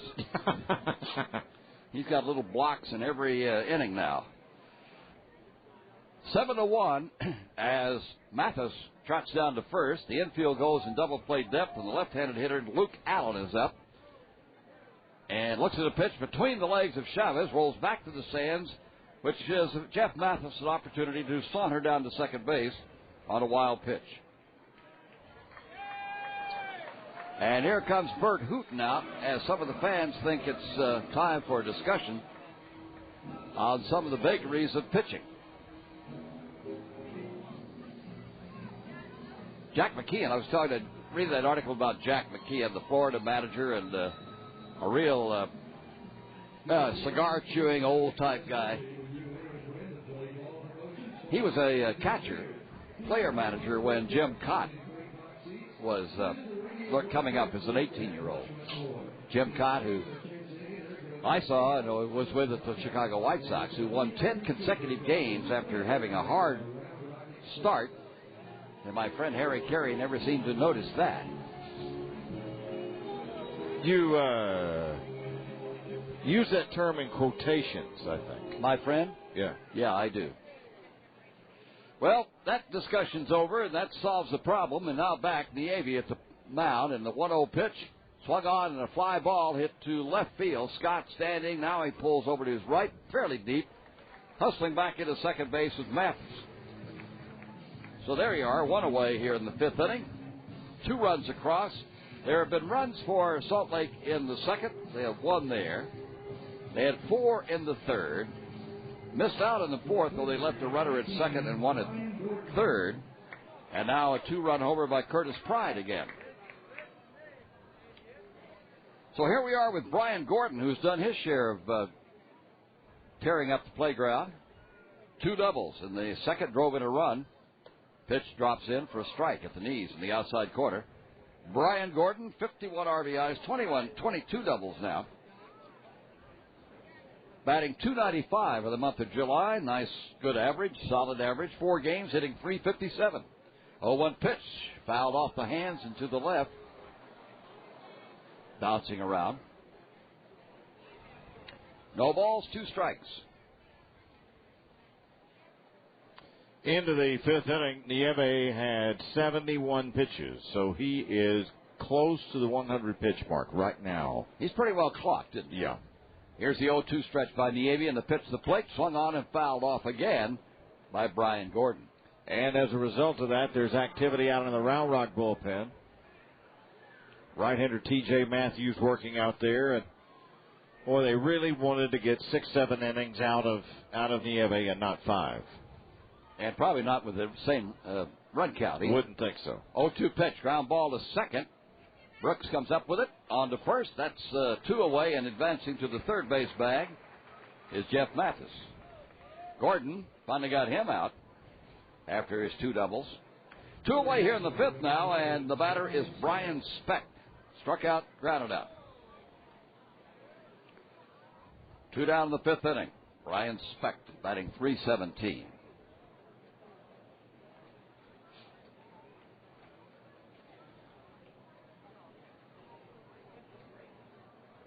He's got little blocks in every inning now. 7-1 as Mathis trots down to first. The infield goes in double play depth, and the left-handed hitter Luke Allen is up. And looks at a pitch between the legs of Chavez, rolls back to the stands, which gives Jeff Mathis an opportunity to saunter down to second base on a wild pitch. And here comes Bert Hooton out, as some of the fans think it's time for a discussion on some of the vagaries of pitching. Jack McKeon, I was reading that article about Jack McKeon, the Florida manager, and a real cigar-chewing, old-type guy. He was a catcher, player manager when Jim Cott was coming up as an 18-year-old. Jim Cott, who I saw and was with the Chicago White Sox, who won 10 consecutive games after having a hard start. And my friend Harry Carey never seemed to notice that. You use that term in quotations, I think. My friend? Yeah. Yeah, I do. Well, that discussion's over, and that solves the problem. And now back in the Avi at the mound, and the 1-0 pitch swung on, and a fly ball hit to left field. Scott standing. Now he pulls over to his right, fairly deep, hustling back into second base with Mathis. So there you are, 1 away here in the 5th inning. 2 runs across. There have been runs for Salt Lake in the 2nd. They have 1 there. They had 4 in the 3rd. Missed out in the 4th, though they left a runner at 2nd and 1 at 3rd. And now a 2-run homer by Curtis Pride again. So here we are with Brian Gordon, who's done his share of tearing up the playground. 2 doubles in the 2nd, drove in a run. Pitch drops in for a strike at the knees in the outside corner. Brian Gordon, 51 RBIs, 22 doubles now. Batting .295 for the month of July. Nice, good average, solid average. 4 games, hitting .357. 0-1 pitch, fouled off the hands and to the left. Bouncing around. No balls, 2 strikes. Into the 5th inning, Nieve had 71 pitches, so he is close to the 100-pitch mark right now. He's pretty well clocked, isn't he? Yeah. Here's the 0-2 stretch by Nieve, and the pitch to the plate, swung on and fouled off again by Brian Gordon. And as a result of that, there's activity out in the Round Rock bullpen. Right-hander T.J. Matthews working out there, and boy, they really wanted to get 6-7 innings out of Nieve and not 5. And probably not with the same run count either. Wouldn't think so. 0-2 pitch, ground ball to second. Brooks comes up with it on to first. That's 2 away, and advancing to the third base bag is Jeff Mathis. Gordon finally got him out after his 2 doubles. 2 away here in the 5th now, and the batter is Brian Specht. Struck out, grounded out. 2 down in the 5th inning. Brian Specht batting .317.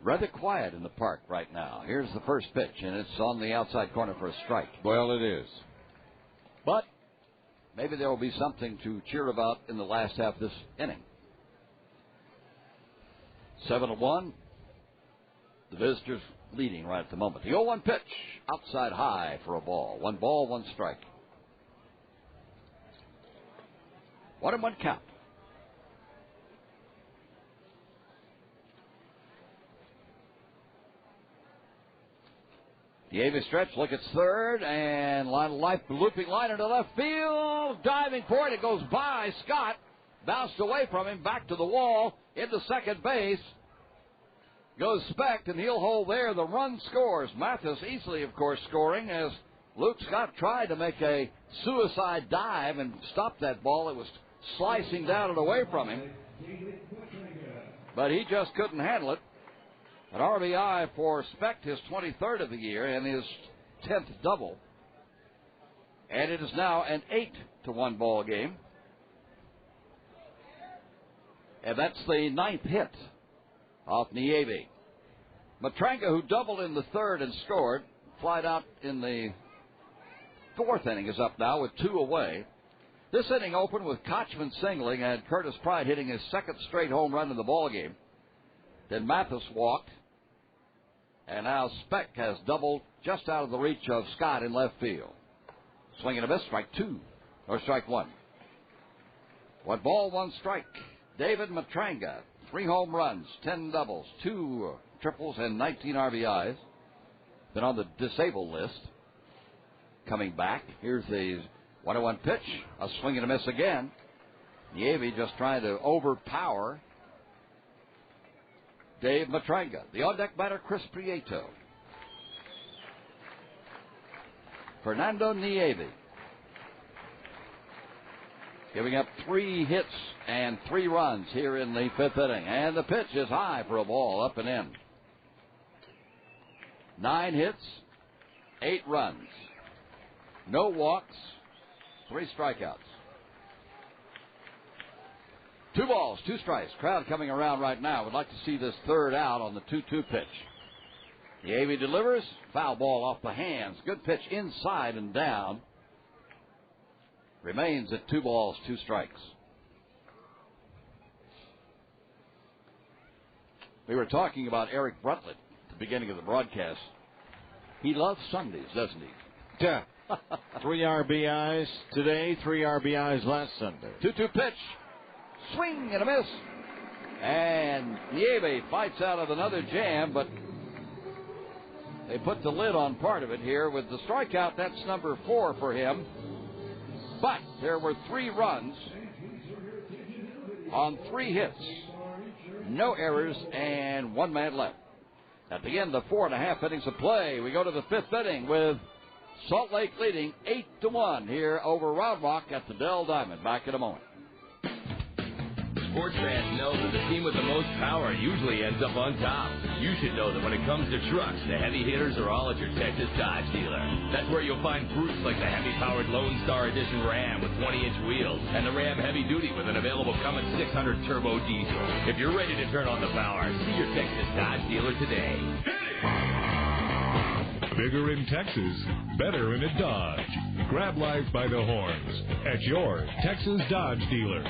Rather quiet in the park right now. Here's the first pitch, and it's on the outside corner for a strike. Well, it is. But maybe there will be something to cheer about in the last half of this inning. 7-1. The visitors leading right at the moment. The 0-1 pitch, outside high for a ball. 1 ball, 1 strike. 1-1 count. Nieve stretch, look at third, and looping line into left field. Diving for it. It goes by Scott. Bounced away from him, back to the wall, into second base. Goes Specht, and he'll hold there. The run scores. Mathis easily, of course, scoring as Luke Scott tried to make a suicide dive and stop that ball. It was slicing down and away from him. But he just couldn't handle it. An RBI for Specht, his 23rd of the year, and his 10th double. And it is now an 8-1 ball game. And that's the 9th hit off Nieve. Matranga, who doubled in the third and scored, flied out in the 4th inning, is up now with 2 away. This inning opened with Kochman singling and Curtis Pride hitting his 2nd straight home run in the ballgame. Then Mathis walked. And now Specht has doubled just out of the reach of Scott in left field. Swing and a miss, strike 1. 1 ball, 1 strike. David Matranga, 3 home runs, 10 doubles, 2 triples, and 19 RBIs. Been on the disabled list. Coming back, here's the 1-1 pitch. A swing and a miss again. Nieve just trying to overpower Dave Matranga. The on-deck batter, Chris Prieto. Fernando Nieve giving up 3 hits and 3 runs here in the 5th inning. And the pitch is high for a ball, up and in. 9 hits, 8 runs. No walks, 3 strikeouts. 2 balls, 2 strikes. Crowd coming around right now. Would like to see this third out on the 2-2 pitch. Nieve delivers. Foul ball off the hands. Good pitch inside and down. Remains at 2 balls, 2 strikes. We were talking about Eric Bruntlett at the beginning of the broadcast. He loves Sundays, doesn't he? Yeah. 3 RBIs today, 3 RBIs last Sunday. 2-2 pitch. Swing and a miss. And Nieve fights out of another jam, but they put the lid on part of it here with the strikeout. That's number 4 for him. But there were 3 runs on 3 hits. No errors and 1 man left. At the end of 4.5 innings of play, we go to the 5th inning with Salt Lake leading 8-1 here over Round Rock at the Dell Diamond. Back in a moment. Sports fans know that the team with the most power usually ends up on top. You should know that when it comes to trucks, the heavy hitters are all at your Texas Dodge dealer. That's where you'll find fruits like the Hemi-powered Lone Star Edition Ram with 20-inch wheels and the Ram Heavy Duty with an available Cummins 600 turbo diesel. If you're ready to turn on the power, see your Texas Dodge dealer today. Bigger in Texas, better in a Dodge. Grab life by the horns at your Texas Dodge dealer.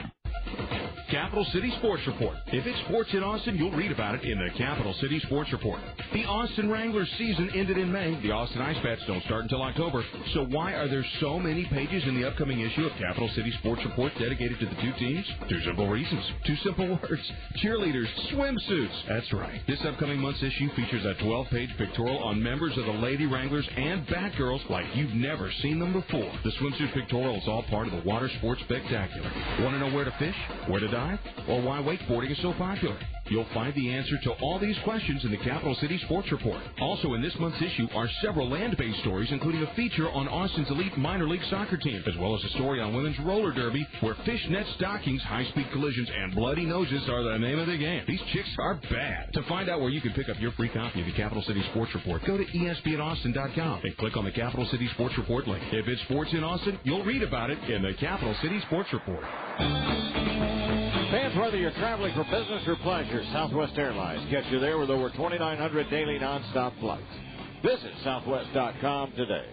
Capital City Sports Report. If it's sports in Austin, you'll read about it in the Capital City Sports Report. The Austin Wranglers season ended in May. The Austin Ice Bats don't start until October. So why are there so many pages in the upcoming issue of Capital City Sports Report dedicated to the 2 teams? 2 simple reasons. 2 simple words. Cheerleaders, swimsuits. That's right. This upcoming month's issue features a 12-page pictorial on members of the Lady Wranglers and Batgirls like you've never seen them before. The swimsuit pictorial is all part of the Water Sports Spectacular. Want to know where to fish? Where to dive? Or why wakeboarding is so popular? You'll find the answer to all these questions in the Capital City Sports Report. Also in this month's issue are several land-based stories, including a feature on Austin's elite minor league soccer team, as well as a story on women's roller derby, where fishnet stockings, high-speed collisions, and bloody noses are the name of the game. These chicks are bad. To find out where you can pick up your free copy of the Capital City Sports Report, go to ESPNAustin.com and click on the Capital City Sports Report link. If it's sports in Austin, you'll read about it in the Capital City Sports Report. Fans, whether you're traveling for business or pleasure, Southwest Airlines gets you there with over 2,900 daily nonstop flights. Visit Southwest.com today.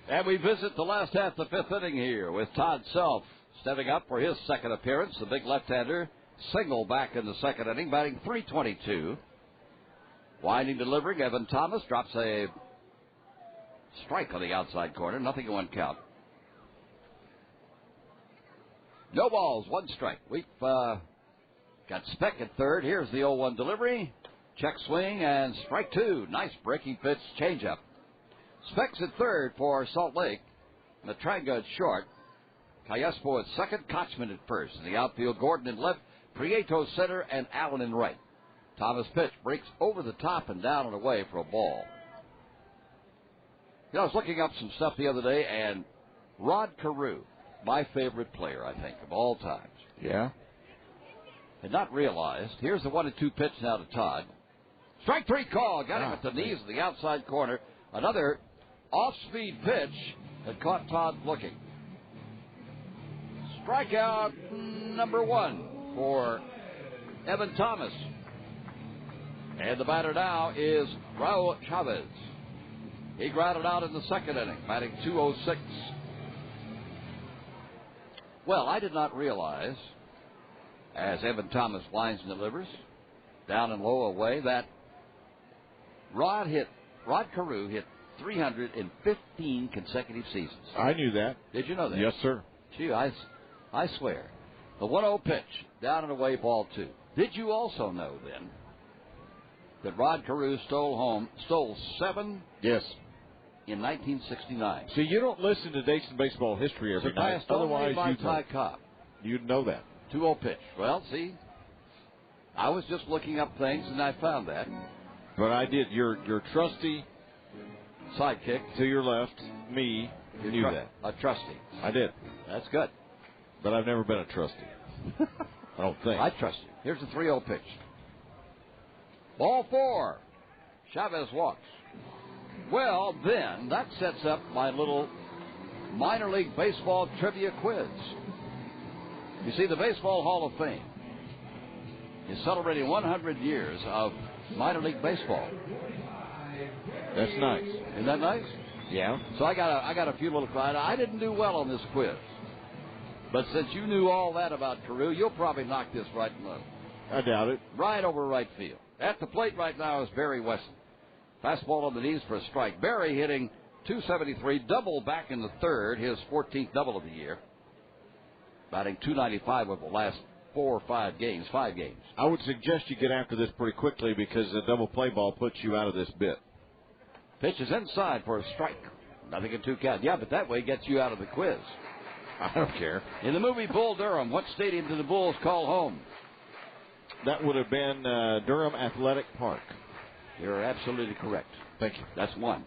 And we visit the last half of the 5th inning here with Todd Self stepping up for his 2nd appearance. The big left-hander single back in the 2nd inning, batting .322. Winding delivering, Evan Thomas drops a strike on the outside corner. Nothing in 1 count. No balls, 1 strike. We've got Specht at third. Here's the 0-1 delivery. Check swing and strike two. Nice breaking pitch, changeup. Specs at third for Salt Lake. Matranga at short. Cayespo at second. Kochman at first. In the outfield, Gordon in left. Prieto center and Allen in right. Thomas pitch breaks over the top and down and away for a ball. I was looking up some stuff the other day, and Rod Carew, my favorite player, I think, of all times. Yeah. Had not realized. Here's the 1-2 pitch now to Todd. Strike three call. Got him at the knees of the outside corner. Another off-speed pitch that caught Todd looking. Strikeout number one for Evan Thomas. And the batter now is Raul Chavez. He grounded out in the second inning, batting .206. Well, I did not realize, as Evan Thomas lines and delivers, down and low away, that Rod Carew hit 315 consecutive seasons. I knew that. Did you know that? Yes, sir. Gee, I swear. The 1-0 pitch, down and away, ball two. Did you also know, then, that Rod Carew stole 7 Yes. in 1969? See, you don't listen to Dayton baseball history every night. Otherwise, you'd know that. 2-0 pitch. Well, see, I was just looking up things, and I found that. But I did. Your trusty sidekick to your left, me, knew that. A trustee. I did. That's good. But I've never been a trustee. I don't think. I trust you. Here's the 3-0 pitch. Ball 4. Chavez walks. Well, then, that sets up my little minor league baseball trivia quiz. You see, the Baseball Hall of Fame is celebrating 100 years of minor league baseball. That's nice. Isn't that nice? Yeah. So I got a few little. I didn't do well on this quiz, but since you knew all that about Carew, you'll probably knock this right in the. I doubt it. Right over right field. At the plate right now is Barry Wesson. Fastball on the knees for a strike. Barry hitting .273, double back in the third, his 14th double of the year. Batting .295 over the last 4 or 5 games. I would suggest you get after this pretty quickly because the double play ball puts you out of this bit. Pitch is inside for a strike. Nothing in 2 count. Yeah, but that way gets you out of the quiz. I don't care. In the movie Bull Durham, what stadium did the Bulls call home? That would have been Durham Athletic Park. You're absolutely correct. Thank you. That's 1.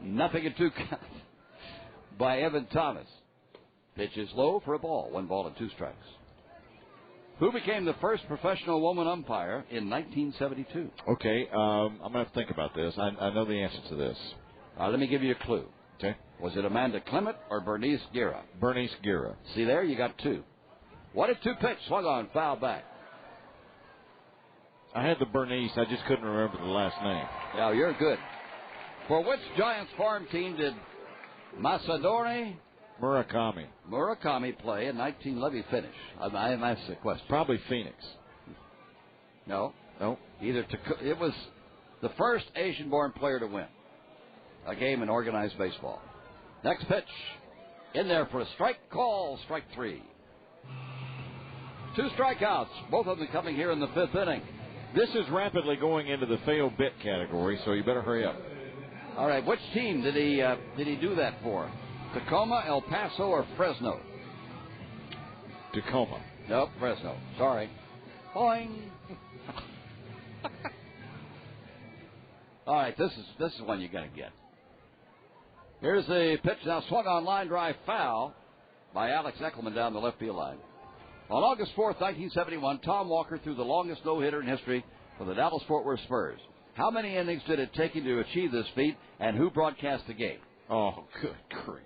Nothing in 2 count by Evan Thomas. Pitch is low for a ball. 1 ball and 2 strikes. Who became the first professional woman umpire in 1972? Okay, I'm going to have to think about this. I know the answer to this. Let me give you a clue. Okay. Was it Amanda Clement or Bernice Guerra? Bernice Guerra. See there? You got 2. 1-2 pitch. Swung on. Foul back. I had the Bernice. I just couldn't remember the last name. Yeah, you're good. For which Giants farm team did Masadori Murakami play in 19? Let me finish. I asked the question. Probably Phoenix. No. No. It was the first Asian-born player to win a game in organized baseball. Next pitch. In there for a strike. Call. Strike 3. 2 strikeouts. Both of them coming here in the 5th inning. This is rapidly going into the fail bit category, so you better hurry up. All right. Which team did he do that for? Tacoma, El Paso, or Fresno? Tacoma. Nope, Fresno. Sorry. Boing. All right, this is one you're going to get. Here's the pitch now, swung on line drive foul by Alex Eckelman down the left field line. On August 4th, 1971, Tom Walker threw the longest no-hitter in history for the Dallas-Fort Worth Spurs. How many innings did it take him to achieve this feat, and who broadcast the game? Oh, good grief.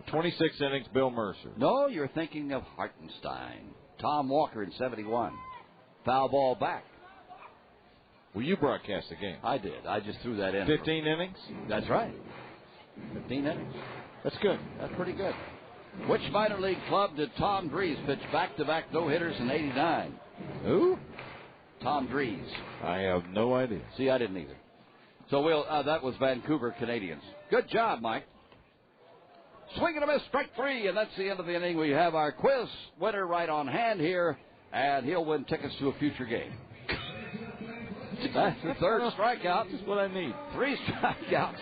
26 innings, Bill Mercer. No, you're thinking of Hartenstein. Tom Walker in 71. Foul ball back. Well, you broadcast the game. I did. I just threw that in. 15 innings? That's right. 15 innings. That's good. That's pretty good. Which minor league club did Tom Drees pitch back-to-back no-hitters in 89? Who? Tom Drees. I have no idea. See, I didn't either. So that was Vancouver Canadians. Good job, Mike. Swing and a miss, strike 3, and that's the end of the inning. We have our quiz winner right on hand here, and he'll win tickets to a future game. That's the third strikeout. That's what I need. 3 strikeouts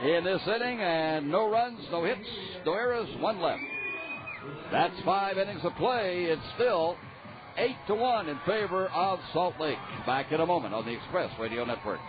in this inning, and no runs, no hits, no errors, 1 left. That's 5 innings of play. It's still 8-1 in favor of Salt Lake. Back in a moment on the Express Radio Network.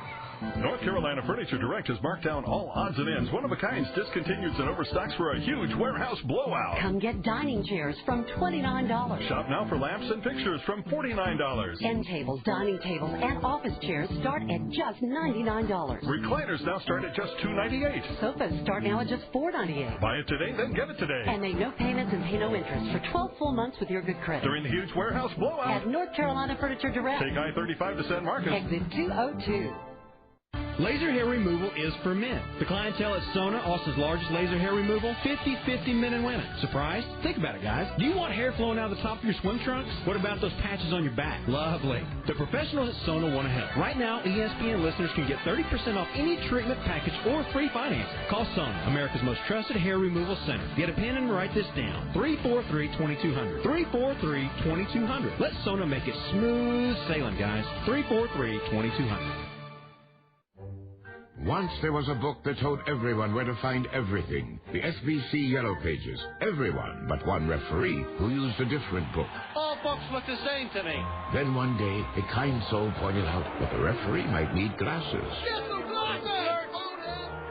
North Carolina Furniture Direct has marked down all odds and ends. One-of-a-kinds, discontinued, and overstocks for a huge warehouse blowout. Come get dining chairs from $29. Shop now for lamps and fixtures from $49. End tables, dining tables, and office chairs start at just $99. Recliners now start at just $298. Sofas start now at just $498. Buy it today, then get it today. And make no payments and pay no interest for 12 full months with your good credit. During the huge warehouse blowout. At North Carolina Furniture Direct. Take I-35 to San Marcos. Exit 202. Laser hair removal is for men. The clientele at Sona, Austin's largest laser hair removal, 50-50 men and women. Surprised? Think about it, guys. Do you want hair flowing out of the top of your swim trunks? What about those patches on your back? Lovely. The professionals at Sona want to help. Right now, ESPN listeners can get 30% off any treatment package or free financing. Call Sona, America's most trusted hair removal center. Get a pen and write this down. 343-2200. 343-2200. Let Sona make it smooth sailing, guys. 343-2200. Once there was a book that told everyone where to find everything. The SBC Yellow Pages. Everyone but one referee who used a different book. All books look the same to me. Then one day, a kind soul pointed out that the referee might need glasses. Get some glasses!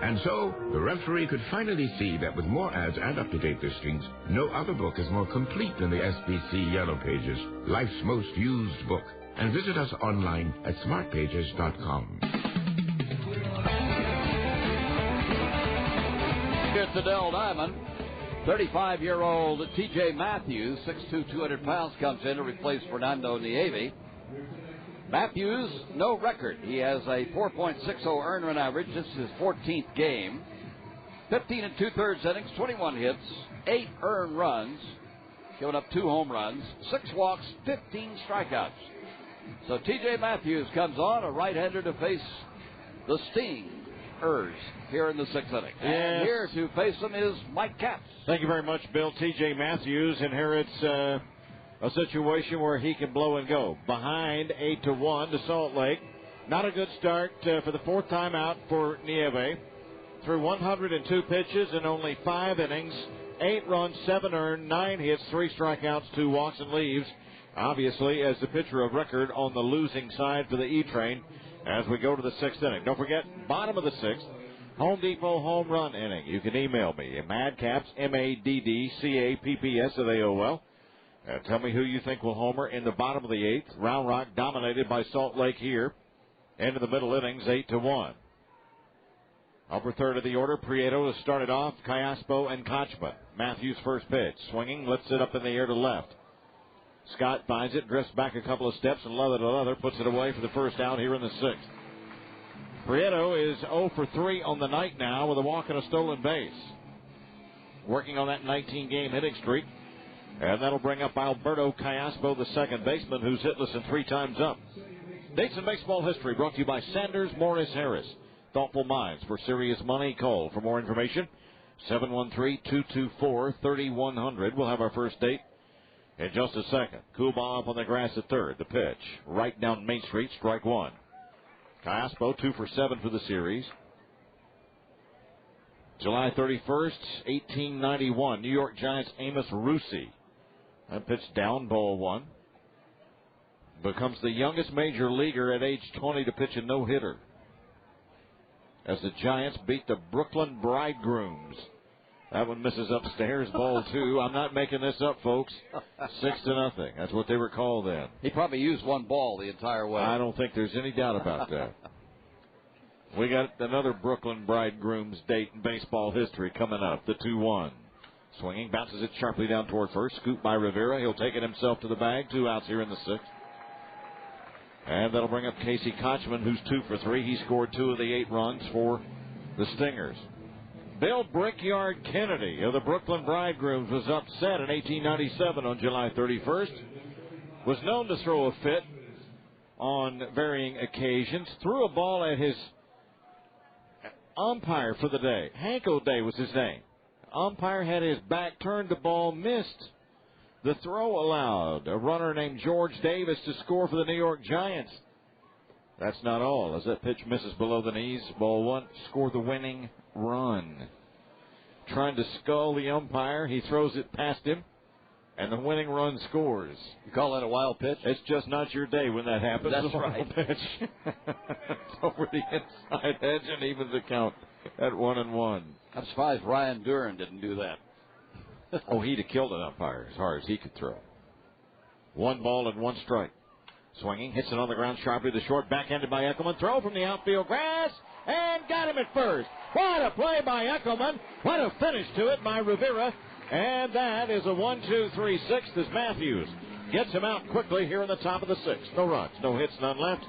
And so, the referee could finally see that with more ads and up-to-date listings, no other book is more complete than the SBC Yellow Pages, life's most used book. And visit us online at smartpages.com. It's Adele Diamond. 35-year-old T.J. Matthews, 6'2", 200 pounds, comes in to replace Fernando Nieve. Matthews, no record. He has a 4.60 earned run average. This is his 14th game. 15 and 2/3 innings, 21 hits, 8 earned runs, giving up 2 home runs, 6 walks, 15 strikeouts. So T.J. Matthews comes on, a right-hander to face the Stingers here in the 6th inning. Yes. And here to face them is Mike Katz. Thank you very much, Bill. T.J. Matthews inherits a situation where he can blow and go. Behind 8-1 to Salt Lake. Not a good start for the 4th time out for Nieve. Through 102 pitches in only 5 innings. 8 runs, 7 earned, 9 hits, 3 strikeouts, 2 walks, and leaves. Obviously, as the pitcher of record on the losing side for the E-Train as we go to the 6th inning. Don't forget, bottom of the 6th, Home Depot home run inning. You can email me at Madcaps, MADDCAPPS at AOL. Tell me who you think will homer in the bottom of the 8th. Round Rock dominated by Salt Lake here. End of the middle innings, 8-1. Upper third of the order, Prieto has started off, Cayaspo and Kochman. Matthews' first pitch. Swinging, lifts it up in the air to left. Scott finds it, drifts back a couple of steps, and leather to leather, puts it away for the first out here in the 6th. Prieto is 0 for 3 on the night now with a walk and a stolen base. Working on that 19-game hitting streak. And that'll bring up Alberto Cayaspo, the second baseman, who's hitless and 3 times up. Dates in baseball history brought to you by Sanders Morris Harris. Thoughtful minds for serious money. Call for more information. 713-224-3100. We'll have our first date in just a second. Coolbaugh up on the grass at third. The pitch. Right down Main Street, strike 1. Cayaspo 2 for 7 for the series. July 31st, 1891. New York Giants Amos Rusi. That pitch down, ball 1. Becomes the youngest major leaguer at age 20 to pitch a no-hitter. As the Giants beat the Brooklyn Bridegrooms. That one misses upstairs, ball 2. I'm not making this up, folks. 6-0. That's what they were called then. He probably used one ball the entire way. I don't think there's any doubt about that. We got another Brooklyn Bridegrooms date in baseball history coming up, the 2-1. Swinging, bounces it sharply down toward first. Scooped by Rivera. He'll take it himself to the bag. 2 outs here in the 6th. And that'll bring up Casey Kochman, who's 2 for 3. He scored 2 of the 8 runs for the Stingers. Bill Brickyard Kennedy of the Brooklyn Bridegrooms was upset in 1897 on July 31st. Was known to throw a fit on varying occasions. Threw a ball at his umpire for the day. Hank O'Day was his name. Umpire had his back turned. The ball missed. The throw allowed a runner named George Davis to score for the New York Giants. That's not all. As that pitch misses below the knees, ball one, score the winning run. Trying to scull the umpire. He throws it past him, and the winning run scores. You call that a wild pitch? It's just not your day when that happens. That's it's a wild right. pitch. It's over the inside edge and evens the count at 1-1. I'm surprised Ryan Duran didn't do that. Oh, he'd have killed an umpire as hard as he could throw. 1 ball and 1 strike. Swinging, hits it on the ground sharply. The short backhanded by Eckelman. Throw from the outfield grass, and got him at first. What a play by Eckelman. What a finish to it by Rivera. And that is a 1-2-3-6 as Matthews gets him out quickly here in the top of the 6th. No runs, no hits, none left.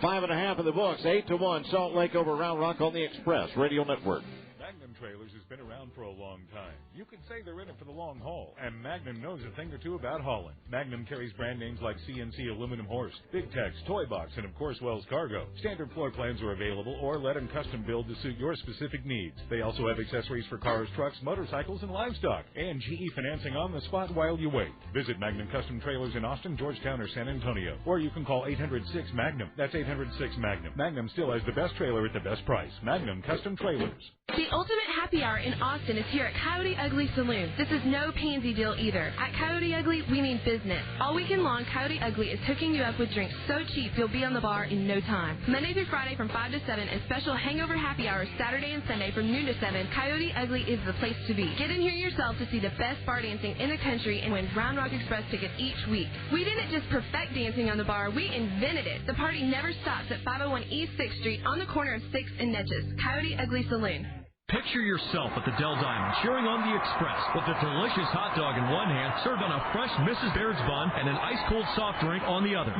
5.5 in the books. 8-1 Salt Lake over Round Rock on the Express Radio Network. Magnum Trailers has been around for a long time. You could say they're in it for the long haul, and Magnum knows a thing or two about hauling. Magnum carries brand names like CNC Aluminum Horse, Big Tex, Toy Box, and of course Wells Cargo. Standard floor plans are available, or let them custom build to suit your specific needs. They also have accessories for cars, trucks, motorcycles, and livestock, and GE financing on the spot while you wait. Visit Magnum Custom Trailers in Austin, Georgetown, or San Antonio, or you can call 800-6-MAGNUM. That's 800-6-MAGNUM. Magnum still has the best trailer at the best price. Magnum Custom Trailers. The ultimate happy hour in Austin is here at Coyote Ugly Saloon. This is no pansy deal either. At Coyote Ugly, we mean business. All weekend long, Coyote Ugly is hooking you up with drinks so cheap you'll be on the bar in no time. Monday through Friday from 5 to 7 and special hangover happy hours Saturday and Sunday from noon to 7, Coyote Ugly is the place to be. Get in here yourself to see the best bar dancing in the country and win Round Rock Express tickets each week. We didn't just perfect dancing on the bar, we invented it. The party never stops at 501 East 6th Street on the corner of 6th and Netches. Coyote Ugly Saloon. Picture yourself at the Del Diamond cheering on the Express with a delicious hot dog in one hand served on a fresh Mrs. Baird's bun and an ice-cold soft drink on the other.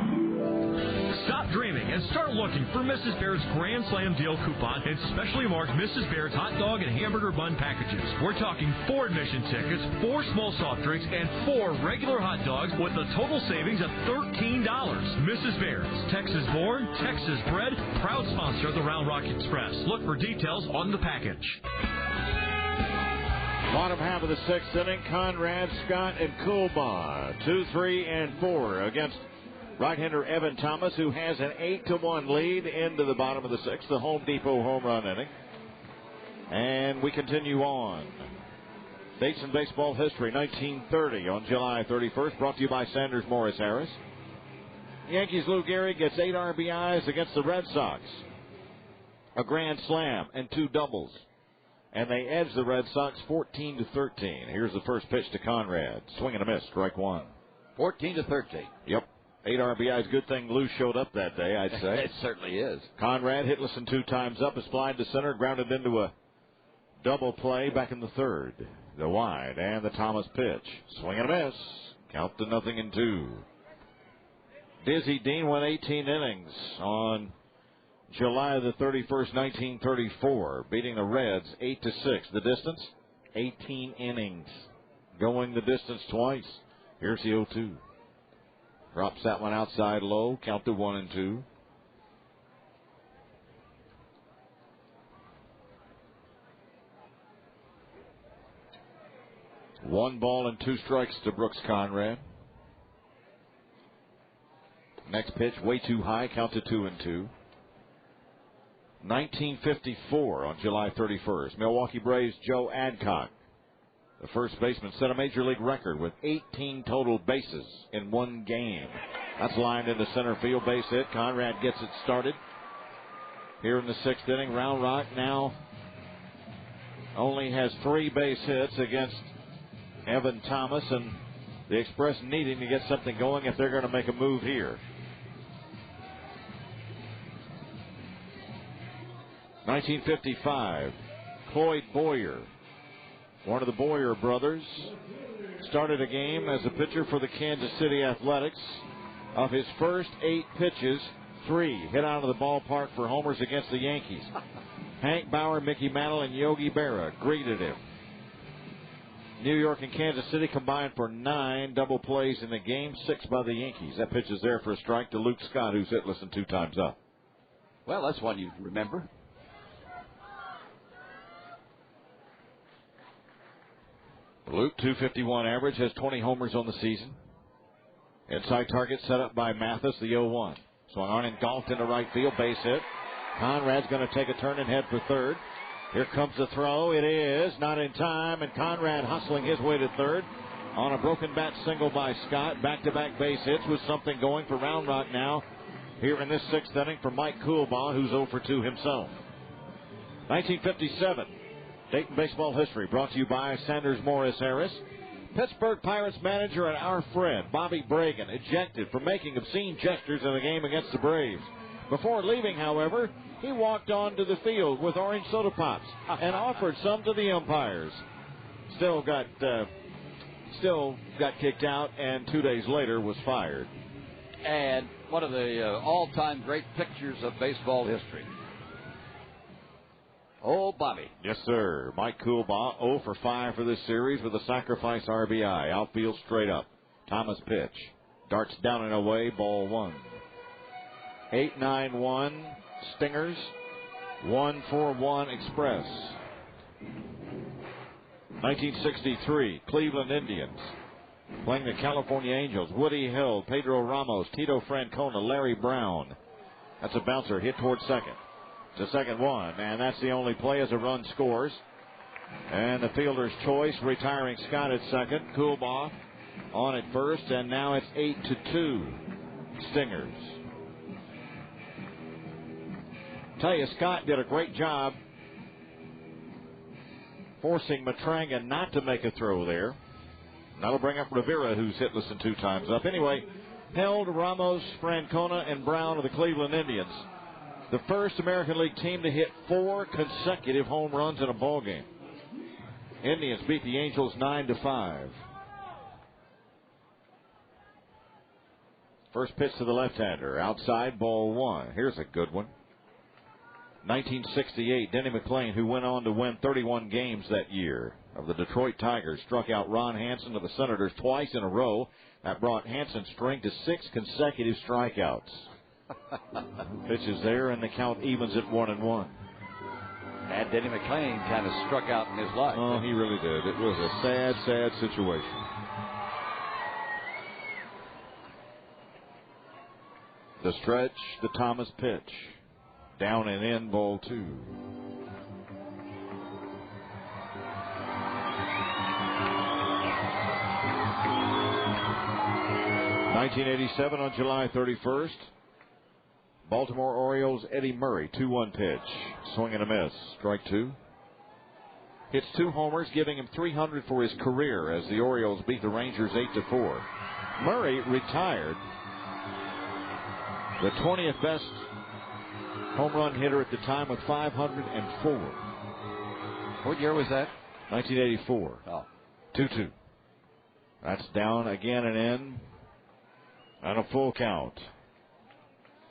Stop dreaming and start looking for Mrs. Baird's Grand Slam Deal coupon and specially marked Mrs. Baird's hot dog and hamburger bun packages. We're talking 4 admission tickets, 4 small soft drinks, and 4 regular hot dogs with a total savings of $13. Mrs. Baird's, Texas born, Texas bred, proud sponsor of the Round Rock Express. Look for details on the package. Bottom half of the 6th inning, Conrad, Scott, and Coolbaugh, 2, 3, and 4 against right-hander Evan Thomas, who has an 8-1 lead into the bottom of the 6th, the Home Depot home run inning. And we continue on. Dates in baseball history, 1930 on July 31st, brought to you by Sanders Morris Harris. Yankees' Lou Gehrig gets 8 RBIs against the Red Sox. A grand slam and 2 doubles. And they edge the Red Sox 14-13. Here's the first pitch to Conrad. Swing and a miss, strike 1. 14-13. Yep. 8 RBIs. Good thing Lou showed up that day, I'd say. It certainly is. Conrad hitless and 2 times up. Is flied to center, grounded into a double play back in the 3rd. The wide and the Thomas pitch. Swing and a miss. Count to 0-2. Dizzy Dean went 18 innings on July the 31st, 1934, beating the Reds 8-6. The distance, 18 innings. Going the distance twice. Here's the 0-2. Drops that one outside low. Count to 1-2. One ball and 2 strikes to Brooks Conrad. Next pitch, way too high. Count to 2-2. 1954 on July 31st. Milwaukee Braves Joe Adcock, the first baseman, set a major league record with 18 total bases in one game. That's lined into center field, base hit. Conrad gets it started here in the 6th inning. Round Rock now only has 3 base hits against Evan Thomas, and the Express needing to get something going if they're going to make a move here. 1955, Cloyd Boyer, one of the Boyer brothers, started a game as a pitcher for the Kansas City Athletics. Of his first 8 pitches, 3 hit out of the ballpark for homers against the Yankees. Hank Bauer, Mickey Mantle, and Yogi Berra greeted him. New York and Kansas City combined for 9 double plays in the game, 6 by the Yankees. That pitch is there for a strike to Luke Scott, who's hitless and 2 times up. Well, that's one you remember. Luke, 251 average, has 20 homers on the season. Inside target set up by Mathis, the 0-1. Swung on and golfed into right field, base hit. Conrad's going to take a turn and head for third. Here comes the throw. It is not in time, and Conrad hustling his way to third on a broken bat single by Scott. Back-to-back base hits with something going for Round Rock now here in this sixth inning for Mike Coolbaugh, who's 0 for 2 himself. 1957, Dayton baseball history brought to you by Sanders Morris Harris. Pittsburgh Pirates manager and our friend Bobby Bragan ejected for making obscene gestures in a game against the Braves. Before leaving, however, he walked onto the field with orange soda pops and offered some to the umpires. Still got kicked out, and 2 days later was fired. And one of the all-time great pictures of baseball history. Oh, Bobby. Yes, sir. Mike Coolbaugh, 0 for 5 for this series with a sacrifice RBI. Outfield straight up. Thomas pitch. Darts down and away, ball 1. 8-9-1 Stingers. 1-4-1 Express. 1963, Cleveland Indians playing the California Angels. Woody Hill, Pedro Ramos, Tito Francona, Larry Brown. That's a bouncer hit towards second. It's a second one, and that's the only play as a run scores. And the fielder's choice, retiring Scott at second. Coolbaugh on at first, and now it's 8-2 Stingers. Tell you, Scott did a great job forcing Matranga not to make a throw there. That'll bring up Rivera, who's hitless and 2 times up. Anyway, held Ramos, Francona, and Brown of the Cleveland Indians. The first American League team to hit 4 consecutive home runs in a ball game. Indians beat the Angels 9-5. First pitch to the left-hander. Outside, ball 1. Here's a good one. 1968, Denny McClain, who went on to win 31 games that year of the Detroit Tigers, struck out Ron Hansen of the Senators twice in a row. That brought Hansen's string to 6 consecutive strikeouts. Pitches there, and the count evens at 1-1. And Denny McClain kind of struck out in his life. Oh, he really did. It was a sad, sad situation. The stretch, the Thomas pitch. Down and in, ball 2. '87 on July 31st. Baltimore Orioles Eddie Murray, 2-1 pitch. Swing and a miss. Strike 2. Hits 2 homers, giving him 300 for his career as the Orioles beat the Rangers 8-4. Murray retired the 20th best home run hitter at the time with 504. What year was that? 1984. Oh. 2-2. That's down again and in. And a full count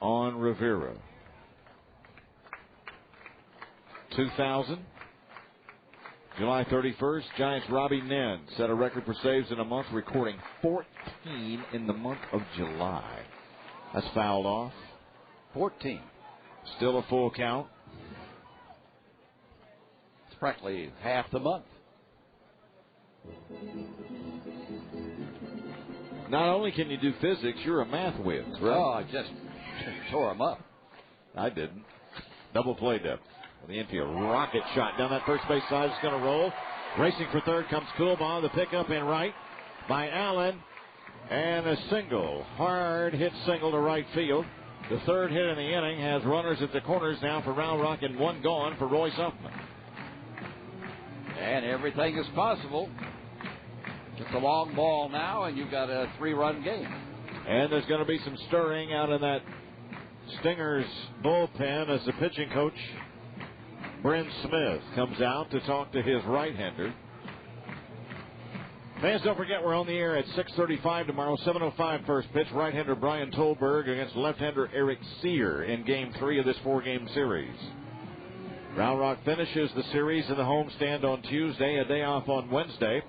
on Rivera. 2000. July 31st, Giants' Robbie Nen set a record for saves in a month, recording 14 in the month of July. That's fouled off. 14. Still a full count. It's practically half the month. Not only can you do physics, you're a math whiz, right? Oh, I just tore him up. I didn't. Double play depth. The infield rocket shot down that first base side. It's going to roll. Racing for third comes Coolbaugh. The pickup in right by Allen. And a single. Hard hit single to right field. The third hit in the inning has runners at the corners now for Round Rock and 1 gone for Royce Huffman. And everything is possible. Just a long ball now, and you've got a 3-run game. And there's going to be some stirring out in that Stingers bullpen as the pitching coach, Bryn Smith, comes out to talk to his right-hander. Fans, don't forget we're on the air at 6:35 tomorrow. 7:05 first pitch. Right-hander Brian Tolberg against left-hander Eric Sear in Game 3 of this 4-game series. Round Rock finishes the series in the homestand on Tuesday, a day off on Wednesday.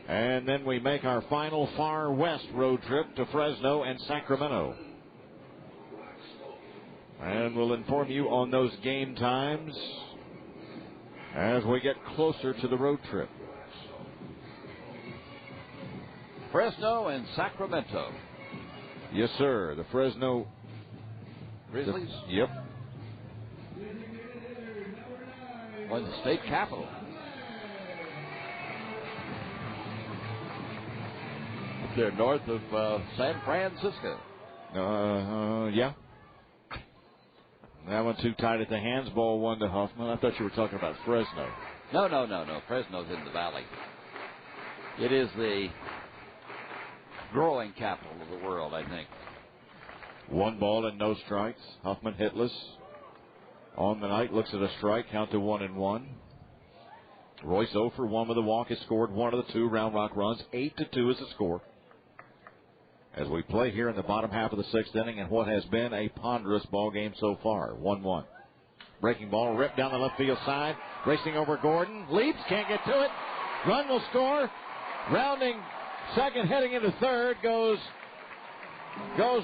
And then we make our final Far West road trip to Fresno and Sacramento. And we'll inform you on those game times as we get closer to the road trip. Fresno and Sacramento. Yes, sir. The Fresno Grizzlies? Yep. Or the state capital. They're north of San Francisco. Yeah. That one too tight at the hands. Ball 1 to Huffman. I thought you were talking about Fresno. No. Fresno's in the valley. It is the growing capital of the world, I think. 1 ball and no strikes. Huffman hitless. On the night, looks at a strike. Count to 1-1. Royce 0 for 1 with a walk. Has scored 1 of the 2 Round Rock runs. 8-2 is the score. As we play here in the bottom half of the 6th inning in what has been a ponderous ball game so far. 1-1. Breaking ball ripped down the left field side. Racing over Gordon. Leaps. Can't get to it. Run will score. Rounding second, heading into third goes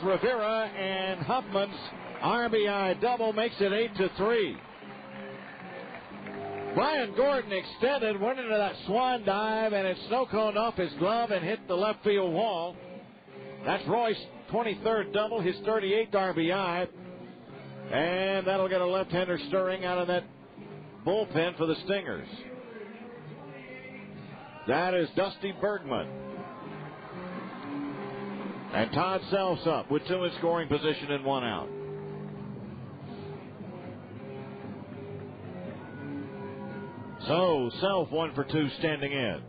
Rivera, and Huffman's RBI double makes it 8-3. Brian Gordon extended, went into that swan dive, and it snow-coned off his glove and hit the left field wall. That's Roy's 23rd double, his 38th RBI. And that'll get a left-hander stirring out of that bullpen for the Stingers. That is Dusty Bergman. And Todd Self's up with 2 in scoring position and 1 out. So Self 1 for 2 standing in.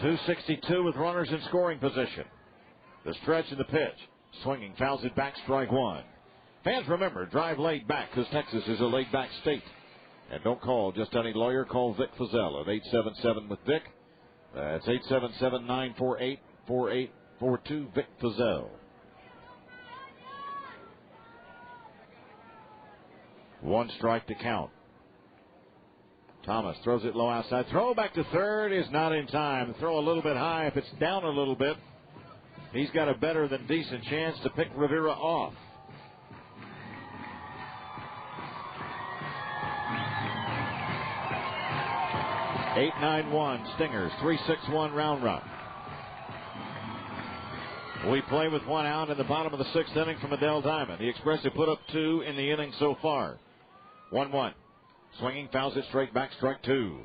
262 with runners in scoring position. The stretch and the pitch. Swinging, fouls it back, strike 1. Fans, remember, drive laid back because Texas is a laid back state. And don't call just any lawyer. Call Vic Fazell at 877 with Vic. That's 877-948-4842. Vic Fazell. 1 strike to count. Thomas throws it low outside. Throw back to third is not in time. Throw a little bit high. If it's down a little bit, he's got a better than decent chance to pick Rivera off. Eight, 9-1 Stingers. 3-6-1 Round Rock. We play with 1 out in the bottom of the 6th inning from Adele Diamond. The Express have put up 2 in the inning so far. 1-1. Swinging, fouls it straight back, strike 2.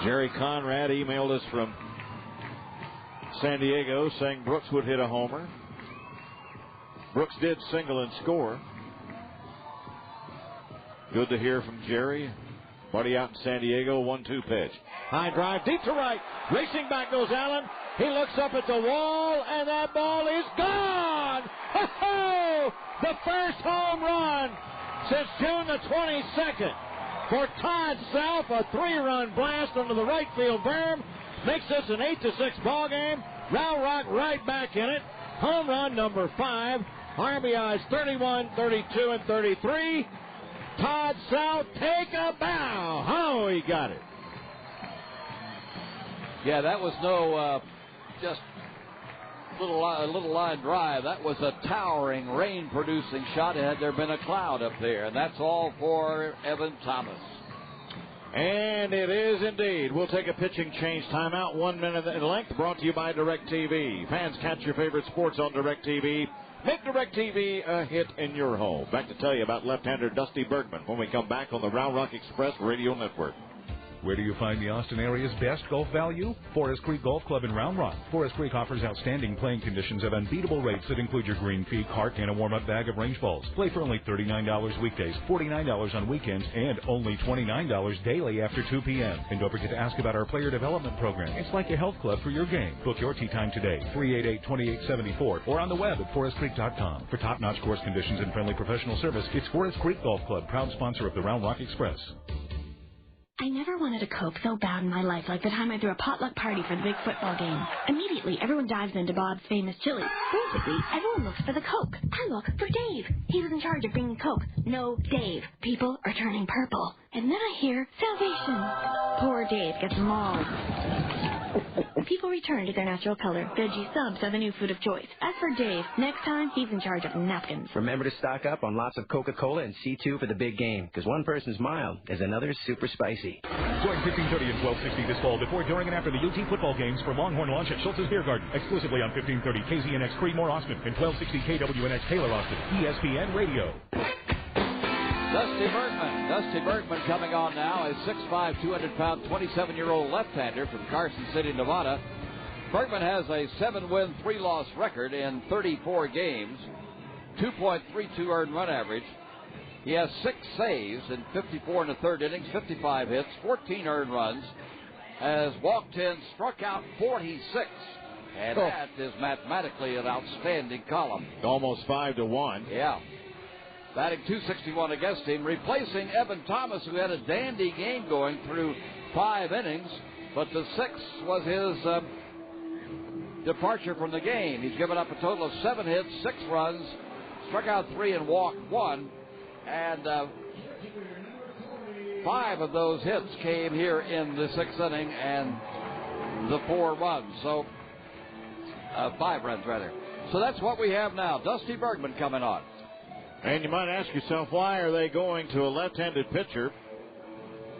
Jerry Conrad emailed us from San Diego saying Brooks would hit a homer. Brooks did single and score. Good to hear from Jerry. Buddy out in San Diego, 1-2 pitch. High drive, deep to right. Racing back goes Allen. He looks up at the wall, and that ball is gone! Ho-ho! The first home run since June the 22nd for Todd Self. A 3-run blast under the right field berm makes this an 8-6 ball game. Round Rock right back in it. Home run number 5. RBIs 31, 32, and 33. Todd Self, take a bow. Oh, he got it. Yeah, that was no just little line drive. That was a towering, rain-producing shot had there been a cloud up there. And that's all for Evan Thomas. And it is indeed. We'll take a pitching change timeout, 1 minute in length, brought to you by DirecTV. Fans, catch your favorite sports on DirecTV. Make DirecTV a hit in your home. Back to tell you about left-hander Dusty Bergman when we come back on the Round Rock Express Radio Network. Where do you find the Austin area's best golf value? Forest Creek Golf Club in Round Rock. Forest Creek offers outstanding playing conditions at unbeatable rates that include your green fee, cart, and a warm-up bag of range balls. Play for only $39 weekdays, $49 on weekends, and only $29 daily after 2 p.m. And don't forget to ask about our player development program. It's like a health club for your game. Book your tee time today, 388-2874, or on the web at forestcreek.com. For top-notch course conditions and friendly professional service, it's Forest Creek Golf Club, proud sponsor of the Round Rock Express. I never wanted a Coke so bad in my life like the time I threw a potluck party for the big football game. Immediately, everyone dives into Bob's famous chili. Basically, everyone looks for the Coke. I look for Dave. He was in charge of bringing Coke. No, Dave. People are turning purple. And then I hear salvation. Poor Dave gets mauled. People return to their natural color. Veggie subs are the new food of choice. As for Dave, next time he's in charge of napkins. Remember to stock up on lots of Coca-Cola and C2 for the big game, because one person's mild is another's super spicy. Join 1530 and 1260 this fall before, during, and after the UT football games for Longhorn launch at Schultz's Beer Garden. Exclusively on 1530 KZNX Creedmoor Austin and 1260 KWNX Taylor Austin. ESPN Radio. Dusty Bergman coming on now, a 6'5", 200-pound, 27-year-old left-hander from Carson City, Nevada. Bergman has a 7-win, 3-loss record in 34 games, 2.32 earned run average. He has 6 saves in 54 and a third innings, 55 hits, 14 earned runs, has walked in, struck out 46, and that is mathematically an outstanding column. Almost 5-1. Yeah. Batting .261 against him, replacing Evan Thomas, who had a dandy game going through 5 innings, but the 6th was his departure from the game. He's given up a total of 7 hits, 6 runs, struck out 3 and walked 1, and 5 of those hits came here in the 6th inning, and the 4 runs. So 5 runs rather. So that's what we have now. Dusty Bergman coming on. And you might ask yourself, why are they going to a left-handed pitcher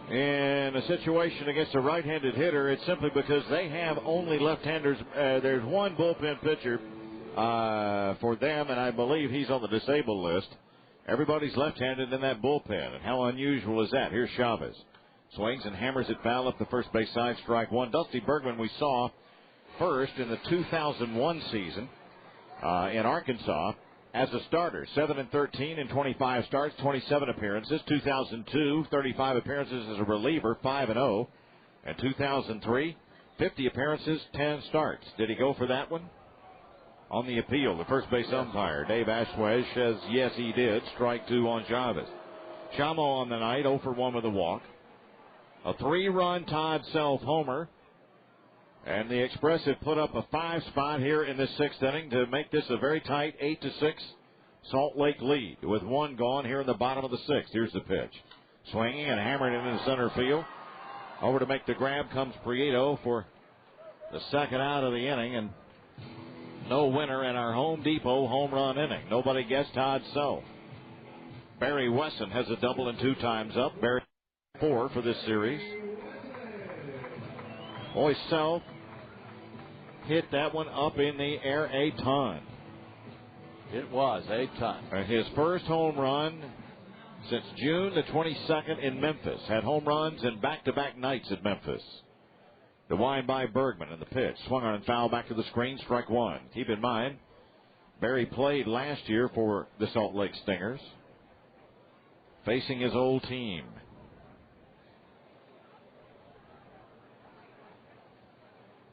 in a situation against a right-handed hitter? It's simply because they have only left-handers. There's one bullpen pitcher for them, and I believe he's on the disabled list. Everybody's left-handed in that bullpen, and how unusual is that? Here's Chavez. Swings and hammers it foul up the first base side, strike one. Dusty Bergman we saw first in the 2001 season in Arkansas. As a starter, 7-13 in 25 starts, 27 appearances. 2002, 35 appearances as a reliever, 5-0. And 2003, 50 appearances, 10 starts. Did he go for that one? On the appeal, the first base umpire, Dave Ashway, says yes, he did. Strike 2 on Chavez. Chamo on the night, 0 for 1 with a walk. A 3-run Todd Self homer. And the Express have put up a 5 spot here in this 6th inning to make this a very tight 8-6 Salt Lake lead with 1 gone here in the bottom of the 6th. Here's the pitch. Swinging and hammering it into center field. Over to make the grab comes Prieto for the second out of the inning, and no winner in our Home Depot home run inning. Nobody gets Todd Self. Barry Wesson has a double and 2 times up. Barry 4 for this series. Boy, Self hit that one up in the air a ton. It was a ton. His first home run since June the 22nd in Memphis. Had home runs in back-to-back nights at Memphis. The wind by Bergman and the pitch. Swung on and foul back to the screen. Strike 1. Keep in mind, Barry played last year for the Salt Lake Stingers, facing his old team.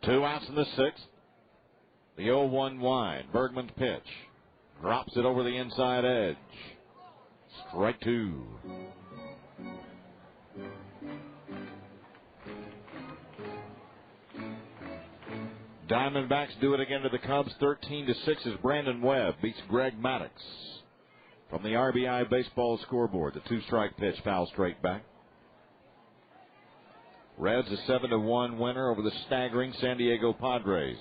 Two outs in the 6th. The 0-1 wind. Bergman's pitch. Drops it over the inside edge. Strike 2. Diamondbacks do it again to the Cubs. 13-6 as Brandon Webb beats Greg Maddux. From the RBI baseball scoreboard, the 2-strike pitch, foul straight back. Reds a 7-1 winner over the staggering San Diego Padres.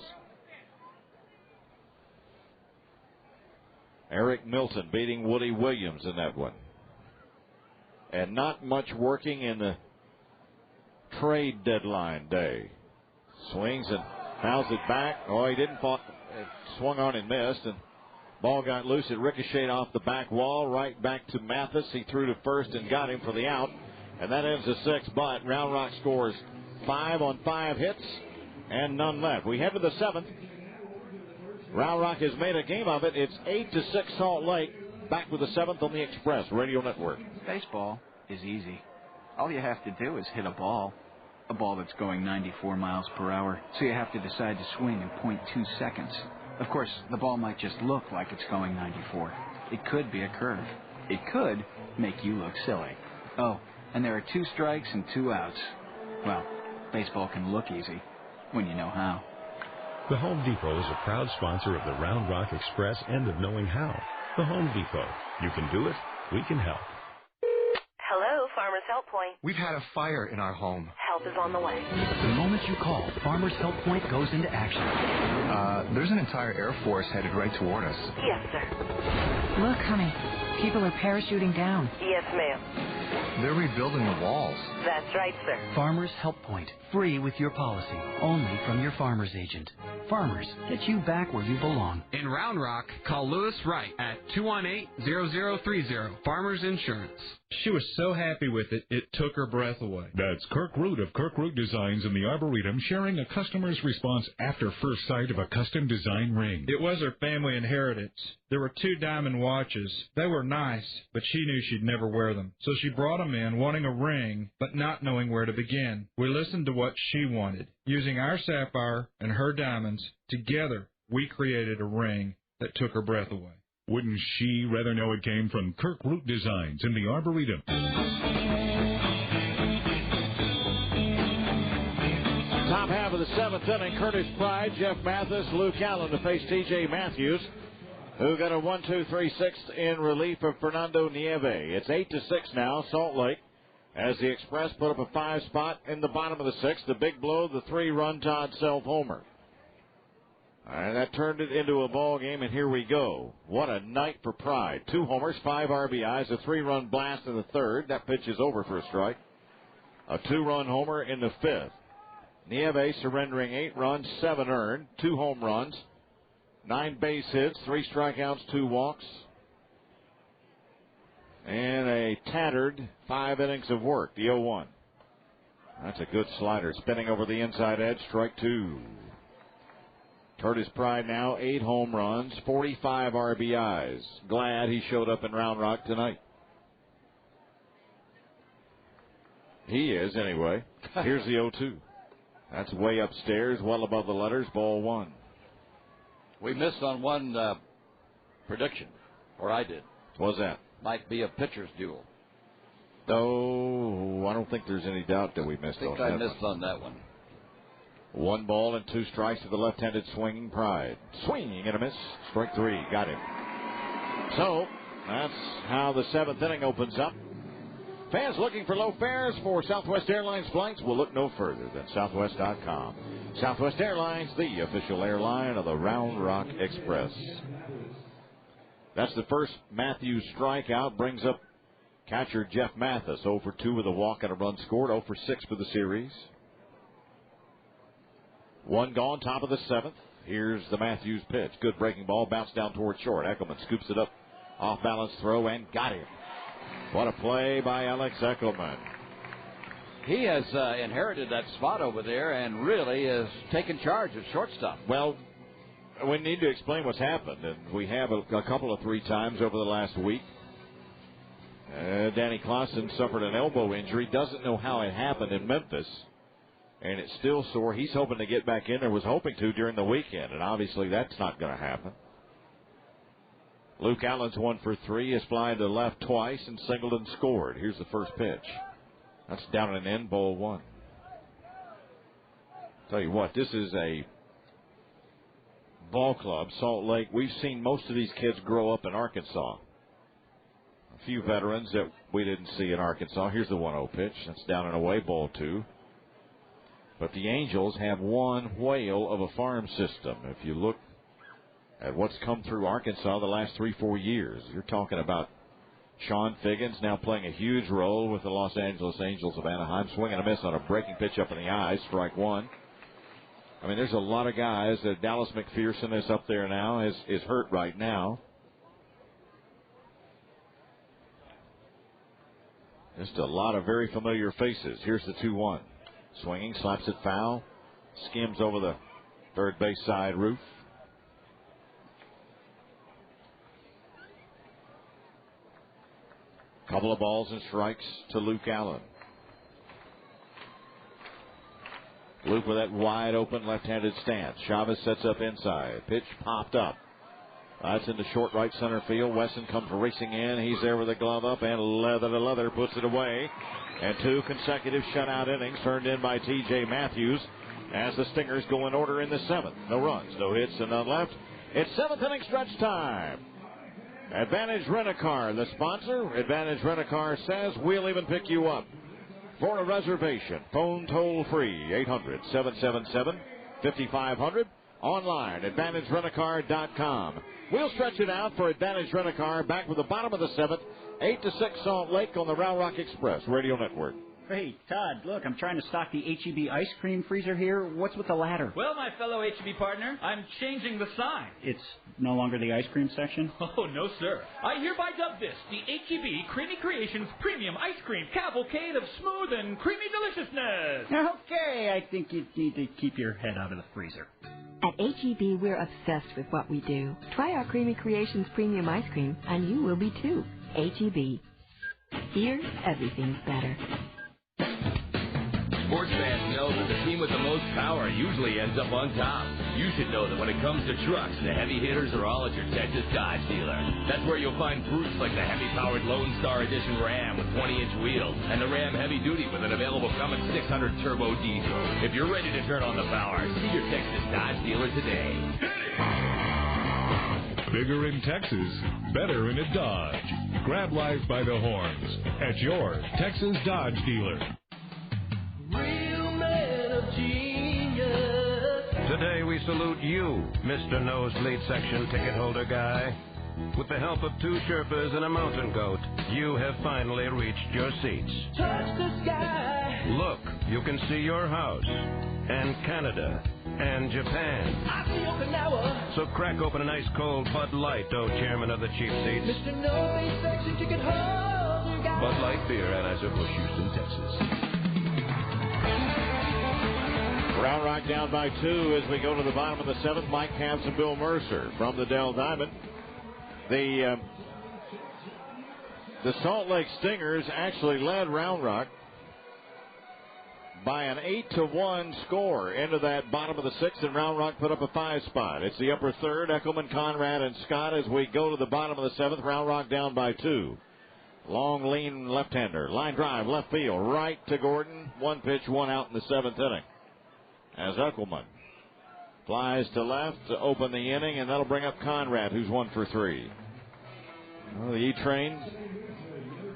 Eric Milton beating Woody Williams in that one. And not much working in the trade deadline day. Swings and fouls it back. Oh, he didn't fall. It swung on and missed, and ball got loose. It ricocheted off the back wall right back to Mathis. He threw to first and got him for the out. And that ends the 6th, but Round Rock scores 5 on 5 hits and none left. We head to the 7th. Round Rock has made a game of it. It's 8-6 Salt Lake. Back with the 7th on the Express Radio Network. Baseball is easy. All you have to do is hit a ball that's going 94 miles per hour. So you have to decide to swing in 0.2 seconds. Of course, the ball might just look like it's going 94. It could be a curve. It could make you look silly. Oh, and there are 2 strikes and 2 outs. Well, baseball can look easy when you know how. The Home Depot is a proud sponsor of the Round Rock Express and of Knowing How. The Home Depot. You can do it. We can help. Hello, Farmers Help Point. We've had a fire in our home. Help is on the way. The moment you call, Farmers Help Point goes into action. There's an entire Air Force headed right toward us. Yes, sir. Look, honey. People are parachuting down. Yes, ma'am. They're rebuilding the walls. That's right, sir. Farmers Help Point. Free with your policy. Only from your Farmers agent. Farmers, get you back where you belong. In Round Rock, call Lewis Wright at 218-0030. Farmers Insurance. She was so happy with it, it took her breath away. That's Kirk Root of Kirk Root Designs in the Arboretum sharing a customer's response after first sight of a custom design ring. It was her family inheritance. There were 2 diamond watches. They were nice, but she knew she'd never wear them. So she brought them in wanting a ring, but not knowing where to begin. We listened to what she wanted. Using our sapphire and her diamonds, together we created a ring that took her breath away. Wouldn't she rather know it came from Kirk Root Designs in the Arboretum? Top half of the 7th inning, Curtis Pride, Jeff Mathis, Luke Allen to face T.J. Matthews, who got a 1-2-3-6 in relief of Fernando Nieve. It's 8-6 now, Salt Lake, as the Express put up a 5 spot in the bottom of the 6th. The big blow, the 3-run Todd Self homer. And that turned it into a ball game, and here we go. What a night for Pride. 2 homers, 5 RBIs, a 3-run blast in the 3rd. That pitch is over for a strike. A 2-run homer in the 5th. Nieve surrendering 8 runs, 7 earned, 2 home runs, 9 base hits, 3 strikeouts, 2 walks, and a tattered 5 innings of work, the 0-1. That's a good slider. Spinning over the inside edge, strike 2. Curtis Pride now 8 home runs, 45 RBIs. Glad he showed up in Round Rock tonight. He is, anyway. Here's the 0-2. That's way upstairs, well above the letters, ball 1. We missed on one prediction, or I did. What was that? Might be a pitcher's duel. Oh, I don't think there's any doubt that we missed on that. I think I missed on that one. 1 ball and 2 strikes to the left-handed swinging Pride. Swinging and a miss. Strike 3. Got him. So, that's how the 7th inning opens up. Fans looking for low fares for Southwest Airlines flights will look no further than Southwest.com. Southwest Airlines, the official airline of the Round Rock Express. That's the first Matthews strikeout. Brings up catcher Jeff Mathis. 0 for 2 with a walk and a run scored. 0 for 6 for the series. 1 gone, top of the 7th. Here's the Matthews pitch. Good breaking ball, bounced down toward short. Eckelman scoops it up, off balance throw, and got him. What a play by Alex Eckelman. He has inherited that spot over there and really has taken charge of shortstop. Well, we need to explain what's happened, and we have a couple of 3 times over the last week. Danny Clausen suffered an elbow injury, doesn't know how it happened in Memphis. And it's still sore. He's hoping to get back in there, was hoping to during the weekend, and obviously that's not going to happen. Luke Allen's 1 for 3, is flying to left twice, and singled and scored. Here's the first pitch. That's down and in, ball 1. Tell you what, this is a ball club, Salt Lake. We've seen most of these kids grow up in Arkansas. A few veterans that we didn't see in Arkansas. Here's the 1-0 pitch. That's down and away, ball 2. But the Angels have one whale of a farm system. If you look at what's come through Arkansas the last 3-4 years, you're talking about Sean Figgins now playing a huge role with the Los Angeles Angels of Anaheim. Swing and a miss on a breaking pitch up in the eyes, strike 1. I mean, there's a lot of guys. Dallas McPherson is up there now, is hurt right now. Just a lot of very familiar faces. Here's the 2-1. Swinging, slaps it foul, skims over the third base side roof. Couple of balls and strikes to Luke Allen. Luke with that wide open left-handed stance. Chavez sets up inside. Pitch popped up. That's into short right center field. Wesson comes racing in. He's there with the glove up, and leather to leather puts it away. And 2 consecutive shutout innings turned in by T.J. Matthews as the Stingers go in order in the 7th. No runs, no hits, and none left. It's 7th inning stretch time. Advantage Rent-A-Car, the sponsor. Advantage Rent-A-Car says we'll even pick you up. For a reservation, phone toll-free, 800-777-5500. Online, AdvantageRent-A-Car.com. We'll stretch it out for Advantage Rent-A-Car. Back with the bottom of the 7th, 8-6 Salt Lake on the Round Rock Express Radio Network. Hey, Todd, look, I'm trying to stock the H-E-B ice cream freezer here. What's with the ladder? Well, my fellow H-E-B partner, I'm changing the sign. It's no longer the ice cream section? Oh, no, sir. I hereby dub this the H-E-B Creamy Creations Premium Ice Cream Cavalcade of Smooth and Creamy Deliciousness. Okay, I think you need to keep your head out of the freezer. At H-E-B, we're obsessed with what we do. Try our Creamy Creations Premium Ice Cream, and you will be too. H-E-B. Here, everything's better. Sports fans know that the team with the most power usually ends up on top. You should know that when it comes to trucks, the heavy hitters are all at your Texas Dodge dealer. That's where you'll find brutes like the heavy-powered Lone Star Edition Ram with 20-inch wheels and the Ram Heavy Duty with an available Cummins 600 turbo diesel. If you're ready to turn on the power, see your Texas Dodge dealer today. Bigger in Texas, better in a Dodge. Grab life by the horns at your Texas Dodge dealer. Today we salute you, Mr. Nosebleed Section ticket holder guy. With the help of 2 Sherpas and a mountain goat, you have finally reached your seats. Touch the sky. Look, you can see your house, and Canada, and Japan. I see Okinawa. So crack open an ice cold Bud Light, oh Chairman of the Cheap Seats. Mr. Nosebleed Section ticket holder guy. Bud Light beer, Anheuser-Busch, Houston, Texas. Round Rock down by 2 as we go to the bottom of the 7th. Mike Camps and Bill Mercer from the Dell Diamond. The Salt Lake Stingers actually led Round Rock by an 8-1 score into that bottom of the 6th, and Round Rock put up a 5 spot. It's the upper third, Eckelman, Conrad, and Scott as we go to the bottom of the 7th. Round Rock down by 2. Long, lean left-hander. Line drive, left field, right to Gordon. 1 pitch, 1 out in the 7th inning. As Eckelman flies to left to open the inning, and that'll bring up Conrad, who's 1 for 3. Well, the E-Train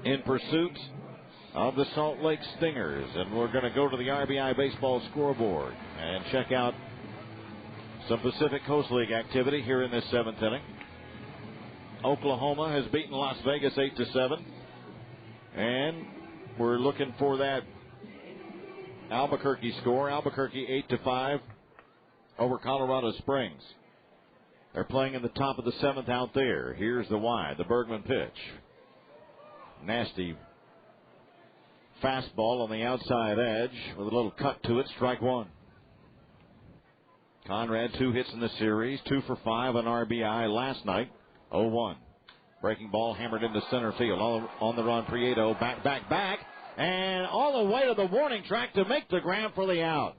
in pursuit of the Salt Lake Stingers, and we're going to go to the RBI baseball scoreboard and check out some Pacific Coast League activity here in this 7th inning. Oklahoma has beaten Las Vegas 8-7, and we're looking for that Albuquerque score. Albuquerque 8-5 over Colorado Springs. They're playing in the top of the 7th out there. Here's the wide, the Bergman pitch. Nasty fastball on the outside edge with a little cut to it. Strike 1. Conrad, 2 hits in the series, 2 for 5 on RBI last night. 0-1. Breaking ball hammered into center field. On the run, Prieto. Back. And all the way to the warning track to make the grab for the out.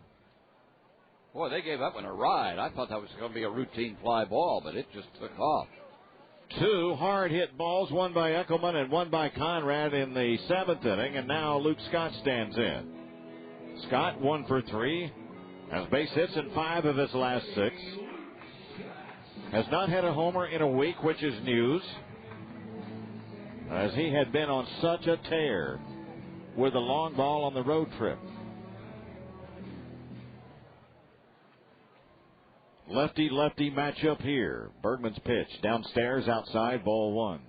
Boy, they gave up in a ride. I thought that was going to be a routine fly ball, but it just took off. 2 hard hit balls, one by Eckelman and one by Conrad in the 7th inning, and now Luke Scott stands in. Scott 1 for 3, has base hits in 5 of his last 6. Has not had a homer in a week, which is news, as he had been on such a tear with a long ball on the road trip. Lefty-lefty matchup here. Bergman's pitch downstairs, outside, ball 1.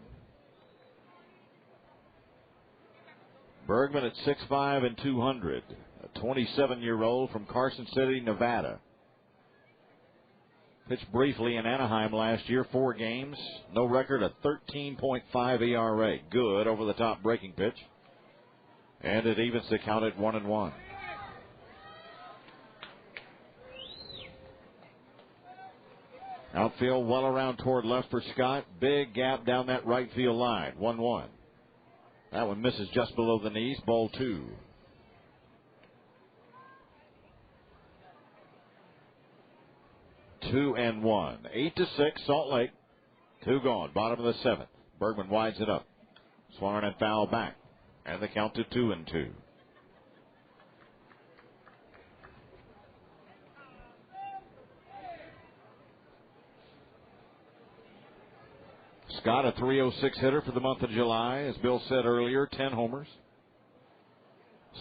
Bergman at 6'5" and 200, a 27-year-old from Carson City, Nevada. Pitched briefly in Anaheim last year, 4 games, no record, a 13.5 ERA. Good over-the-top breaking pitch. And it evens the count at 1-1. Outfield well around toward left for Scott. Big gap down that right field line. 1-1. That one misses just below the knees. Ball 2. Two and 1. 8-6, Salt Lake. 2 gone. Bottom of the 7th. Bergman wides it up. Swung and foul back. And the count to 2-2. Scott, a .306 hitter for the month of July. As Bill said earlier, 10 homers.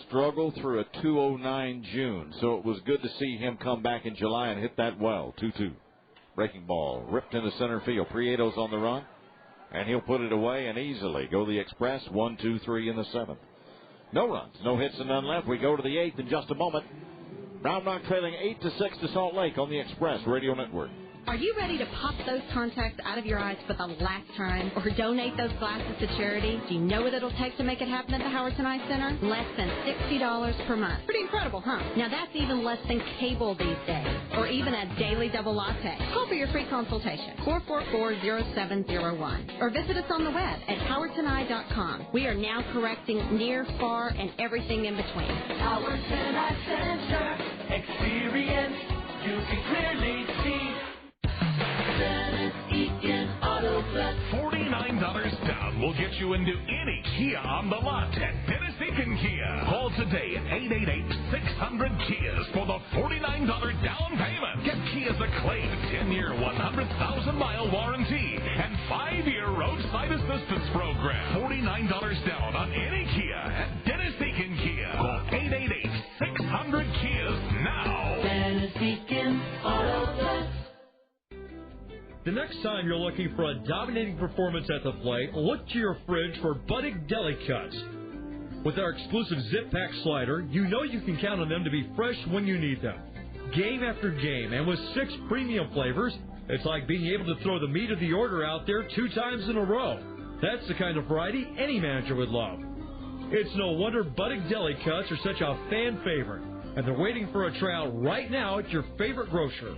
struggled through a 209 June, so it was good to see him come back in July and hit that well. 2-2. Breaking ball ripped into center field. Prieto's on the run, and he'll put it away and easily go the Express. 1-2-3 in the 7th. No runs, no hits, and none left. We go to the 8th in just a moment. Round Rock trailing 8-6 to Salt Lake on the Express Radio Network. Are you ready to pop those contacts out of your eyes for the last time or donate those glasses to charity? Do you know what it'll take to make it happen at the Howerton Eye Center? Less than $60 per month. Pretty incredible, huh? Now that's even less than cable these days or even a daily double latte. Call for your free consultation, 444-0701, or visit us on the web at howertoneye.com. We are now correcting near, far, and everything in between. Howerton Eye Center, experience, you can clearly see. $49 down will get you into any Kia on the lot at Dennis Eakin Kia. Call today at 888-600-KIAs for the $49 down payment. Get Kia's acclaimed 10-year, 100,000-mile warranty and 5-year roadside assistance program. $49 down on any Kia at Dennis Eakin Kia. Call 888-600-KIAs now. Dennis Eakin Auto Plus. The next time you're looking for a dominating performance at the plate, look to your fridge for Budig Deli Cuts. With our exclusive Zip Pack slider, you know you can count on them to be fresh when you need them. Game after game, and with 6 premium flavors, it's like being able to throw the meat of the order out there 2 times in a row. That's the kind of variety any manager would love. It's no wonder Budig Deli Cuts are such a fan favorite, and they're waiting for a tryout right now at your favorite grocer.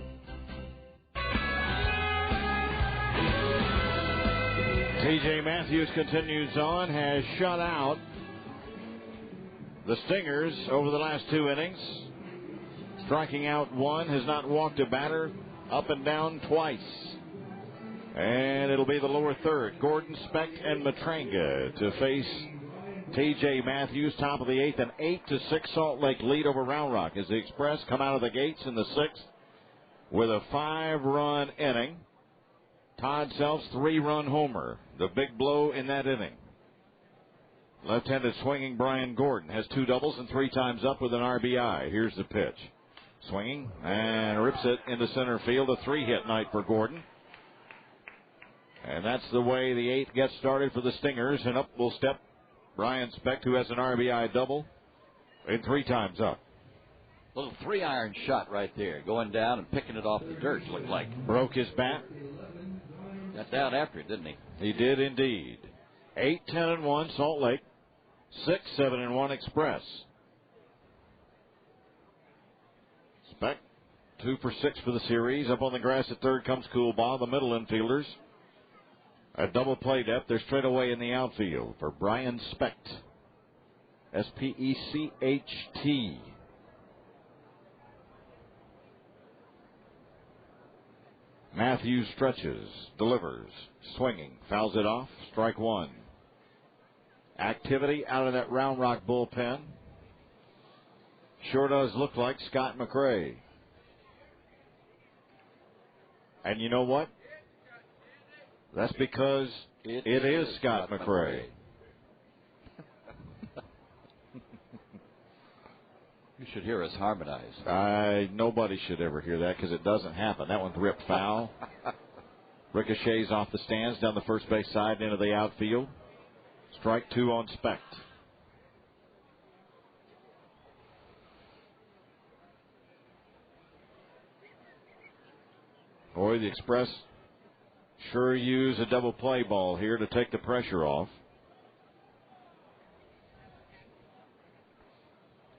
T.J. Matthews continues on, has shut out the Stingers over the last 2 innings. Striking out 1, has not walked a batter, up and down twice. And it'll be the lower third. Gordon, Speck, and Matranga to face T.J. Matthews, top of the 8th, an 8-6 Salt Lake lead over Round Rock as the Express come out of the gates in the 6th with a 5-run inning. Todd Self's 3-run homer, the big blow in that inning. Left-handed swinging Brian Gordon has 2 doubles and 3 times up with an RBI. Here's the pitch. Swinging and rips it into center field. A 3-hit night for Gordon. And that's the way the 8th gets started for the Stingers. And up will step Brian Speck, who has an RBI double and 3 times up. Little 3-iron shot right there, going down and picking it off the dirt, looked like. Broke his bat. Got down after it, didn't he? He did indeed. 8-10-1 Salt Lake. 6-7-1 Express. Speck 2 for 6 for the series. Up on the grass at third comes Coolbaugh. The middle infielders at double play depth. They're straight away in the outfield for Brian Specht. S-P-E-C-H-T. Matthews stretches, delivers, swinging, fouls it off, strike 1. Activity out of that Round Rock bullpen. Sure does look like Scott McRae. And you know what? That's because it is Scott McRae. You should hear us harmonize. Nobody should ever hear that because it doesn't happen. That one's ripped foul. Ricochets off the stands down the first base side into the outfield. Strike 2 on Specht. Boy, the Express sure use a double play ball here to take the pressure off.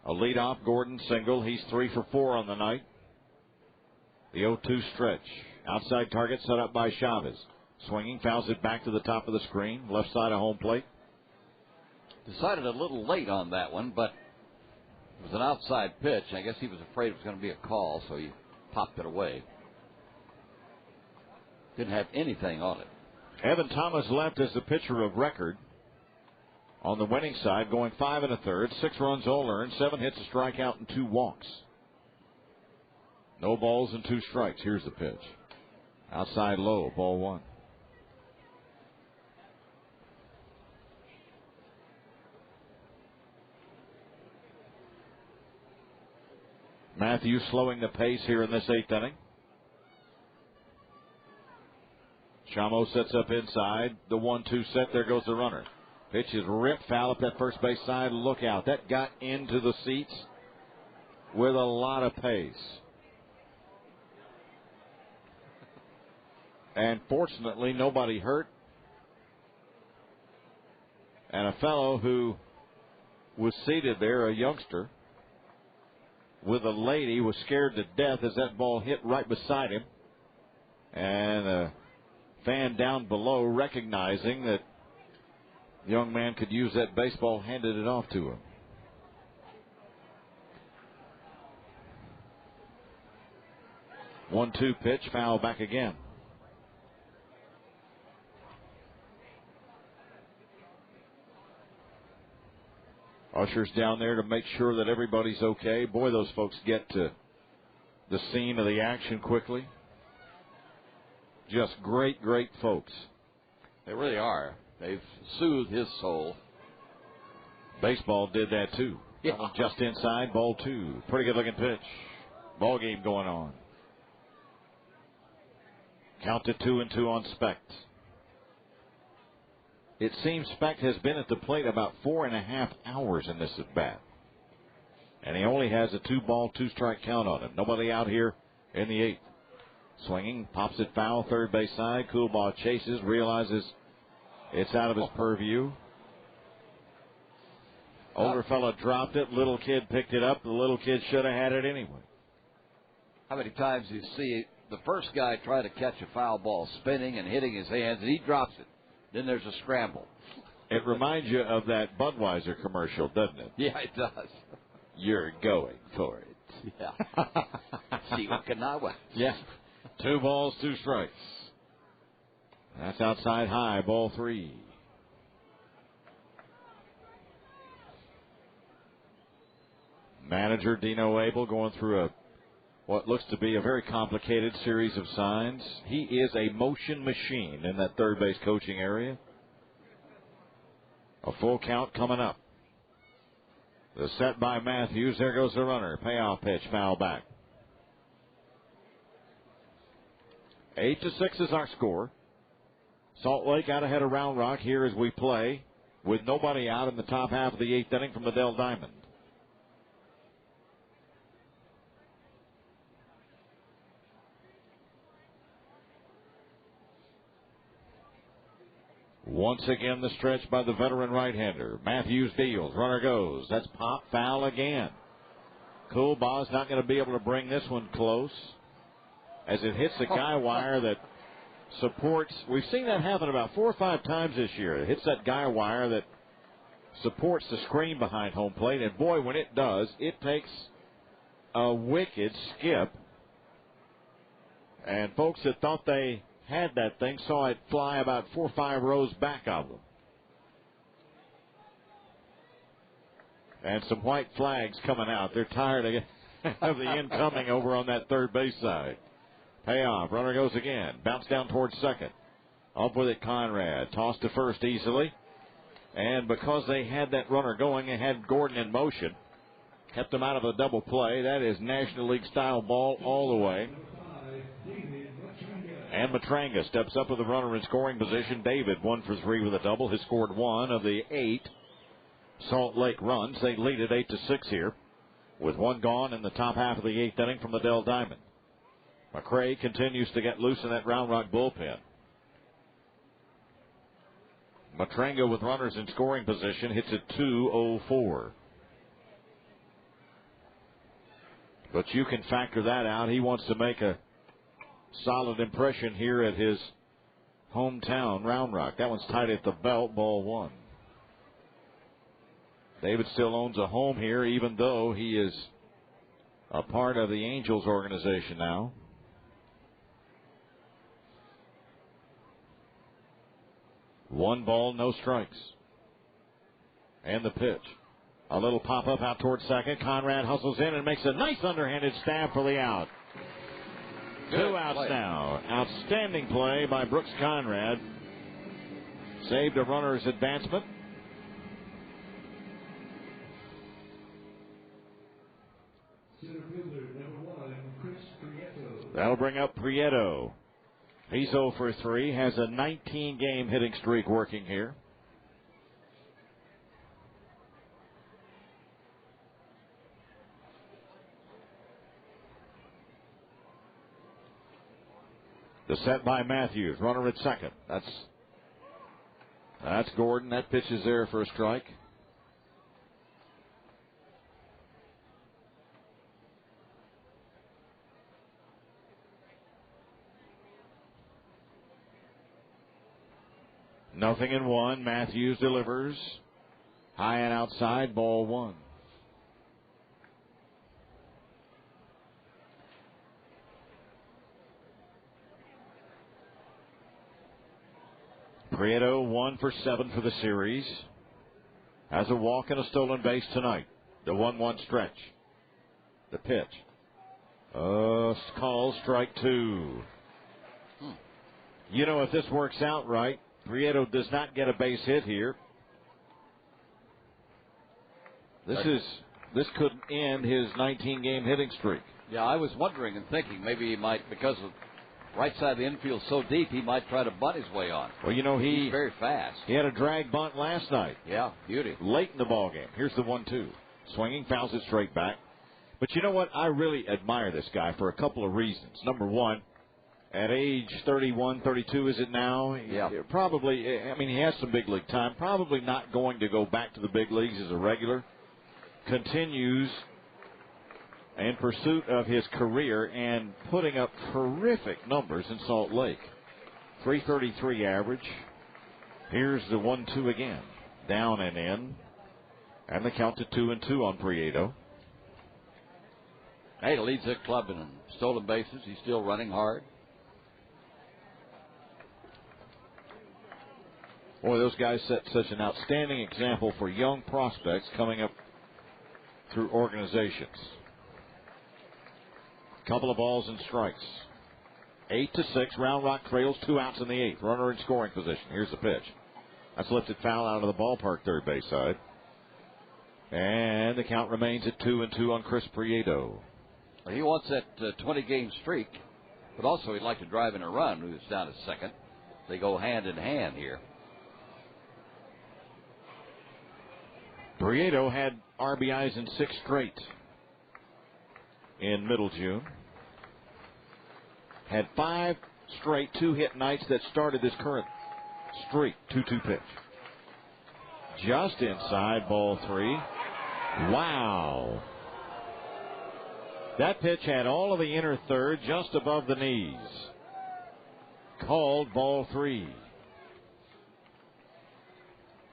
A leadoff Gordon single. He's 3 for 4 on the night. The 0-2 stretch. Outside target set up by Chavez. Swinging, fouls it back to the top of the screen. Left side of home plate. Decided a little late on that one, but it was an outside pitch. I guess he was afraid it was going to be a call, so he popped it away. Didn't have anything on it. Evan Thomas left as the pitcher of record on the winning side, going 5 1/3, 6 runs all earned, 7 hits, a strikeout, and 2 walks. No balls and 2 strikes. Here's the pitch. Outside low, ball 1. Matthews slowing the pace here in this 8th inning. Chamo sets up inside. The 1-2 set. There goes the runner. Pitch is ripped foul up that first base side. Look out. That got into the seats with a lot of pace. And fortunately, nobody hurt. And a fellow who was seated there, a youngster, with a lady, was scared to death as that ball hit right beside him. And a fan down below, recognizing that the young man could use that baseball, handed it off to him. One-two pitch, foul back again. Ushers down there to make sure that everybody's okay. Boy, those folks get to the scene of the action quickly. Just great, great folks. They really are. They've soothed his soul. Baseball did that too. Yeah. Just inside, ball 2. Pretty good looking pitch. Ball game going on. Count to 2-2 on Specht. It seems Specht has been at the plate about 4.5 hours in this at bat. And he only has a 2-ball, 2-strike count on him. Nobody out here in the 8th. Swinging, pops it foul, third base side. Coolbaugh chases, realizes it's out of his purview. Older fella dropped it. Little kid picked it up. The little kid should have had it anyway. How many times do you see the first guy try to catch a foul ball spinning and hitting his hands, and he drops it? Then there's a scramble. It reminds you of that Budweiser commercial, doesn't it? Yeah, it does. You're going for it. Yeah. See what can I win? Yeah. 2 balls, 2 strikes. That's outside high, ball 3. Manager Dino Abel going through what looks to be a very complicated series of signs. He is a motion machine in that third base coaching area. A full count coming up. The set by Matthews. There goes the runner. Payoff pitch, foul back. 8-6 is our score. Salt Lake out ahead of Round Rock here as we play with nobody out in the top half of the 8th inning from the Dell Diamond. Once again, the stretch by the veteran right-hander. Matthews deals. Runner goes. That's pop foul again. Coolbaugh's not going to be able to bring this one close as it hits the guy wire that supports. We've seen that happen about 4 or 5 times this year. It hits that guy wire that supports the screen behind home plate. And, boy, when it does, it takes a wicked skip. And folks that thought they had that thing saw it fly about 4 or 5 rows back of them. And some white flags coming out. They're tired of the incoming over on that third base side. Payoff. Runner goes again. Bounce down towards second. Up with it, Conrad. Tossed to first easily. And because they had that runner going and had Gordon in motion, kept him out of a double play. That is National League style ball all the way. And Matranga steps up with the runner in scoring position. David 1 for 3 with a double. Has scored 1 of the 8 Salt Lake runs. They lead it 8-6 here with 1 gone in the top half of the 8th inning from the Dell Diamond. McRae continues to get loose in that Round Rock bullpen. Matranga with runners in scoring position hits it 2-0-4. But you can factor that out. He wants to make a solid impression here at his hometown, Round Rock. That one's tight at the belt, ball 1. David still owns a home here, even though he is a part of the Angels organization now. One ball, no strikes. And the pitch. A little pop-up out towards second. Conrad hustles in and makes a nice underhanded stab for the out. Good 2 outs play. now. Outstanding play by Brooks Conrad. Saved a runner's advancement. That'll bring up Prieto. He's 0 for 3, has a 19-game hitting streak working here. The set by Matthews, runner at second. That's Gordon. That pitch is there for a strike. Nothing in one. Matthews delivers. High and outside, ball one. Prieto 1 for 7 for the series. Has a walk and a stolen base tonight. The 1-1 stretch. The pitch. Call strike 2. You know, if this works out right, Prieto does not get a base hit here. This could end his 19-game hitting streak. Yeah, I was wondering and thinking maybe he might, because of right side of the infield so deep, he might try to bunt his way on. Well, you know, he's very fast. He had a drag bunt last night. Yeah, beauty. Late in the ball game. Here's the 1-2. Swinging, fouls it straight back. But you know what? I really admire this guy for a couple of reasons. Number one, at age 31, 32, is it now? Yeah. Probably, I mean, he has some big league time. Probably not going to go back to the big leagues as a regular. Continues in pursuit of his career and putting up terrific numbers in Salt Lake. 333 average. Here's the 1-2 again. Down and in. And the count to 2-2 on Prieto. Hey, leads the club in stolen bases. He's still running hard. Boy, those guys set such an outstanding example for young prospects coming up through organizations. Couple of balls and strikes. 8-6. Round Rock trails 2 outs in the 8th. Runner in scoring position. Here's the pitch. That's lifted foul out of the ballpark third base side. And the count remains at 2-2 on Chris Prieto. Well, he wants that 20-game streak, but also he'd like to drive in a run who's down at second. They go hand in hand here. Prieto had RBIs in 6 straight in middle June. Had 5 straight 2-hit nights that started this current streak. 2-2 pitch. Just inside, ball 3. Wow. That pitch had all of the inner third just above the knees. Called ball 3.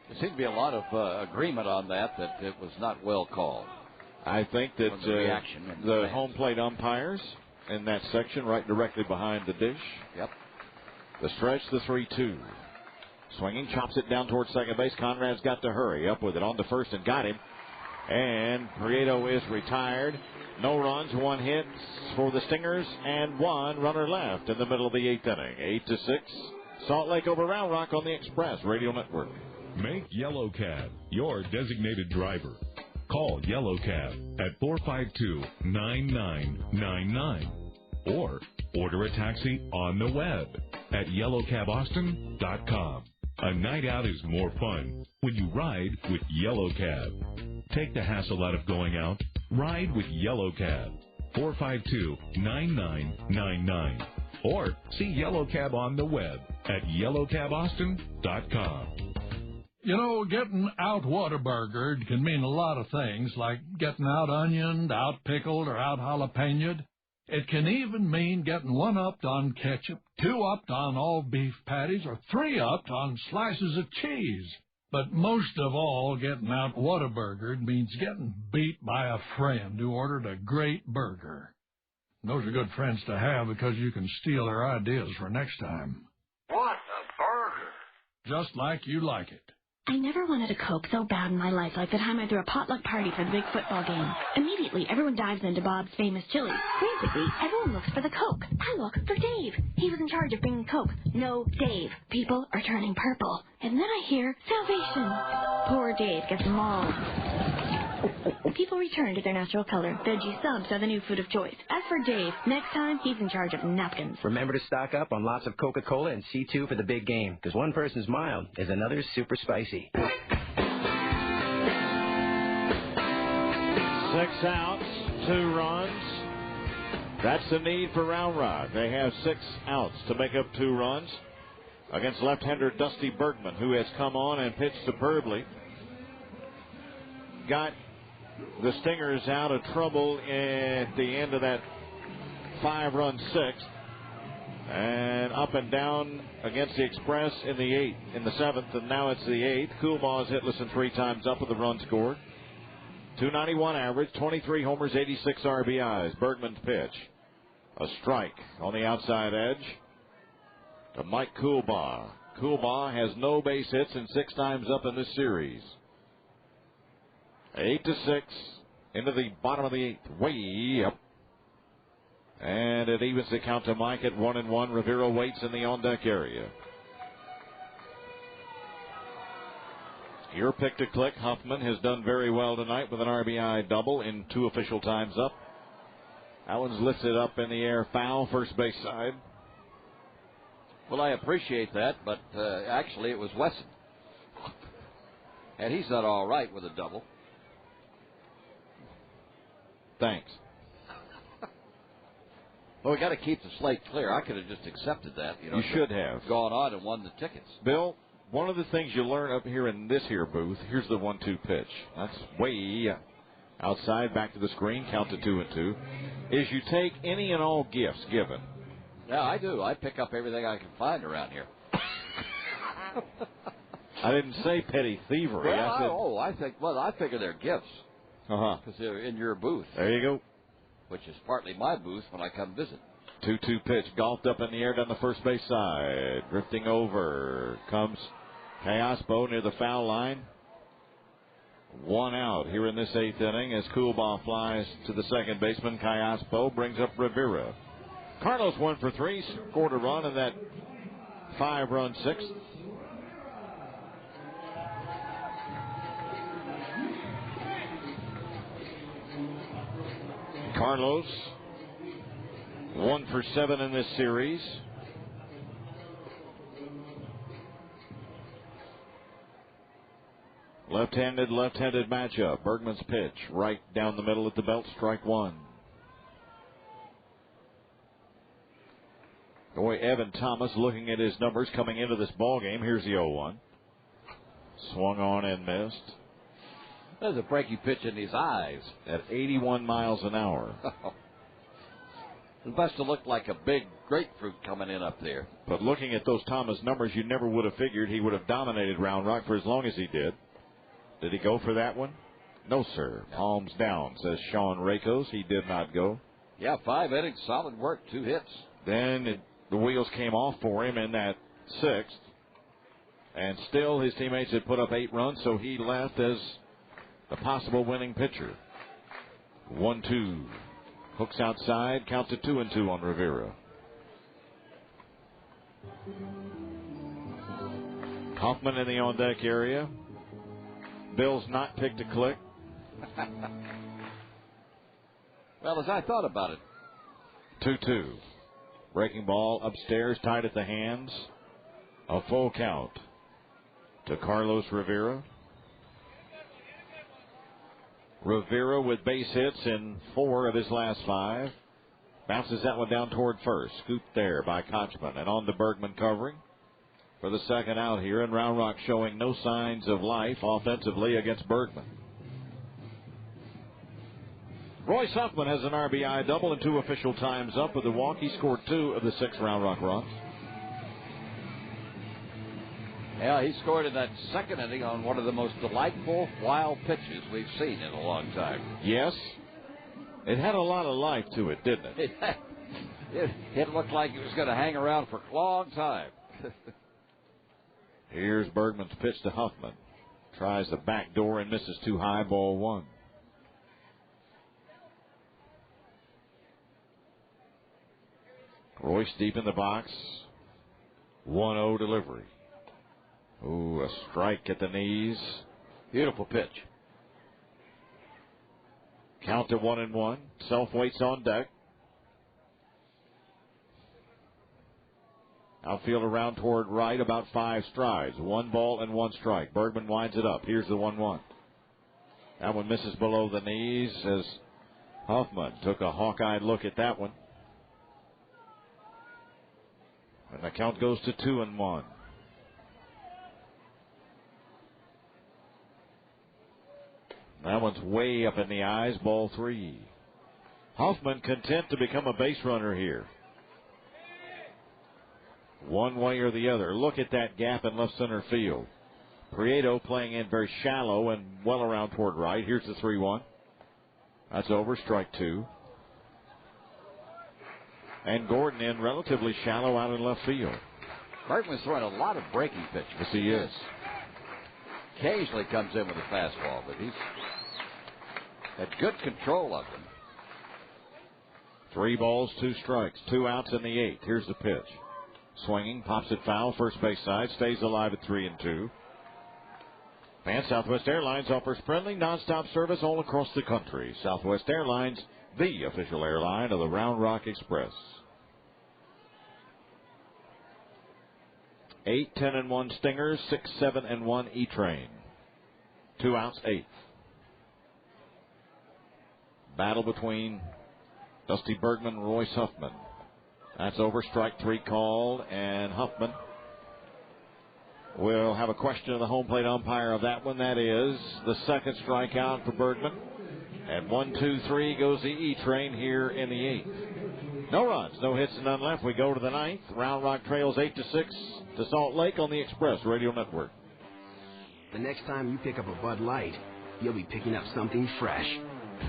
There seemed to be a lot of agreement on that it was not well called. I think that the home plate umpires in that section right directly behind the dish. Yep. The stretch, the 3-2. Swinging, chops it down towards second base. Conrad's got to hurry up with it on to first and got him. And Prieto is retired. No runs, 1 hit for the Stingers, and 1 runner left in the middle of the 8th inning. 8-6. Salt Lake over Round Rock on the Express Radio Network. Make Yellow Cab your designated driver. Call Yellow Cab at 452-9999 or order a taxi on the web at yellowcabaustin.com. A night out is more fun when you ride with Yellow Cab. Take the hassle out of going out. Ride with Yellow Cab. 452-9999 or see Yellow Cab on the web at yellowcabaustin.com. You know, getting out Whataburgered can mean a lot of things, like getting out onioned, out pickled, or out jalapeñoed. It can even mean getting 1-upped on ketchup, 2-upped on all beef patties, or 3-upped on slices of cheese. But most of all, getting out Whataburgered means getting beat by a friend who ordered a great burger. Those are good friends to have because you can steal their ideas for next time. What a burger! Just like you like it. I never wanted a Coke so bad in my life like the time I threw a potluck party for the big football game. Immediately, everyone dives into Bob's famous chili. Frantically, everyone looks for the Coke. I look for Dave. He was in charge of bringing Coke. No, Dave. People are turning purple. And then I hear salvation. Poor Dave gets mauled. The people return to their natural color. Veggie subs are the new food of choice. As for Dave, next time he's in charge of napkins. Remember to stock up on lots of Coca-Cola and C2 for the big game, because one person's mild is another's super spicy. 6 outs, 2 runs. That's the need for Round Rock. They have 6 outs to make up 2 runs against left-hander Dusty Bergman, who has come on and pitched superbly. Got the Stingers out of trouble at the end of that 5-run 6th. And up and down against the Express in the 8th, in the 7th, and now it's the 8th. Coolbaugh is hitless and 3 times up with a run scored. 291 average, 23 homers, 86 RBIs. Bergman's pitch. A strike on the outside edge to Mike Coolbaugh. Coolbaugh has no base hits and 6 times up in this series. 8-6 into the bottom of the 8th. Way up. And it evens the count to Mike at 1-1. Rivera waits in the on-deck area. Your pick to click. Huffman has done very well tonight with an RBI double in 2 official times up. That one's lifted up in the air, foul, first base side. Well, I appreciate that, but actually it was Wesson. And he's not all right with a double. Thanks. Well, we got to keep the slate clear. I could have just accepted that. You should have gone on and won the tickets. Bill, one of the things you learn up here in this here booth, here's the 1-2 pitch. That's way outside, back to the screen, count to 2-2, is you take any and all gifts given. Yeah, I do. I pick up everything I can find around here. I didn't say petty thievery. Well, I figure they're gifts. Because they're in your booth. There you go. Which is partly my booth when I come visit. 2-2 pitch, golfed up in the air down the first base side. Drifting over comes Kayaspo near the foul line. 1 out here in this 8th inning as Coolbaugh flies to the second baseman. Kayaspo brings up Rivera. Carlos 1 for 3, scored a run in that 5-run 6th. Carlos 1 for 7 in this series. Left-handed matchup. Bergman's pitch right down the middle at the belt, strike 1. Boy, Evan Thomas looking at his numbers coming into this ball game. Here's the 0-1. Swung on and missed. There's a breaking pitch in his eyes. At 81 miles an hour. It must have looked like a big grapefruit coming in up there. But looking at those Thomas numbers, you never would have figured he would have dominated Round Rock for as long as he did. Did he go for that one? No, sir. Palms down, says Sean Rakos. He did not go. Yeah, 5 innings, solid work, 2 hits. Then the wheels came off for him in that 6th. And still his teammates had put up 8 runs, so he left as the possible winning pitcher. 1-2. Hooks outside, counts to 2-2 on Rivera. Hoffman in the on-deck area. Bill's not picked to click. Well, as I thought about it. 2-2. Breaking ball upstairs, tied at the hands. A full count to Carlos Rivera. Rivera with base hits in 4 of his last 5. Bounces that one down toward first. Scooped there by Kochman. And on to Bergman covering for the second out here. And Round Rock showing no signs of life offensively against Bergman. Royce Huffman has an RBI double and 2 official times up with the walk. He scored 2 of the 6 Round Rock runs. Yeah, he scored in that second inning on one of the most delightful wild pitches we've seen in a long time. Yes. It had a lot of life to it, didn't it? It looked like it was going to hang around for a long time. Here's Bergman's pitch to Huffman. Tries the back door and misses too high, ball 1. Royce deep in the box. 1-0 delivery. Ooh, a strike at the knees. Beautiful pitch. Count to 1-1. Self waits on deck. Outfield around toward right, about 5 strides. 1 ball and 1 strike. Bergman winds it up. Here's the 1-1. That one misses below the knees as Huffman took a hawk-eyed look at that one. And the count goes to 2-1. That one's way up in the eyes, ball 3. Hoffman content to become a base runner here. One way or the other. Look at that gap in left center field. Prieto playing in very shallow and well around toward right. Here's the 3-1. That's over, strike 2. And Gordon in relatively shallow out in left field. Bergman's throwing a lot of breaking pitches. Yes, he is. Occasionally comes in with a fastball, but he's had good control of them. 3 balls, 2 strikes, 2 outs in the 8th. Here's the pitch. Swinging, pops it foul, first base side, stays alive at 3-2. And Southwest Airlines offers friendly nonstop service all across the country. Southwest Airlines, the official airline of the Round Rock Express. 8, 10-1 Stingers, 6, 7-1 E-Train. 2 outs, 8th. Battle between Dusty Bergman and Royce Huffman. That's over, strike 3 called, and Huffman will have a question of the home plate umpire of that one. That is the second strikeout for Bergman. And 1, 2, 3 goes the E-Train here in the 8th. No runs, no hits, and none left. We go to the 9th. Round Rock trails 8-6 to Salt Lake on the Express Radio Network. The next time you pick up a Bud Light, you'll be picking up something fresh.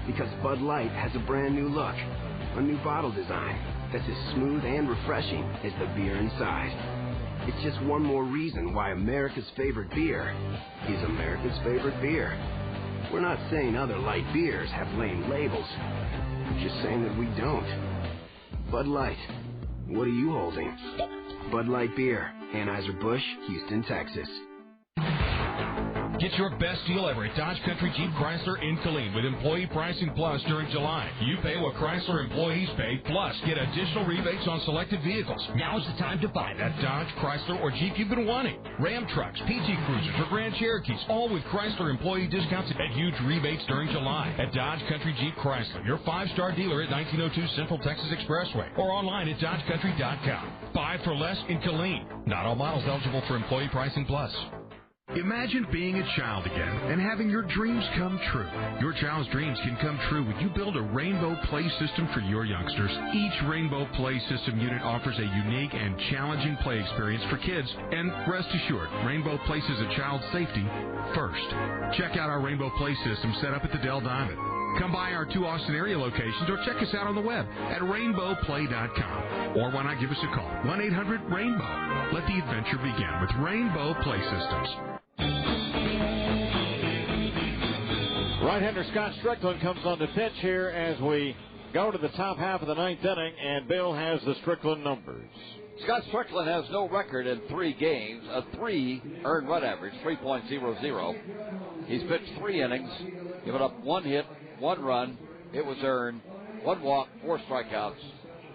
Because Bud Light has a brand new look, a new bottle design that's as smooth and refreshing as the beer inside. It's just one more reason why America's favorite beer is America's favorite beer. We're not saying other light beers have lame labels. We're just saying that we don't. Bud Light, what are you holding? Bud Light Beer, Anheuser-Busch, Houston, Texas. Get your best deal ever at Dodge Country Jeep Chrysler in Killeen with Employee Pricing Plus during July. You pay what Chrysler employees pay, plus get additional rebates on selected vehicles. Now's the time to buy that Dodge, Chrysler, or Jeep you've been wanting. Ram trucks, PT Cruisers, or Grand Cherokees, all with Chrysler employee discounts and huge rebates during July. At Dodge Country Jeep Chrysler, your 5-star dealer at 1902 Central Texas Expressway, or online at DodgeCountry.com. Buy for less in Killeen. Not all models eligible for Employee Pricing Plus. Imagine being a child again and having your dreams come true. Your child's dreams can come true when you build a Rainbow Play System for your youngsters. Each Rainbow Play System unit offers a unique and challenging play experience for kids, and rest assured, Rainbow places a child's safety first. Check out our Rainbow Play System set up at the Dell Diamond. Come by our 2 Austin area locations or check us out on the web at rainbowplay.com. Or why not give us a call, 1-800-RAINBOW. Let the adventure begin with Rainbow Play Systems. Right-hander Scott Strickland comes on the pitch here as we go to the top half of the 9th inning, and Bill has the Strickland numbers. Scott Strickland has no record in 3 games, a 3 earned run average, 3.00. He's pitched 3 innings, given up 1 hit, 1 run. It was earned, 1 walk, 4 strikeouts,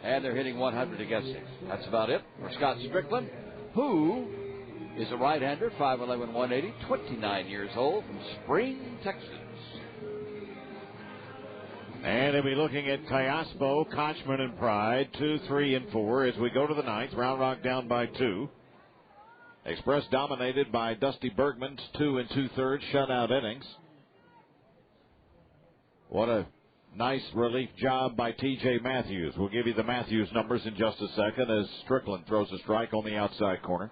and they're hitting 100 against him. That's about it for Scott Strickland, who is a right-hander, 5'11", 180, 29 years old, from Spring, Texas. And he'll be looking at Cayaspo, Kochman, and Pride, 2, 3, and 4 as we go to the 9th. Round Rock down by 2. Express dominated by Dusty Bergman's 2 2/3 shutout innings. What a nice relief job by T.J. Matthews. We'll give you the Matthews numbers in just a second as Strickland throws a strike on the outside corner.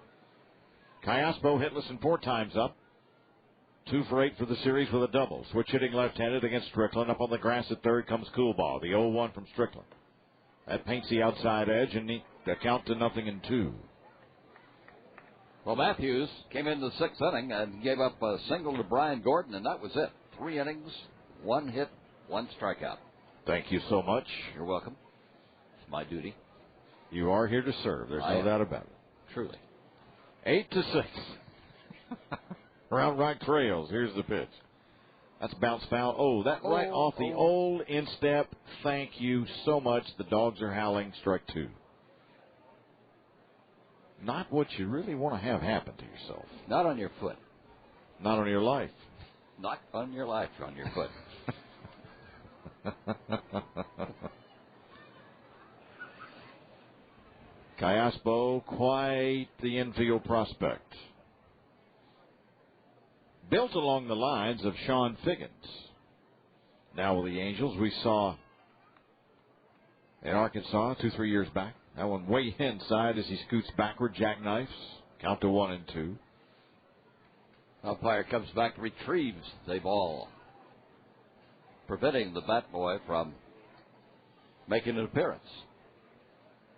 Cayaspo hitless and 4 times up. 2 for 8 for the series with a double. Switch hitting left-handed against Strickland. Up on the grass at third comes Coolbaugh, the 0-1 from Strickland. That paints the outside edge, and the count to 0-2. Well, Matthews came in the 6th inning and gave up a single to Brian Gordon, and that was it. 3 innings, 1 hit, 1 strikeout. Thank you so much. You're welcome. It's my duty. You are here to serve. There's no doubt about it. Truly. 8-6. Round Rock trails. Here's the pitch. That's a bounce foul. Oh, that right off the old instep. Thank you so much. The dogs are howling. Strike 2. Not what you really want to have happen to yourself. Not on your foot. Not on your life. Not on your life, on your foot. Cayaspo, quite the infield prospect. Built along the lines of Sean Figgins. Now with the Angels, we saw in Arkansas 2-3 years back. That one way inside as he scoots backward, jackknifes. Count to 1 and 2. Umpire comes back, retrieves the ball, preventing the bat boy from making an appearance.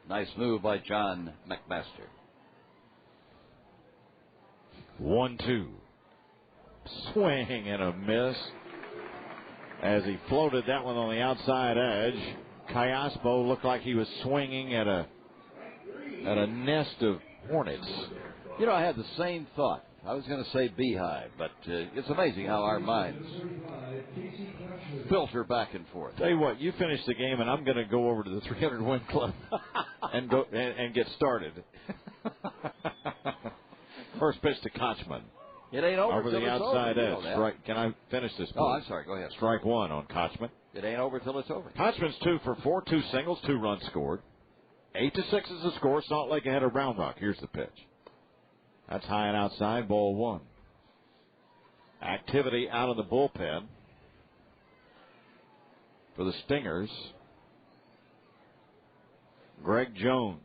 Nice move by John McMaster. 1-2. Swing and a miss as he floated that one on the outside edge. Cayaspo looked like he was swinging at a nest of hornets. You know, I had the same thought. I was going to say beehive, but it's amazing how our minds filter back and forth. Tell you what, you finish the game, and I'm going to go over to the 300 Win Club and go and get started. First pitch to Kochman. It ain't over till the it's outside over. edge. Right? Can I finish this? Please? Oh, I'm sorry. Go ahead. Strike 1 on Kochman. It ain't over till it's over. Kochman's 2 for 4, 2 singles, 2 runs scored. 8-6 is the score. Salt Lake ahead of Round Rock. Here's the pitch. That's high and outside, ball 1. Activity out of the bullpen for the Stingers. Greg Jones.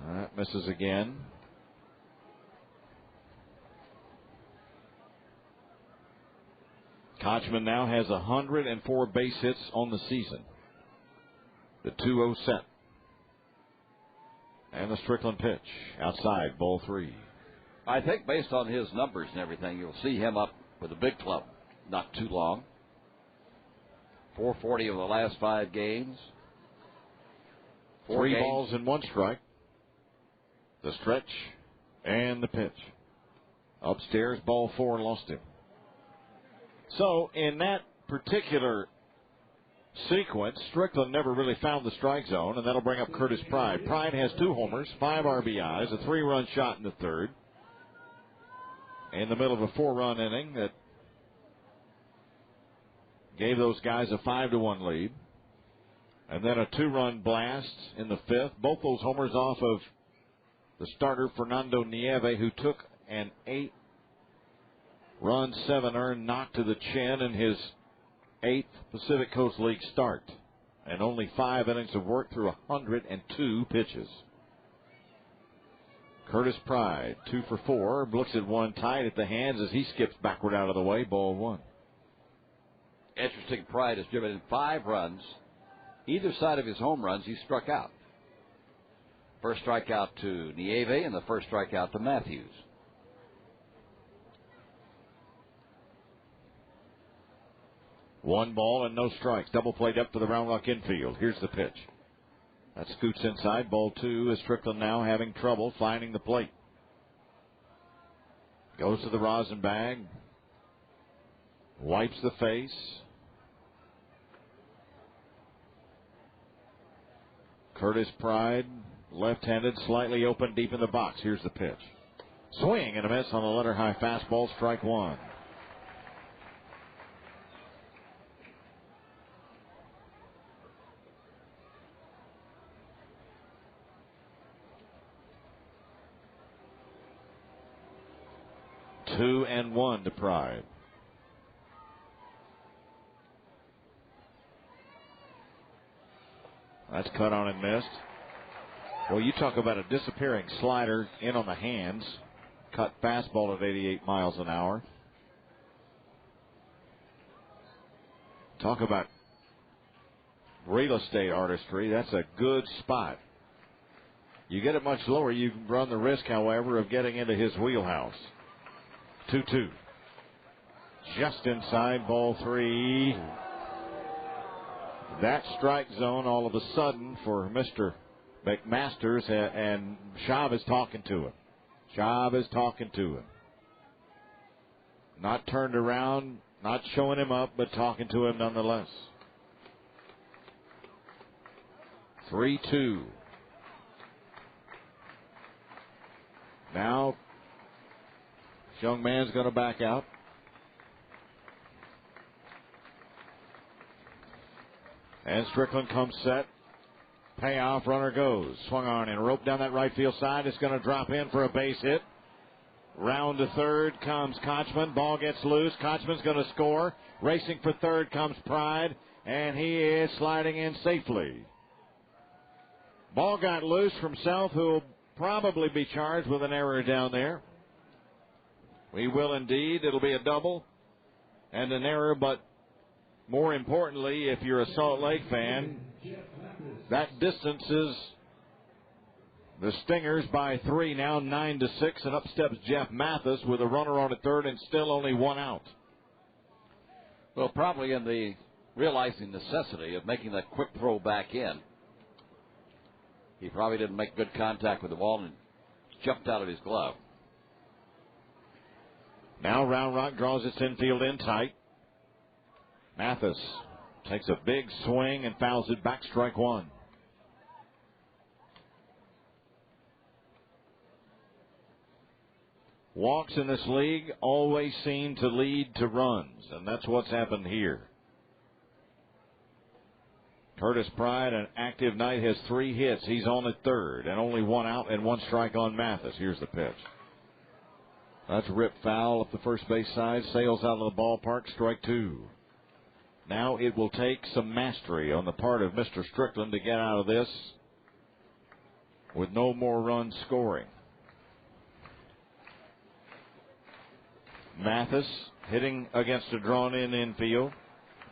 That misses again. Kochman now has 104 base hits on the season. The 2-0 set. And the Strickland pitch. Outside, ball 3. I think based on his numbers and everything, you'll see him up with a big club not too long. 440 of the last 5 games. 3 balls and 1 strike. The stretch and the pitch. Upstairs, ball 4, lost him. So, in that particular sequence, Strickland never really found the strike zone, and that'll bring up Curtis Pride. Pride has 2 homers, 5 RBIs, a 3-run shot in the 3rd. In the middle of a 4-run inning that gave those guys a 5-1 lead. And then a 2-run blast in the 5th. Both those homers off of the starter, Fernando Nieve, who took an 8-run, 7-earned knock to the chin in his 8th Pacific Coast League start. And only 5 innings of work through 102 pitches. Curtis Pride, 2 for 4, looks at one tight at the hands as he skips backward out of the way, ball 1. Interesting, Pride has driven in 5 runs. Either side of his home runs, he struck out. First strikeout to Nieve and the first strikeout to Matthews. One ball and no strikes. Double played up to the Round Rock infield. Here's the pitch. That scoots inside. Ball 2 is Strickland now having trouble finding the plate. Goes to the rosin bag. Wipes the face. Curtis Pride, left-handed, slightly open, deep in the box. Here's the pitch. Swing and a miss on the letter high fastball, strike 1. Two and 1 to Pride. That's cut on and missed. Well, you talk about a disappearing slider in on the hands. Cut fastball at 88 miles an hour. Talk about real estate artistry. That's a good spot. You get it much lower, you run the risk, however, of getting into his wheelhouse. 2-2. Just inside, ball 3. That strike zone all of a sudden for Mr. McMasters, and Schaub is talking to him. Schaub is talking to him. Not turned around, not showing him up, but talking to him nonetheless. 3-2. Now, this young man's going to back out. And Strickland comes set. Payoff, runner goes. Swung on and roped down that right field side. It's going to drop in for a base hit. Round to third comes Kochman. Ball gets loose. Kochman's going to score. Racing for third comes Pride. And he is sliding in safely. Ball got loose from Self, who will probably be charged with an error down there. We will indeed. It'll be a double and an error, but more importantly, if you're a Salt Lake fan, that distances the Stingers by 3 now, 9-6, and up steps Jeff Mathis with a runner on at third and still only one out. Well, probably in the realizing necessity of making that quick throw back in. He probably didn't make good contact with the ball and jumped out of his glove. Now Round Rock draws its infield in tight. Mathis takes a big swing and fouls it back, strike one. Walks in this league always seem to lead to runs, and that's what's happened here. Curtis Pride, an active night, has 3 hits. He's on at third, and only one out and one strike on Mathis. Here's the pitch. That's ripped foul up the first base side, sails out of the ballpark, strike 2. Now it will take some mastery on the part of Mr. Strickland to get out of this with no more runs scoring. Mathis hitting against a drawn-in infield.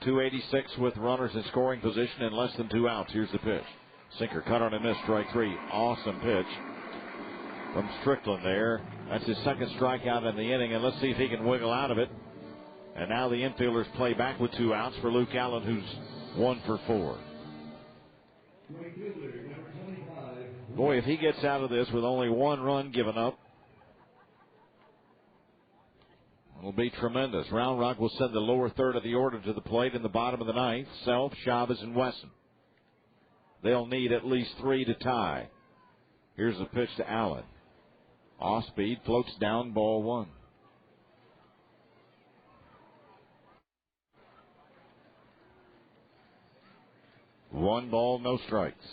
286 with runners in scoring position and less than 2 outs. Here's the pitch. Sinker cut on and miss, strike 3. Awesome pitch from Strickland there. That's his second strikeout in the inning, and let's see if he can wiggle out of it. And now the infielders play back with 2 outs for Luke Allen, who's 1 for 4. Boy, if he gets out of this with only 1 run given up, it'll be tremendous. Round Rock will send the lower third of the order to the plate in the bottom of the ninth. Self, Chavez, and Wesson. They'll need at least 3 to tie. Here's the pitch to Allen. Off speed, floats down, ball 1. One ball, no strikes.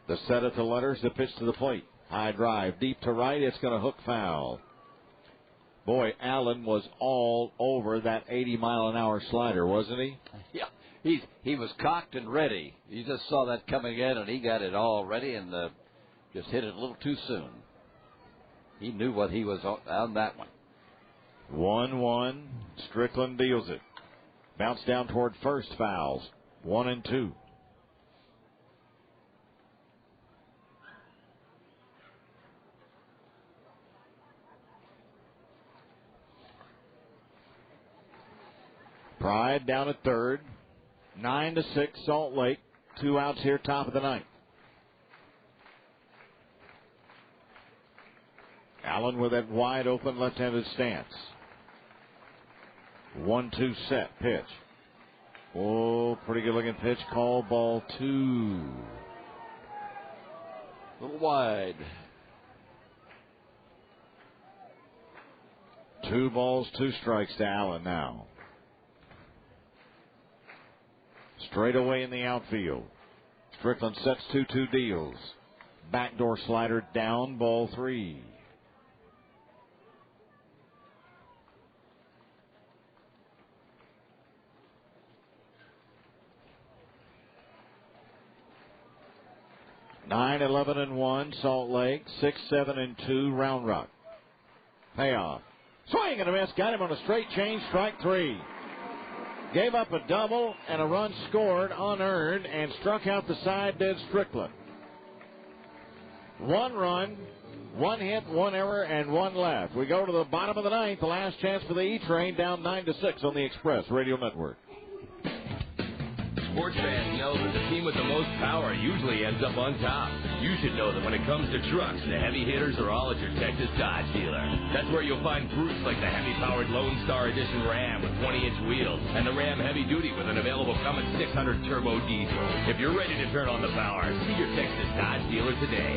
The set at the letters, the pitch to the plate. High drive, deep to right, it's going to hook foul. Boy, Allen was all over that 80-mile-an-hour slider, wasn't he? Yeah, he was cocked and ready. You just saw that coming in, and he got it all ready and just hit it a little too soon. He knew what he was on that one. 1-1. Strickland deals it. Bounce down toward first, fouls. 1 and 2. Pride down at third. 9-6 Salt Lake. 2 outs here, top of the ninth. Allen with that wide open left-handed stance. 1-2 set pitch. Oh, pretty good looking pitch. Call ball 2. A little wide. 2 balls, 2 strikes to Allen now. Straight away in the outfield. Strickland sets 2-2 deals. Backdoor slider down, ball 3. Nine, 11, and 1, Salt Lake. 6, 7, and 2, Round Rock. Payoff. Swing and a miss. Got him on a straight change. Strike 3. Gave up a double and a run scored unearned and struck out the side, did Strickland. 1 run, 1 hit, 1 error, and 1 left. We go to the bottom of the ninth. The last chance for the E-Train, down 9-6 on the Express Radio Network. Sports fans know that the team with the most power usually ends up on top. You should know that when it comes to trucks, the heavy hitters are all at your Texas Dodge dealer. That's where you'll find groups like the heavy-powered Lone Star Edition Ram with 20-inch wheels and the Ram Heavy Duty with an available Cummins 600 turbo diesel. If you're ready to turn on the power, see your Texas Dodge dealer today.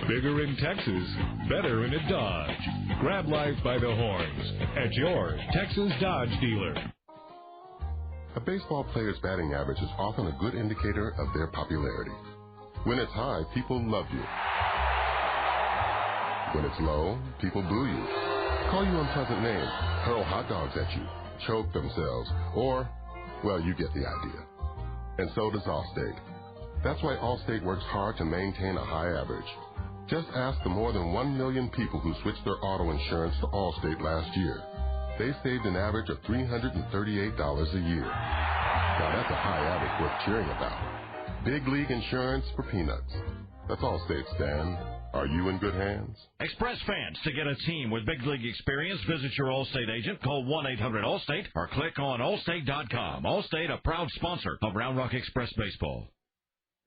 Bigger in Texas, better in a Dodge. Grab life by the horns at your Texas Dodge dealer. A baseball player's batting average is often a good indicator of their popularity. When it's high, people love you. When it's low, people boo you, call you unpleasant names, hurl hot dogs at you, choke themselves, or, well, you get the idea. And so does Allstate. That's why Allstate works hard to maintain a high average. Just ask the more than 1 million people who switched their auto insurance to Allstate last year. They saved an average of $338 a year. Now that's a high average worth cheering about. Big league insurance for peanuts. That's Allstate, Stan. Are you in good hands? Express fans, to get a team with big league experience, visit your Allstate agent, call 1-800-ALLSTATE, or click on Allstate.com. Allstate, a proud sponsor of Round Rock Express Baseball.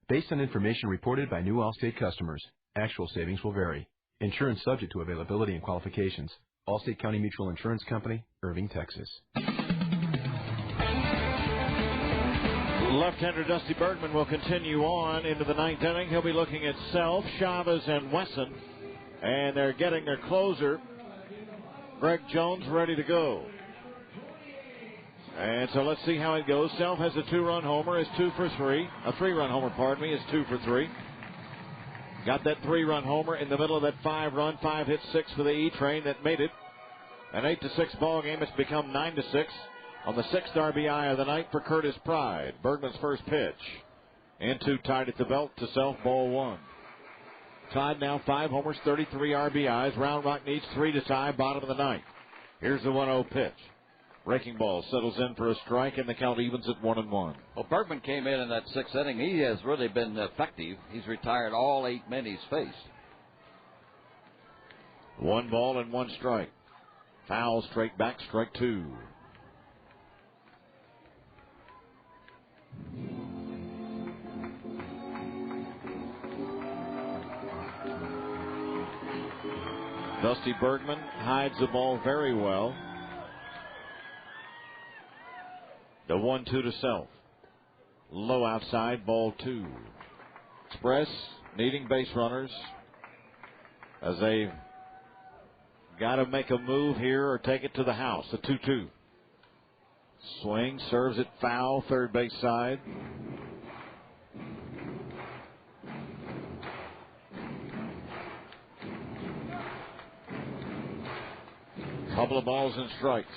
Based on information reported by new Allstate customers, actual savings will vary. Insurance subject to availability and qualifications. Allstate County Mutual Insurance Company, Irving, Texas. Left-hander Dusty Bergman will continue on into the ninth inning. He'll be looking at Self, Chavez, and Wesson. And they're getting their closer, Greg Jones, ready to go. And so let's see how it goes. Self has a 2-run homer, is 2 for 3. A 3-run homer, is 2 for 3. Got that 3-run homer in the middle of that 5-run, 5-hit 6 for the E-Train that made it an 8-6 ball game. It's become 9-6 on the 6th RBI of the night for Curtis Pride. Bergman's first pitch. And 2 tied at the belt to Self, ball 1. Tied now, 5 homers, 33 RBIs. Round Rock needs 3 to tie, bottom of the ninth. Here's the 1-0 pitch. Breaking ball settles in for a strike, and the count evens at 1-1. Well, Bergman came in that 6th inning. He has really been effective. He's retired all 8 men he's faced. 1 ball and 1 strike. Foul, straight back, strike 2. Dusty Bergman hides the ball very well. The 1-2 to Self. Low outside, ball 2. Express needing base runners as they got to make a move here or take it to the house. The 2-2. Swing, serves it foul, third base side. Couple of balls and strikes.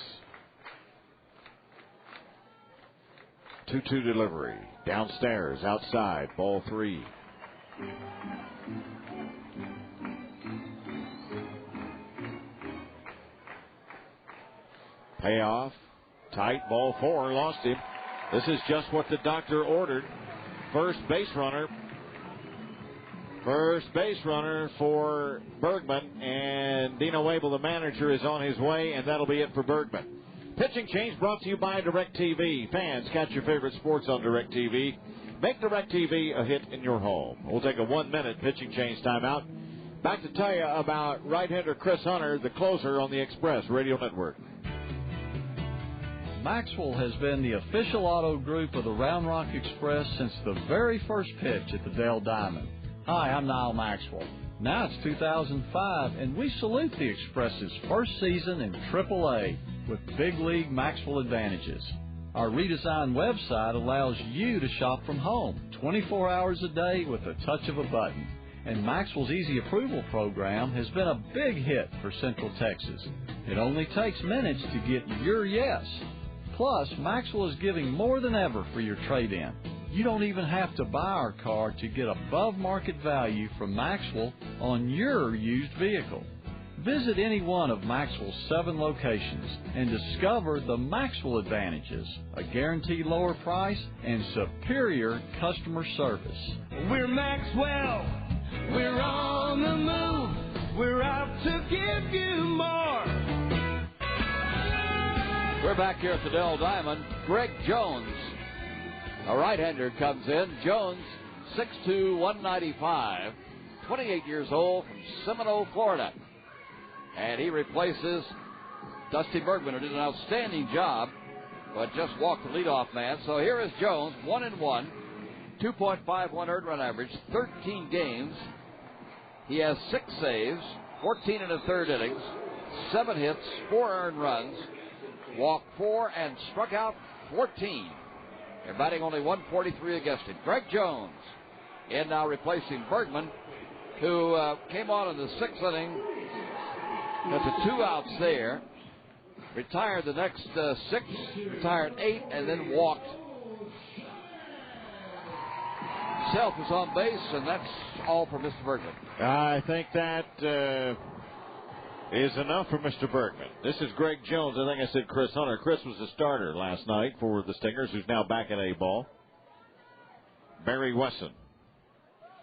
2-2 delivery. Downstairs, outside, ball 3. Payoff. Tight, ball 4. Lost him. This is just what the doctor ordered. First base runner. First base runner for Bergman. And Dino Abel, the manager, is on his way, and that'll be it for Bergman. Pitching change brought to you by DirecTV. Fans, catch your favorite sports on DirecTV. Make DirecTV a hit in your home. We'll take a 1-minute pitching change timeout. Back to tell you about right-hander Chris Hunter, the closer on the Express Radio Network. Maxwell has been the official auto group of the Round Rock Express since the very first pitch at the Dell Diamond. Hi, I'm Niall Maxwell. Now it's 2005, and we salute the Express's first season in AAA with Big League Maxwell advantages. Our redesigned website allows you to shop from home 24 hours a day with a touch of a button. And Maxwell's Easy Approval program has been a big hit for Central Texas. It only takes minutes to get your yes. Plus, Maxwell is giving more than ever for your trade-in. You don't even have to buy our car to get above market value from Maxwell on your used vehicle. Visit any one of Maxwell's 7 locations and discover the Maxwell advantages, a guaranteed lower price and superior customer service. We're Maxwell. We're on the move. We're out to give you more. We're back here at the Dell Diamond. Greg Jones, a right-hander, comes in. Jones, 6'2", 195, 28 years old, from Seminole, Florida. And he replaces Dusty Bergman, who did an outstanding job, but just walked the leadoff man. So here is Jones, 1-1, 2.51 earned run average, 13 games. He has 6 saves, 14 in the third innings, 7 hits, 4 earned runs, walked 4 and struck out 14. They're batting only 143 against him. Greg Jones in now replacing Bergman, who came on in the 6th inning. Got the 2 outs there. Retired the next 6, retired 8, and then walked. Self was on base, and that's all for Mr. Bergman. I think that is enough for Mr. Bergman. This is Greg Jones. I think I said Chris Hunter. Chris was the starter last night for the Stingers, who's now back at A-ball. Barry Wesson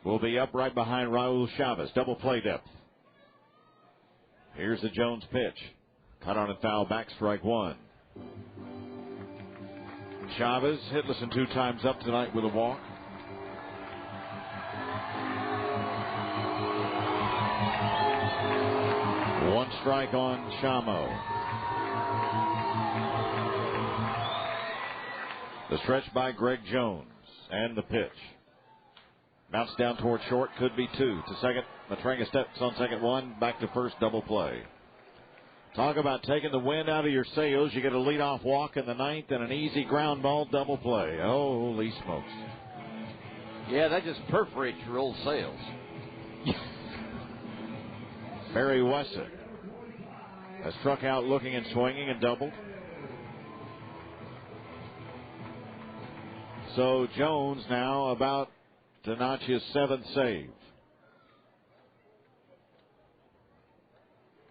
will be up right behind Raul Chavez. Double play depth. Here's the Jones pitch. Cut on and foul, back, strike 1. Chavez hitless and 2 times up tonight with a walk. One strike on Shamo. The stretch by Greg Jones and the pitch. Bounce down toward short, could be 2 to second. Matranga steps on second, 1 back to first, double play. Talk about taking the wind out of your sails. You get a leadoff walk in the 9th and an easy ground ball double play. Holy smokes. Yeah, that just perforates your old sails. Barry Wesson has struck out looking and swinging and doubled. So Jones now about to notch his 7th save.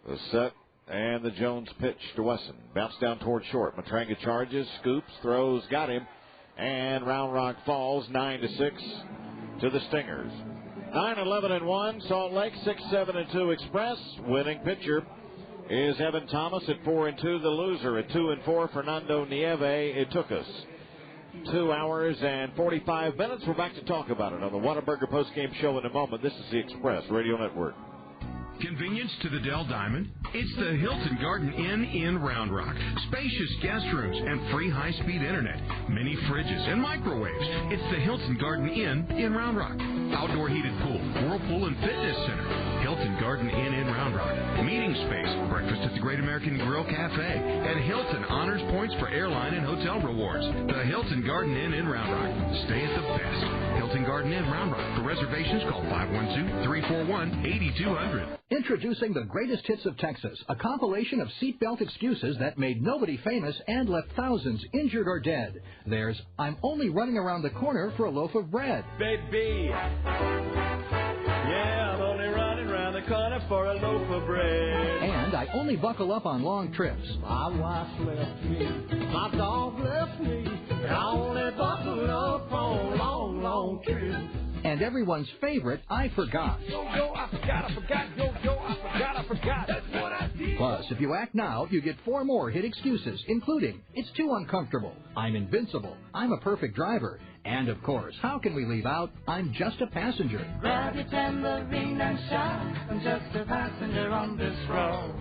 The set and the Jones pitch to Wesson. Bounce down toward short. Matranga charges, scoops, throws, got him. And Round Rock falls 9-6 to the Stingers. 9-11-1, Salt Lake 6-7-2 Express. Winning pitcher is Evan Thomas at 4-2. The loser at 2-4, Fernando Nieve. It took us 2 hours and 45 minutes. We're back to talk about it on the Whataburger postgame show in a moment. This is the Express Radio Network. Convenience to the Dell Diamond? It's the Hilton Garden Inn in Round Rock. Spacious guest rooms and free high-speed internet. Mini fridges and microwaves. It's the Hilton Garden Inn in Round Rock. Outdoor heated pool, whirlpool and fitness center. Hilton Garden Inn in Round Rock. Meeting space, breakfast at the Great American Grill Cafe, and Hilton honors points for airline and hotel rewards. The Hilton Garden Inn in Round Rock. Stay at the best. Hilton Garden Inn Round Rock. For reservations, call 512-341-8200. Introducing the greatest hits of Texas, a compilation of seatbelt excuses that made nobody famous and left thousands injured or dead. There's I'm only running around the corner for a loaf of bread. Baby, yeah, I'm only running around the corner for a loaf of bread. And I only buckle up on long trips. My wife left me, my dog left me, and I only buckle up on long, long trips. And everyone's favorite, I forgot. Yo, I forgot. Yo, I forgot. That's what I did. Plus, if you act now, you get 4 more hit excuses, including it's too uncomfortable, I'm invincible, I'm a perfect driver, and of course, how can we leave out I'm just a passenger? Grab your tambourine and shout, I'm just a passenger on this road.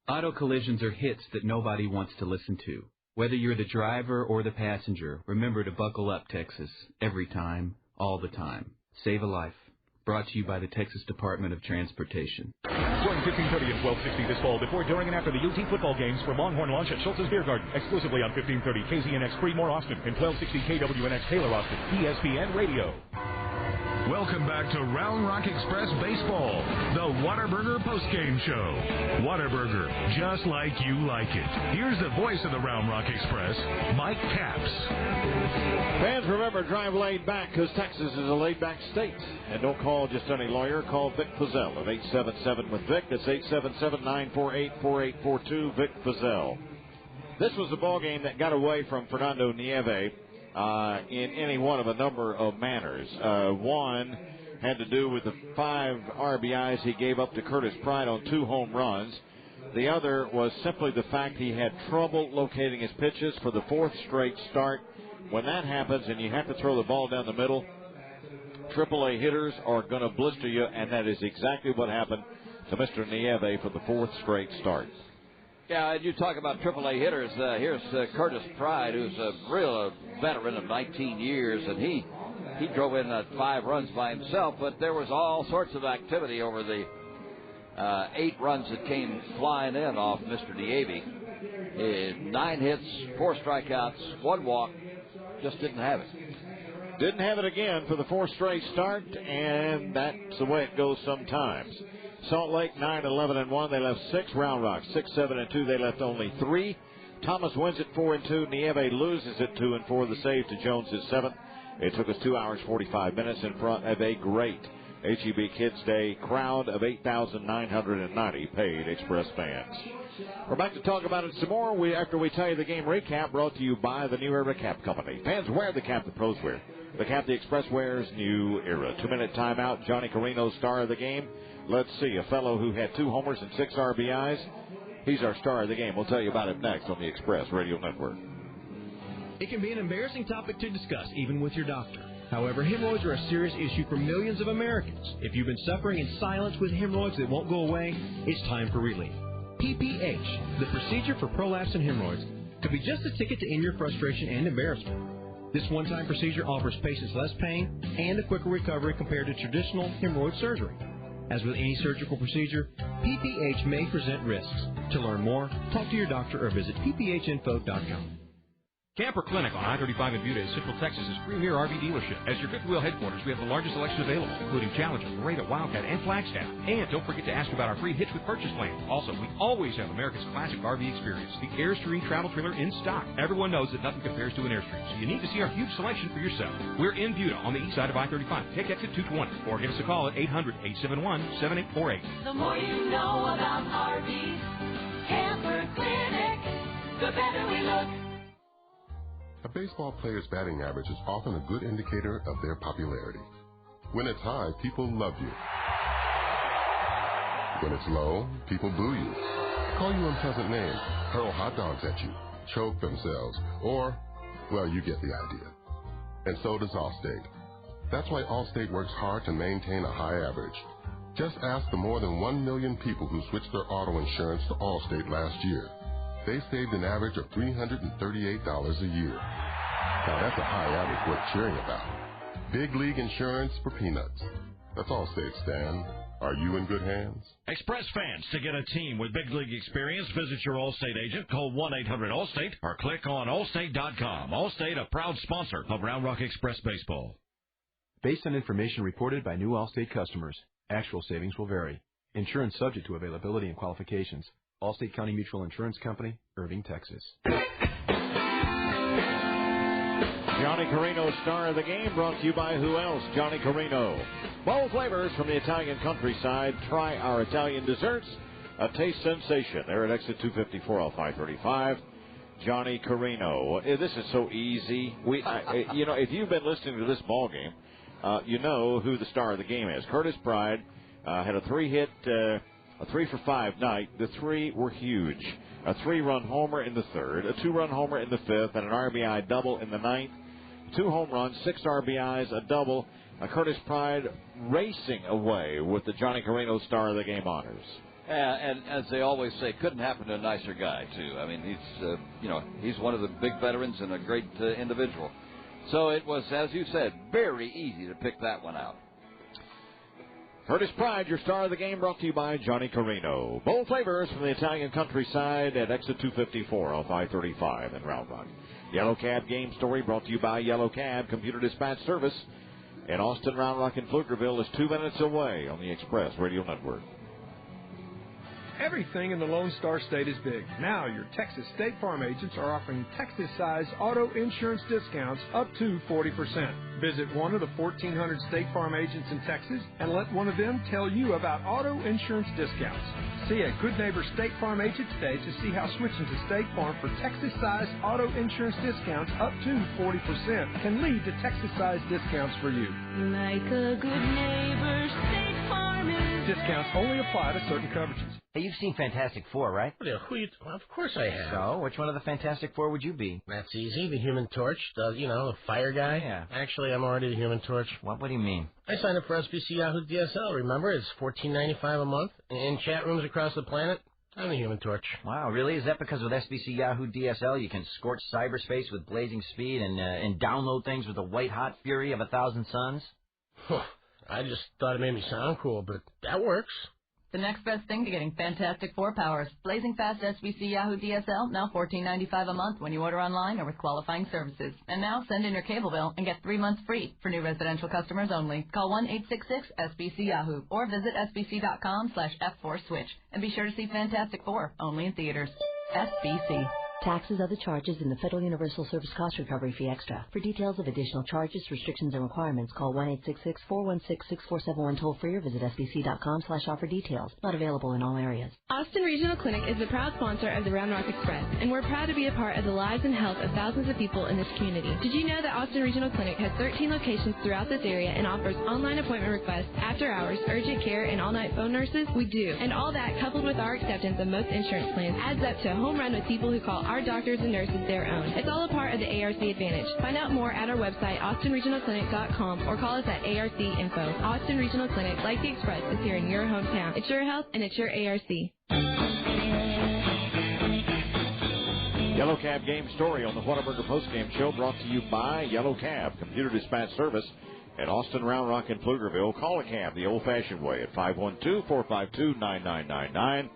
Auto collisions are hits that nobody wants to listen to. Whether you're the driver or the passenger, remember to buckle up, Texas, every time. All the time. Save a life. Brought to you by the Texas Department of Transportation. Join 1530 and 1260 this fall before, during, and after the UT football games for Longhorn Launch at Schultz's Beer Garden. Exclusively on 1530 KZNX Fremore Austin and 1260 KWNX Taylor Austin. ESPN Radio. Welcome back to Round Rock Express Baseball, the Whataburger postgame show. Whataburger, just like you like it. Here's the voice of the Round Rock Express, Mike Capps. Fans, remember, drive laid back, because Texas is a laid back state. And don't call just any lawyer. Call Vic Fazell of 877 with Vic. That's 877-948-4842, Vic Fazell. This was a ball game that got away from Fernando Nieve in any one of a number of manners. One had to do with the 5 RBIs he gave up to Curtis Pride on 2 home runs. The other was simply the fact he had trouble locating his pitches for the fourth straight start. When that happens and you have to throw the ball down the middle, AAA hitters are going to blister you, and that is exactly what happened to Mr. Nieve for the fourth straight start. Yeah, and you talk about AAA hitters. Here's Curtis Pride, who's a real veteran of 19 years, and he drove in 5 runs by himself, but there was all sorts of activity over the 8 runs that came flying in off Mr. Nieve. 9 hits, 4 strikeouts, 1 walk, just didn't have it. Didn't have it again for the fourth straight start, and that's the way it goes sometimes. Salt Lake 9-11-1. They left 6. Round Rock 6-7-2. They left only 3. Thomas wins it 4-2. Nieve loses it 2-4. The save to Jones is 7th. It took us 2 hours 45 minutes in front of a great HEB Kids Day crowd of 8,990 paid Express fans. We're back to talk about it some more after we tell you the game recap, brought to you by the New Era Cap Company. Fans wear the cap the pros wear. The cap the Express wears, New Era. 2-minute timeout. Johnny Carino, star of the game. Let's see, a fellow who had 2 homers and 6 RBIs. He's our star of the game. We'll tell you about it next on the Express Radio Network. It can be an embarrassing topic to discuss, even with your doctor. However, hemorrhoids are a serious issue for millions of Americans. If you've been suffering in silence with hemorrhoids that won't go away, it's time for relief. PPH, the procedure for prolapse and hemorrhoids, could be just a ticket to end your frustration and embarrassment. This one-time procedure offers patients less pain and a quicker recovery compared to traditional hemorrhoid surgery. As with any surgical procedure, PPH may present risks. To learn more, talk to your doctor or visit pphinfo.com. Camper Clinic on I-35 in Buda, Central Texas' premier RV dealership. As your fifth wheel headquarters, we have the largest selection available, including Challenger, Laredo, Wildcat, and Flagstaff. And don't forget to ask about our free Hitch with Purchase plan. Also, we always have America's classic RV experience, the Airstream travel trailer in stock. Everyone knows that nothing compares to an Airstream, so you need to see our huge selection for yourself. We're in Buda on the east side of I-35. Take exit 220, or give us a call at 800-871-7848. The more you know about RVs, Camper Clinic, the better we look. A baseball player's batting average is often a good indicator of their popularity. When it's high, people love you. When it's low, people boo you, call you unpleasant names, hurl hot dogs at you, choke themselves, or, well, you get the idea. And so does Allstate. That's why Allstate works hard to maintain a high average. Just ask the more than 1 million people who switched their auto insurance to Allstate last year. They saved an average of $338 a year. Now that's a high average worth cheering about. Big league insurance for peanuts. That's Allstate, Stan. Are you in good hands? Express fans, to get a team with big league experience, visit your Allstate agent, call 1-800-ALLSTATE, or click on Allstate.com. Allstate, a proud sponsor of Round Rock Express Baseball. Based on information reported by new Allstate customers, actual savings will vary. Insurance subject to availability and qualifications. Allstate County Mutual Insurance Company, Irving, Texas. Johnny Carino, star of the game, brought to you by who else? Johnny Carino. Bold flavors from the Italian countryside. Try our Italian desserts. A taste sensation. They're at exit 254 off I-35. Johnny Carino. This is so easy. If you've been listening to this ball game, you know who the star of the game is. Curtis Pride had a 3-hit, a 3-for-5 night. The 3 were huge. A 3-run homer in the 3rd, a 2-run homer in the 5th, and an RBI double in the 9th. 2 home runs, 6 RBIs, a double. Curtis Pride racing away with the Johnny Carino star of the game honors. And as they always say, couldn't happen to a nicer guy, too. I mean, he's one of the big veterans and a great individual. So it was, as you said, very easy to pick that one out. Curtis Pride, your star of the game, brought to you by Johnny Carino. Bold flavors from the Italian countryside at exit 254 off I-35 in Round Rock. Yellow Cab game story brought to you by Yellow Cab Computer Dispatch Service. In Austin, Round Rock, and Pflugerville is 2 minutes away on the Express Radio Network. Everything in the Lone Star State is big. Now your Texas State Farm agents are offering Texas-sized auto insurance discounts up to 40%. Visit one of the 1,400 State Farm agents in Texas and let one of them tell you about auto insurance discounts. See a good neighbor State Farm agent today to see how switching to State Farm for Texas-sized auto insurance discounts up to 40% can lead to Texas-sized discounts for you. Like a good neighbor, State Farm is Discounts only apply to certain coverages. Hey, you've seen Fantastic Four, right? Of course I have. So, which one of the Fantastic Four would you be? That's easy. The Human Torch, the fire guy. Yeah. Actually, I'm already the Human Torch. What do you mean? I signed up for SBC Yahoo DSL, remember? It's $14.95 a month. In chat rooms across the planet, I'm the Human Torch. Wow, really? Is that because with SBC Yahoo DSL you can scorch cyberspace with blazing speed and download things with the white-hot fury of 1,000 suns? I just thought it made me sound cool, but that works. The next best thing to getting Fantastic Four powers. Blazing fast SBC Yahoo DSL, now $14.95 a month when you order online or with qualifying services. And now send in your cable bill and get 3 months free for new residential customers only. Call 1-866-SBC-YAHOO or visit sbc.com/F4Switch. And be sure to see Fantastic Four, only in theaters. SBC. Taxes, other charges, and the Federal Universal Service Cost Recovery Fee extra. For details of additional charges, restrictions, and requirements, call 1-866-416-6471 toll-free or visit sbc.com/offer details. Not available in all areas. Austin Regional Clinic is the proud sponsor of the Round Rock Express, and we're proud to be a part of the lives and health of thousands of people in this community. Did you know that Austin Regional Clinic has 13 locations throughout this area and offers online appointment requests, after hours, urgent care, and all-night phone nurses? We do. And all that, coupled with our acceptance of most insurance plans, adds up to a home run with people who call our doctors and nurses their own. It's all a part of the ARC Advantage. Find out more at our website, austinregionalclinic.com, or call us at ARC Info. Austin Regional Clinic, like the Express, is here in your hometown. It's your health, and it's your ARC. Yellow Cab game story on the Whataburger postgame show brought to you by Yellow Cab, computer dispatch service at Austin, Round Rock, and Pflugerville. Call a cab the old-fashioned way at 512-452-9999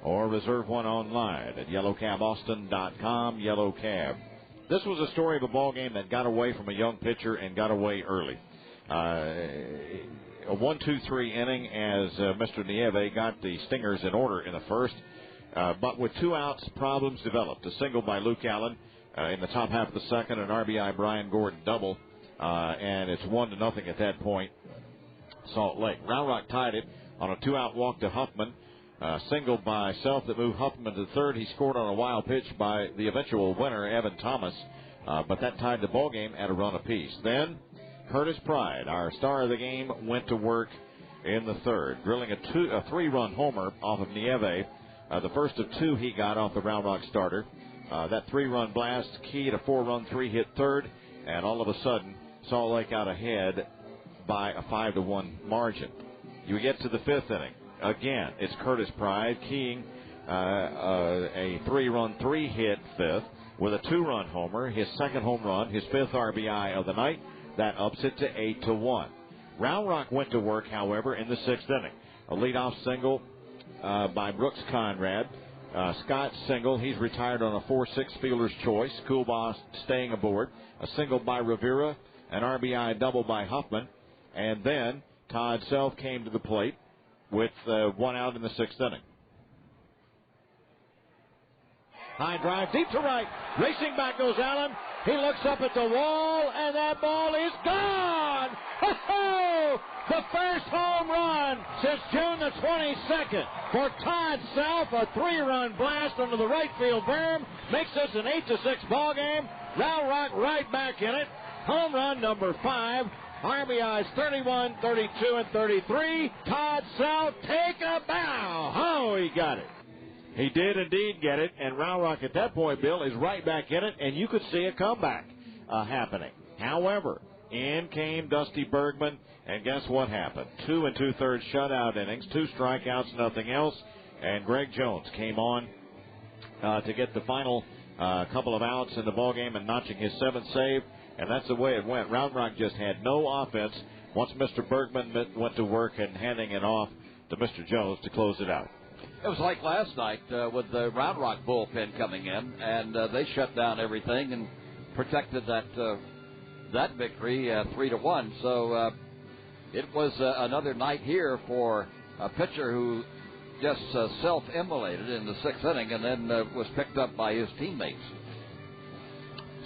or reserve one online at yellowcabaustin.com. Yellow Cab. This was a story of a ball game that got away from a young pitcher and got away early. A 1-2-3 inning as Mr. Nieve got the Stingers in order in the first. But with 2 outs, problems developed. A single by Luke Allen in the top half of the second, an RBI Brian Gordon double, and it's 1-0 at that point, Salt Lake. Round Rock tied it on a 2-out walk to Huffman. Single by Self that moved Huffman to third. He scored on a wild pitch by the eventual winner, Evan Thomas, but that tied the ball game at a run apiece. Then Curtis Pride, our star of the game, went to work in the third, drilling a 3-run homer off of Nieve. The first of 2 he got off the Round Rock starter. That 3-run blast keyed a 4-run 3-hit third, and all of a sudden, Salt Lake out ahead by a 5-1 margin. You get to the 5th inning. Again, it's Curtis Pride keying a 3-run 3-hit 5th with a 2-run homer, his second home run, his 5th RBI of the night. That ups it to 8-1. Round Rock went to work, however, in the 6th inning. A leadoff single by Brooks Conrad. Scott single. He's retired on a 4-6 fielder's choice. Coolbaugh staying aboard. A single by Rivera. An RBI double by Huffman. And then Todd Self came to the plate with 1 out in the 6th inning. High drive deep to right. Racing back goes Allen. He looks up at the wall, and that ball is gone. Ho-ho! The first home run since June the 22nd for Todd Self. A 3-run blast under the right field berm makes this an 8-6 ball game. Round Rock right back in it. Home run number 5. RBIs 31, 32, and 33. Todd Self, take a bow. Oh, he got it. He did indeed get it, and Round Rock at that point, Bill, is right back in it, and you could see a comeback happening. However, in came Dusty Bergman, and guess what happened? 2 2/3 shutout innings, 2 strikeouts, nothing else, and Greg Jones came on to get the final couple of outs in the ballgame and notching his 7th save, and that's the way it went. Round Rock just had no offense once Mr. Bergman went to work and handing it off to Mr. Jones to close it out. It was like last night with the Round Rock bullpen coming in, and they shut down everything and protected that victory 3-1. So it was another night here for a pitcher who just self-immolated in the 6th inning and then was picked up by his teammates.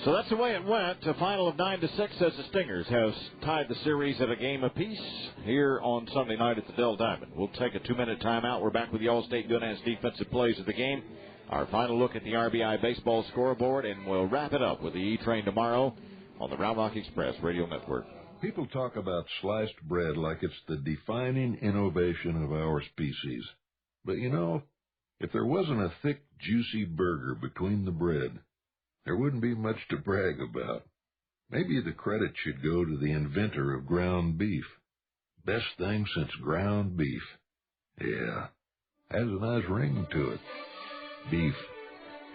So that's the way it went. A final of 9-6 as the Stingers have tied the series at a game apiece here on Sunday night at the Dell Diamond. We'll take a 2-minute timeout. We're back with the Allstate Gunaz defensive plays of the game. Our final look at the RBI baseball scoreboard, and we'll wrap it up with the E-Train tomorrow on the Round Rock Express Radio Network. People talk about sliced bread like it's the defining innovation of our species. But you know, if there wasn't a thick, juicy burger between the bread, there wouldn't be much to brag about. Maybe the credit should go to the inventor of ground beef. Best thing since ground beef. Yeah, has a nice ring to it. Beef.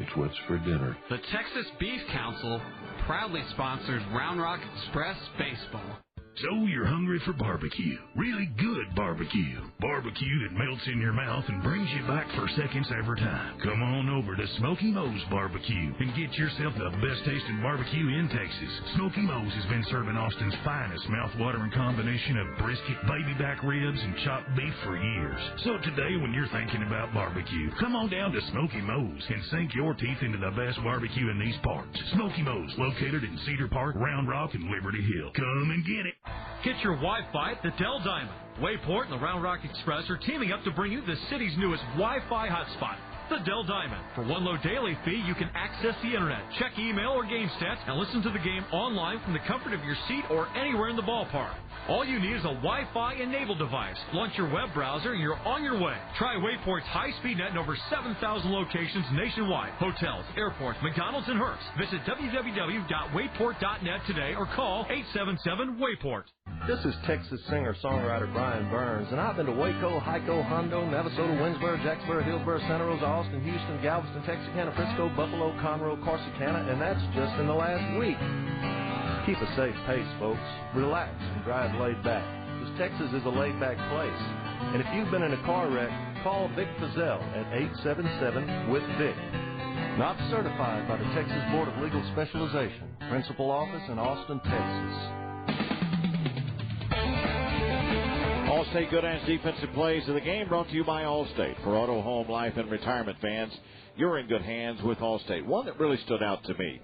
It's what's for dinner. The Texas Beef Council proudly sponsors Round Rock Express Baseball. So you're hungry for barbecue. Really good barbecue. Barbecue that melts in your mouth and brings you back for seconds every time. Come on over to Smoky Moe's Barbecue and get yourself the best tasting barbecue in Texas. Smoky Moe's has been serving Austin's finest mouth-watering combination of brisket, baby back ribs, and chopped beef for years. So today when you're thinking about barbecue, come on down to Smoky Moe's and sink your teeth into the best barbecue in these parts. Smoky Moe's, located in Cedar Park, Round Rock, and Liberty Hill. Come and get it. Get your Wi-Fi at the Dell Diamond. Wayport and the Round Rock Express are teaming up to bring you the city's newest Wi-Fi hotspot, the Dell Diamond. For one low daily fee, you can access the internet, check email or game stats, and listen to the game online from the comfort of your seat or anywhere in the ballpark. All you need is a Wi-Fi enabled device. Launch your web browser and you're on your way. Try Wayport's high-speed net in over 7,000 locations nationwide. Hotels, airports, McDonald's, and Hertz. Visit www.wayport.net today or call 877-WAYPORT. This is Texas singer-songwriter Brian Burns, and I've been to Waco, Hyco, Hondo, Navasota, Winsboro, Jacksboro, Hillsboro, Santa Rosa, Austin, Houston, Galveston, Texarkana, Frisco, Buffalo, Conroe, Corsicana, and that's just in the last week. Keep a safe pace, folks. Relax and drive laid back, because Texas is a laid-back place. And if you've been in a car wreck, call Vic Fazell at 877-WITH-VIC. Not certified by the Texas Board of Legal Specialization. Principal office in Austin, Texas. Allstate Good Hands defensive plays of the game brought to you by Allstate. For auto, home, life, and retirement fans, you're in good hands with Allstate. One that really stood out to me.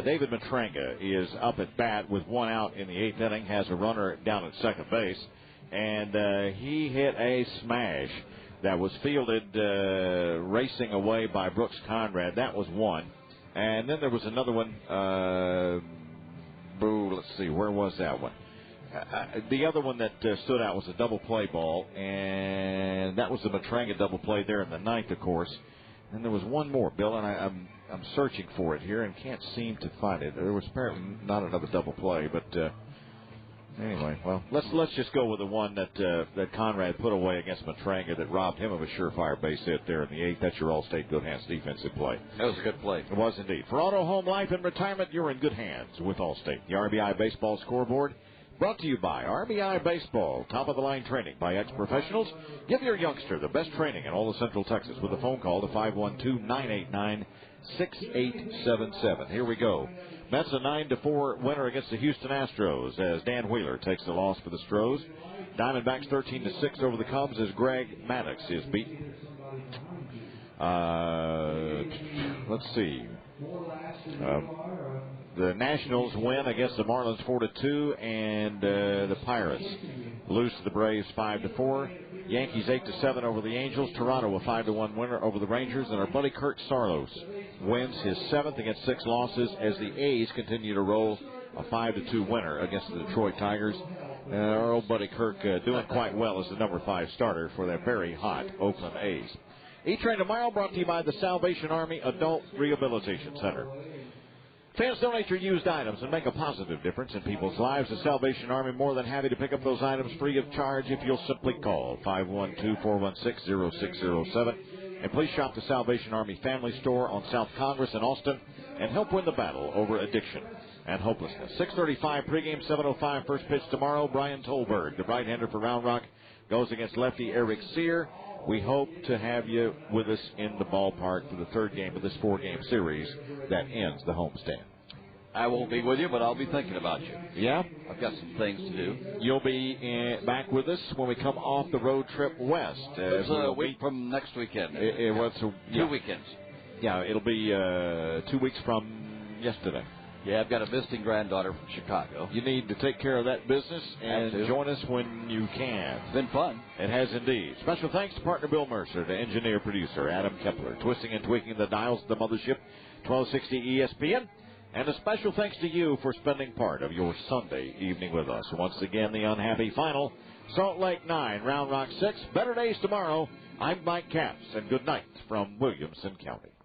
David Matranga is up at bat with one out in the eighth inning, has a runner down at second base, and he hit a smash that was fielded racing away by Brooks Conrad. That was one. And then there was another one. Let's see, where was that one? The other one that stood out was a double play ball, and that was the Matranga double play there in the ninth, of course. And there was one more, Bill, and I'm searching for it here and can't seem to find it. There was apparently not another double play, but anyway, well, let's just go with the one that Conrad put away against Matranga that robbed him of a surefire base hit there in the eighth. That's your Allstate Good Hands defensive play. That was a good play. It was indeed. For auto, home, life, and retirement, you're in good hands with Allstate. The RBI Baseball Scoreboard, brought to you by RBI Baseball, top-of-the-line training by ex-professionals. Give your youngster the best training in all of Central Texas with a phone call to 512-989-6877. Here we go. Mets a 9-4 winner against the Houston Astros as Dan Wheeler takes the loss for the Stros. Diamondbacks 13-6 over the Cubs as Greg Maddux is beaten. Let's see. The Nationals win against the Marlins 4-2, and the Pirates lose to the Braves 5-4. Yankees 8-7 over the Angels. Toronto a 5-1 winner over the Rangers, and our buddy Kurt Saarloos wins his seventh against 6 losses as the A's continue to roll a 5-2 winner against the Detroit Tigers. Our old buddy Kirk doing quite well as the number 5 starter for that very hot Oakland A's. E-Train tomorrow brought to you by the Salvation Army Adult Rehabilitation Center. Fans, donate your used items and make a positive difference in people's lives. The Salvation Army more than happy to pick up those items free of charge if you'll simply call 512-416-0607. And please shop the Salvation Army Family Store on South Congress in Austin and help win the battle over addiction and hopelessness. 6:35 pregame, 7:05 first pitch tomorrow. Brian Tolberg, the right-hander for Round Rock, goes against lefty Eric Sear. We hope to have you with us in the ballpark for the third game of this 4-game series that ends the homestand. I won't be with you, but I'll be thinking about you. Yeah? I've got some things to do. You'll be back with us when we come off the road trip west. It's a week from next weekend. 2 weekends. Yeah, it'll be 2 weeks from yesterday. Yeah, I've got a visiting granddaughter from Chicago. You need to take care of that business and join us when you can. It's been fun. It has indeed. Special thanks to partner Bill Mercer, to engineer-producer Adam Kepler, twisting and tweaking the dials of the mothership, 1260 ESPN, And a special thanks to you for spending part of your Sunday evening with us. Once again, the unhappy final, Salt Lake 9, Round Rock 6. Better days tomorrow. I'm Mike Capps, and good night from Williamson County.